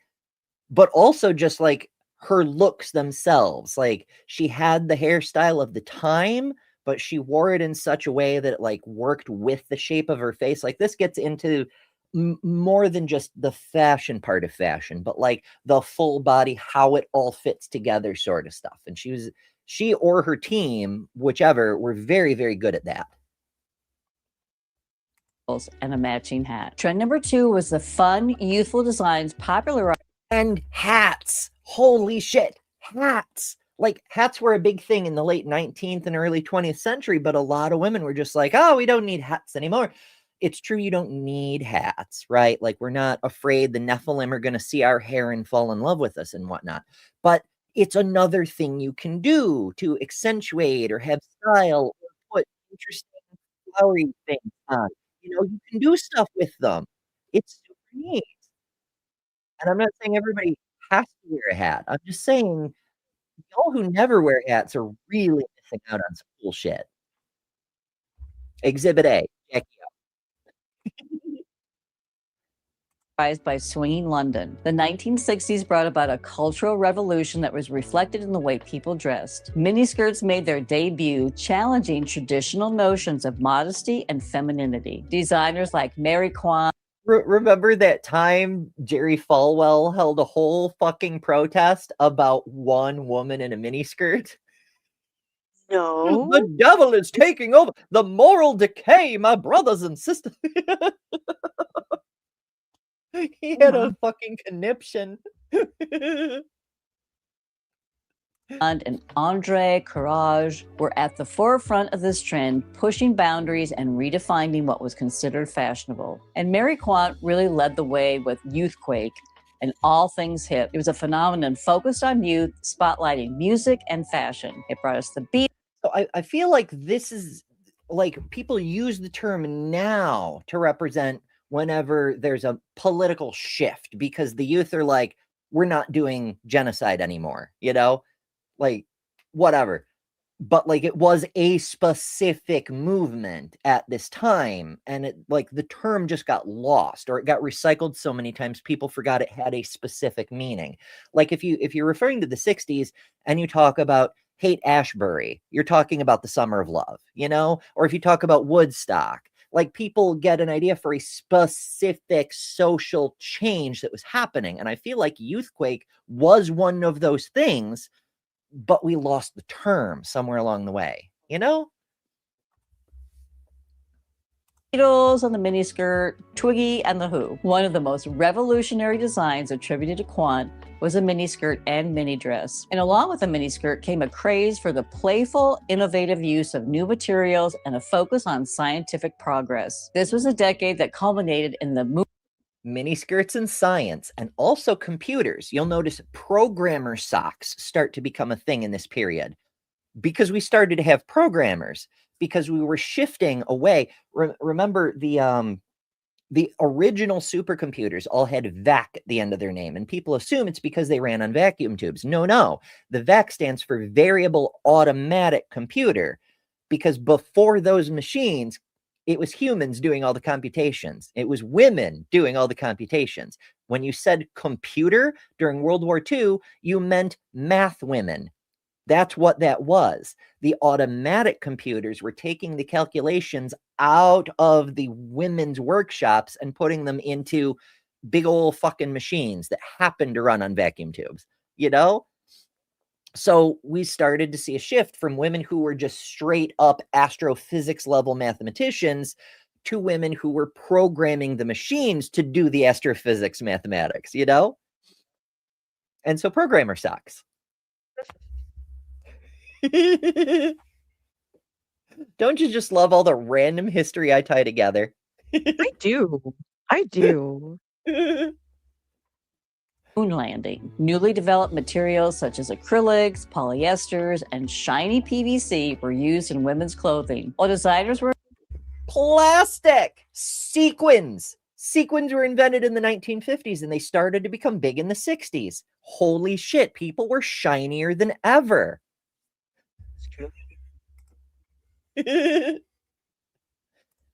but also just like her looks themselves. Like she had the hairstyle of the time, but she wore it in such a way that it like worked with the shape of her face. Like this gets into more than just the fashion part of fashion, but like the full body, how it all fits together sort of stuff. And she or her team, whichever, were very, very good at that. And a matching hat. Trend number two was the fun, youthful designs popularized. And hats. Holy shit. Hats. Like hats were a big thing in the late 19th and early 20th century, but a lot of women were just like, oh, we don't need hats anymore. It's true, you don't need hats, right? Like we're not afraid the Nephilim are going to see our hair and fall in love with us and whatnot. But it's another thing you can do to accentuate or have style or put interesting flowery things on. You know, you can do stuff with them. It's super neat. And I'm not saying everybody has to wear a hat. I'm just saying y'all who never wear hats are really missing out on some cool shit. Exhibit A, check you out. By swinging London. The 1960s brought about a cultural revolution that was reflected in the way people dressed. Miniskirts made their debut, challenging traditional notions of modesty and femininity. Designers like Mary Quant. Remember that time Jerry Falwell held a whole fucking protest about one woman in a miniskirt? No. The devil is taking over. The moral decay, my brothers and sisters. He had a fucking conniption. And Andre Courage were at the forefront of this trend, pushing boundaries and redefining what was considered fashionable. And Mary Quant really led the way with Youthquake and all things hip. It was a phenomenon focused on youth, spotlighting music and fashion. It brought us the beat. So I feel like this is like people use the term now to represent whenever there's a political shift, because the youth are like, we're not doing genocide anymore, you know, like whatever. But like it was a specific movement at this time, and it like the term just got lost, or it got recycled so many times people forgot it had a specific meaning. Like if you're referring to the 60s and you talk about Haight Ashbury, you're talking about the Summer of Love, you know, or if you talk about Woodstock, like people get an idea for a specific social change that was happening. And I feel like Youthquake was one of those things, but we lost the term somewhere along the way, you know? Beatles on the miniskirt, Twiggy and the Who. One of the most revolutionary designs attributed to Quant was a miniskirt and mini dress. And along with the miniskirt came a craze for the playful, innovative use of new materials and a focus on scientific progress. This was a decade that culminated in the miniskirts and science, and also computers. You'll notice programmer socks start to become a thing in this period because we started to have programmers, because we were shifting away. Remember, the original supercomputers all had VAC at the end of their name, and people assume it's because they ran on vacuum tubes. No. The VAC stands for Variable Automatic Computer, because before those machines, it was humans doing all the computations. It was women doing all the computations. When you said computer during World War II, you meant math women. That's what that was. The automatic computers were taking the calculations out of the women's workshops and putting them into big old fucking machines that happened to run on vacuum tubes, you know? So we started to see a shift from women who were just straight up astrophysics level mathematicians to women who were programming the machines to do the astrophysics mathematics, you know? And so programmer sucks. Don't you just love all the random history I tie together? I do. moon landing. Newly developed materials such as acrylics, polyesters, and shiny PVC were used in women's clothing, while designers were plastic sequins. Sequins were invented in the 1950s and they started to become big in the 60s. Holy shit, people were shinier than ever. It's true.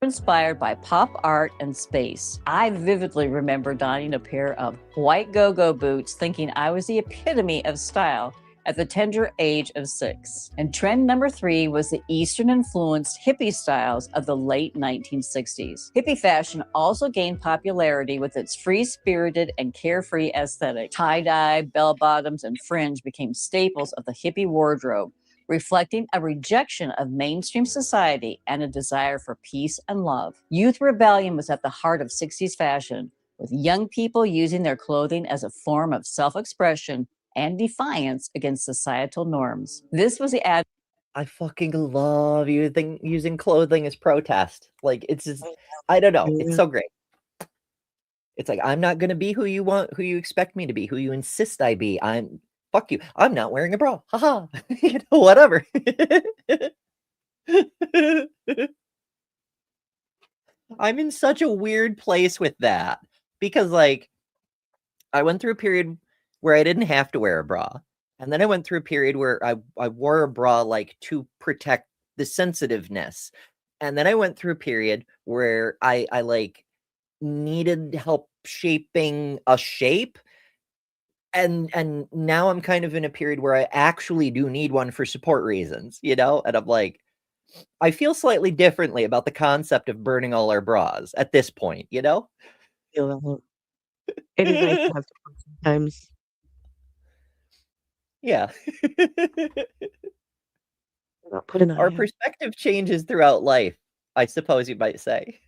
inspired by pop art and space. I vividly remember donning a pair of white go-go boots thinking I was the epitome of style at the tender age of 6. And trend number 3 was the Eastern-influenced hippie styles of the late 1960s. Hippie fashion also gained popularity with its free-spirited and carefree aesthetic. Tie-dye, bell-bottoms, and fringe became staples of the hippie wardrobe, reflecting a rejection of mainstream society and a desire for peace and love. Youth rebellion was at the heart of 60s fashion, with young people using their clothing as a form of self-expression and defiance against societal norms. This was the ad. I fucking love using clothing as protest. Like, it's just, I don't know. It's so great. It's like, I'm not going to be who you want, who you expect me to be, who you insist I be. Fuck you. I'm not wearing a bra. Haha. You know, whatever. I'm in such a weird place with that because, like, I went through a period where I didn't have to wear a bra. And then I went through a period where I wore a bra, like, to protect the sensitiveness. And then I went through a period where I like needed help shaping a shape. And now I'm kind of in a period where I actually do need one for support reasons, you know? And I'm like, I feel slightly differently about the concept of burning all our bras at this point, you know? It is nice to have support sometimes. Yeah. Not put an eye Our out. perspective changes throughout life, I suppose you might say.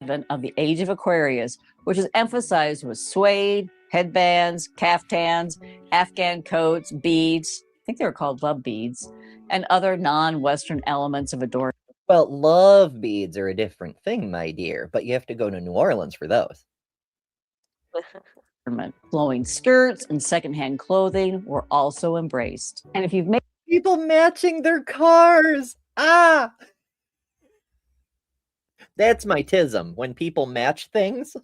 Of the age of Aquarius, which is emphasized with suede, headbands, caftans, Afghan coats, beads, I think they were called love beads, and other non-Western elements of adornment. Well, love beads are a different thing, my dear, but you have to go to New Orleans for those. Flowing skirts and secondhand clothing were also embraced. And if you've made people matching their cars, that's my tism, when people match things.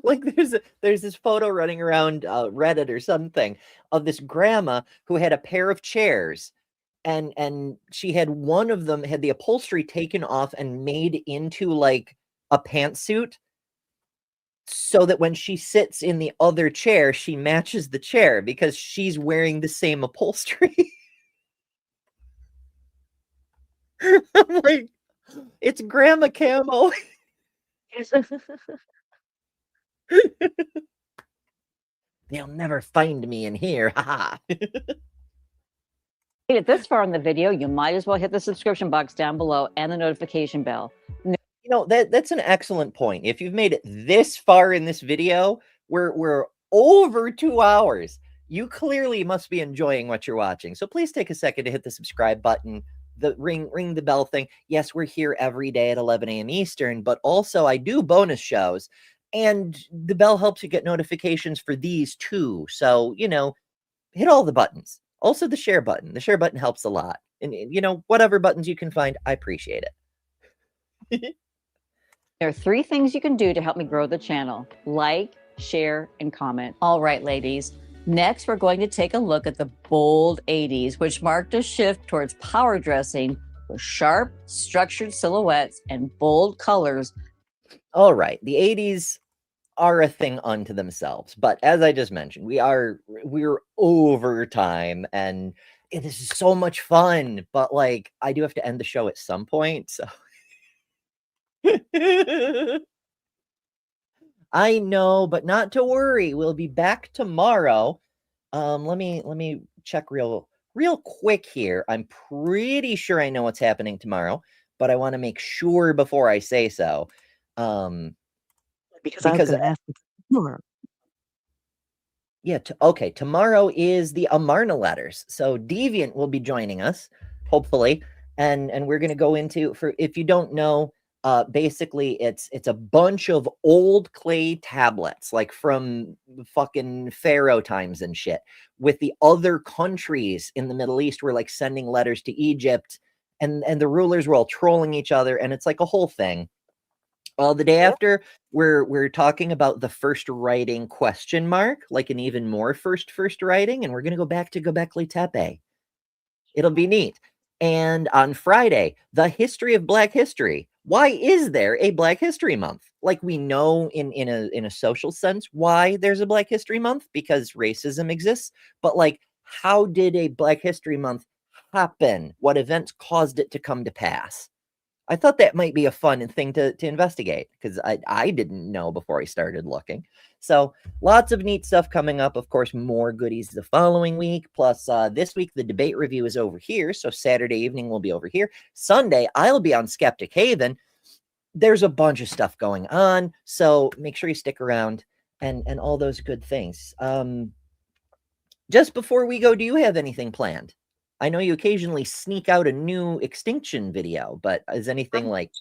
Like there's this photo running around Reddit or something of this grandma who had a pair of chairs, and she had one of them had the upholstery taken off and made into like a pantsuit, so that when she sits in the other chair, she matches the chair because she's wearing the same upholstery. I'm like, it's grandma camo. They'll never find me in here. Haha. made it this far in the video, you might as well hit the subscription box down below and the notification bell. You know, that's an excellent point. If you've made it this far in this video, we're over 2 hours. You clearly must be enjoying what you're watching. So please take a second to hit the subscribe button, the ring the bell thing. Yes, we're here every day at 11 a.m. Eastern, but also I do bonus shows, and the bell helps you get notifications for these too. So, you know, hit all the buttons. Also the share button. The share button helps a lot. And, you know, whatever buttons you can find, I appreciate it. There are 3 things you can do to help me grow the channel: like, share, and comment. All right, ladies. Next, we're going to take a look at the bold 80s, which marked a shift towards power dressing with sharp, structured silhouettes and bold colors. All right. The 80s are a thing unto themselves. But as I just mentioned, we're over time, and this is so much fun. But like, I do have to end the show at some point. So I know, but not to worry. We'll be back tomorrow. Let me check real quick here. I'm pretty sure I know what's happening tomorrow, but I want to make sure before I say so. Because I was going to ask tomorrow. Yeah, okay. Tomorrow is the Amarna letters. So Deviant will be joining us, hopefully, and we're going to go into, for if you don't know, basically it's a bunch of old clay tablets, like from fucking Pharaoh times and shit, with the other countries in the Middle East were like sending letters to Egypt, and the rulers were all trolling each other, and it's like a whole thing. The day after, we're talking about the first writing ? Like an even more first writing, and we're gonna go back to Göbekli Tepe. It'll be neat. And on Friday, the history of Black history. Why is there a Black History Month? Like, we know in a social sense why there's a Black History Month, because racism exists. But like, how did a Black History Month happen? What events caused it to come to pass? I thought that might be a fun thing to investigate, because I didn't know before I started looking. So lots of neat stuff coming up. Of course, more goodies the following week. Plus, this week, the debate review is over here. So Saturday evening will be over here. Sunday, I'll be on Skeptic Haven. There's a bunch of stuff going on. So make sure you stick around and all those good things. Just before we go, do you have anything planned? I know you occasionally sneak out a new Extinction video, but is anything like...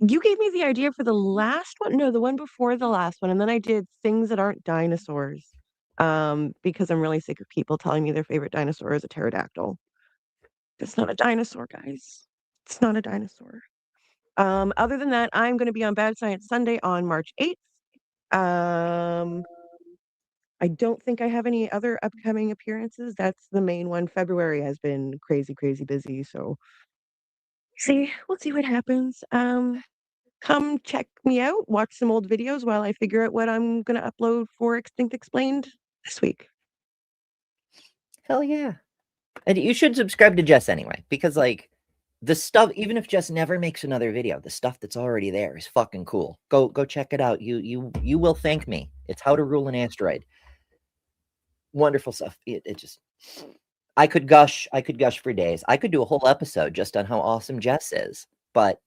You gave me the idea for the last one. No, the one before the last one. And then I did things that aren't dinosaurs. Because I'm really sick of people telling me their favorite dinosaur is a pterodactyl. It's not a dinosaur, guys. It's not a dinosaur. Other than that, I'm going to be on Bad Science Sunday on March 8th. I don't think I have any other upcoming appearances. That's the main one. February has been crazy busy. So we'll see what happens. Come check me out, watch some old videos while I figure out what I'm going to upload for Extinct Explained this week. Hell yeah. And you should subscribe to Jess anyway, because like the stuff, even if Jess never makes another video, the stuff that's already there is fucking cool. Go check it out. You will thank me. It's How to Rule an Asteroid. Wonderful stuff. It just, I could gush for days. I could do a whole episode just on how awesome Jess is, but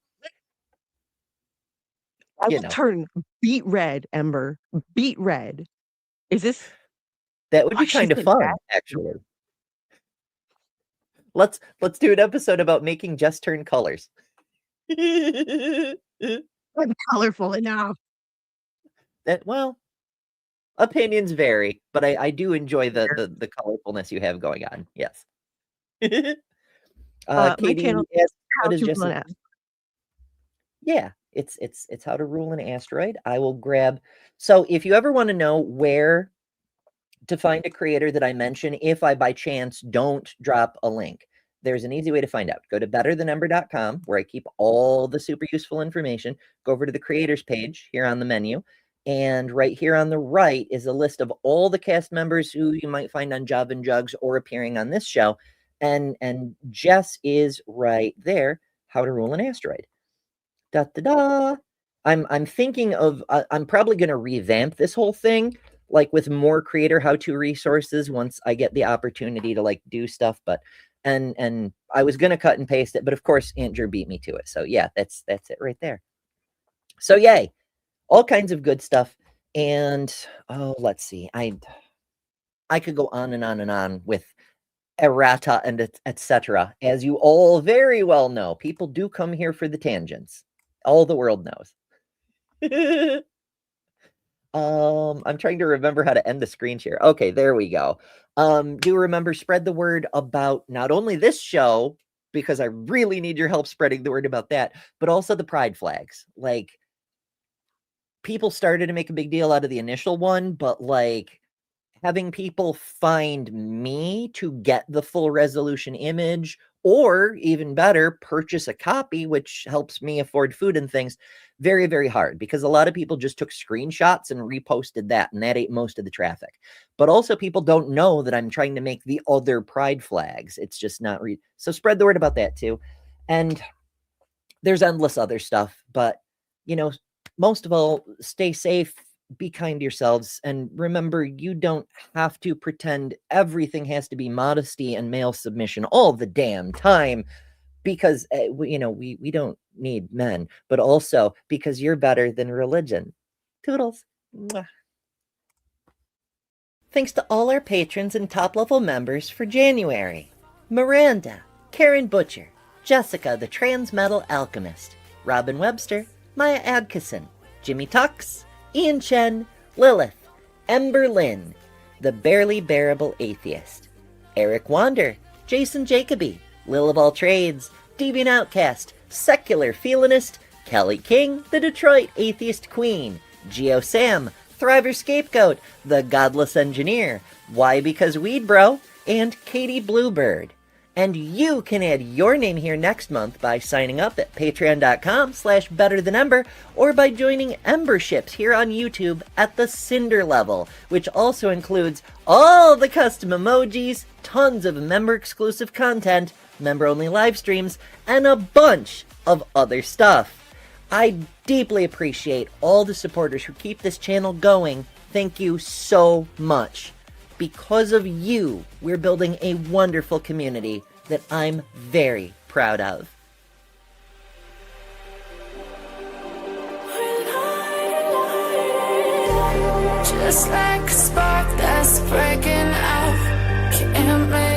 I will turn beet red, Ember. Beet red. Is this? That would be kind of fun, actually. Let's do an episode about making Jess turn colors. I'm colorful enough. Well, opinions vary, but I do enjoy the colorfulness you have going on. Yes. My Katie, channel yes, How what is to Jess? Rule an Asteroid. Yeah, it's How to Rule an Asteroid. I will grab. So if you ever want to know where to find a creator that I mention, if I by chance don't drop a link, there's an easy way to find out. Go to betterthanumber.com, where I keep all the super useful information. Go over to the creators page here on the menu. And right here on the right is a list of all the cast members who you might find on Job and Jugs or appearing on this show. And Jess is right there. How to Rule an Asteroid. Da da da. I'm thinking of I'm probably going to revamp this whole thing, like with more creator how-to resources once I get the opportunity to like do stuff. But and I was gonna cut and paste it, but of course Aunt Drew beat me to it. So yeah, that's it right there. So yay, all kinds of good stuff. And oh, let's see, I could go on and on and on with errata and etc. As you all very well know, people do come here for the tangents. All the world knows. I'm trying to remember how to end the screen share. Okay, there we go. Do remember, spread the word about not only this show, because I really need your help spreading the word about that, but also the pride flags. Like, people started to make a big deal out of the initial one, but like having people find me to get the full resolution image, or even better, purchase a copy, which helps me afford food and things, very, very hard, because a lot of people just took screenshots and reposted that, and that ate most of the traffic. But also people don't know that I'm trying to make the other pride flags. It's just not so spread the word about that too. And there's endless other stuff, but you know, most of all, stay safe, be kind to yourselves, and remember, you don't have to pretend everything has to be modesty and male submission all the damn time, because we don't need men, but also because you're better than religion. Toodles. Mwah. Thanks to all our patrons and top-level members for January. Miranda, Karen Butcher, Jessica the Trans Metal Alchemist, Robin Webster, Maya Adkisson, Jimmy Tux, Ian Chen, Lilith, Ember Lynn, The Barely Bearable Atheist, Eric Wander, Jason Jacoby, Lil of All Trades, Deviant Outcast, Secular Feelinist, Kelly King, The Detroit Atheist Queen, Geo Sam, Thriver Scapegoat, The Godless Engineer, Why Because Weed Bro, and Katie Bluebird. And you can add your name here next month by signing up at patreon.com/betterthanember, or by joining Emberships here on YouTube at the Cinder level, which also includes all the custom emojis, tons of member-exclusive content, member-only live streams, and a bunch of other stuff. I deeply appreciate all the supporters who keep this channel going. Thank you so much. Because of you, we're building a wonderful community that I'm very proud of. Just like a spark that's breaking out, can't make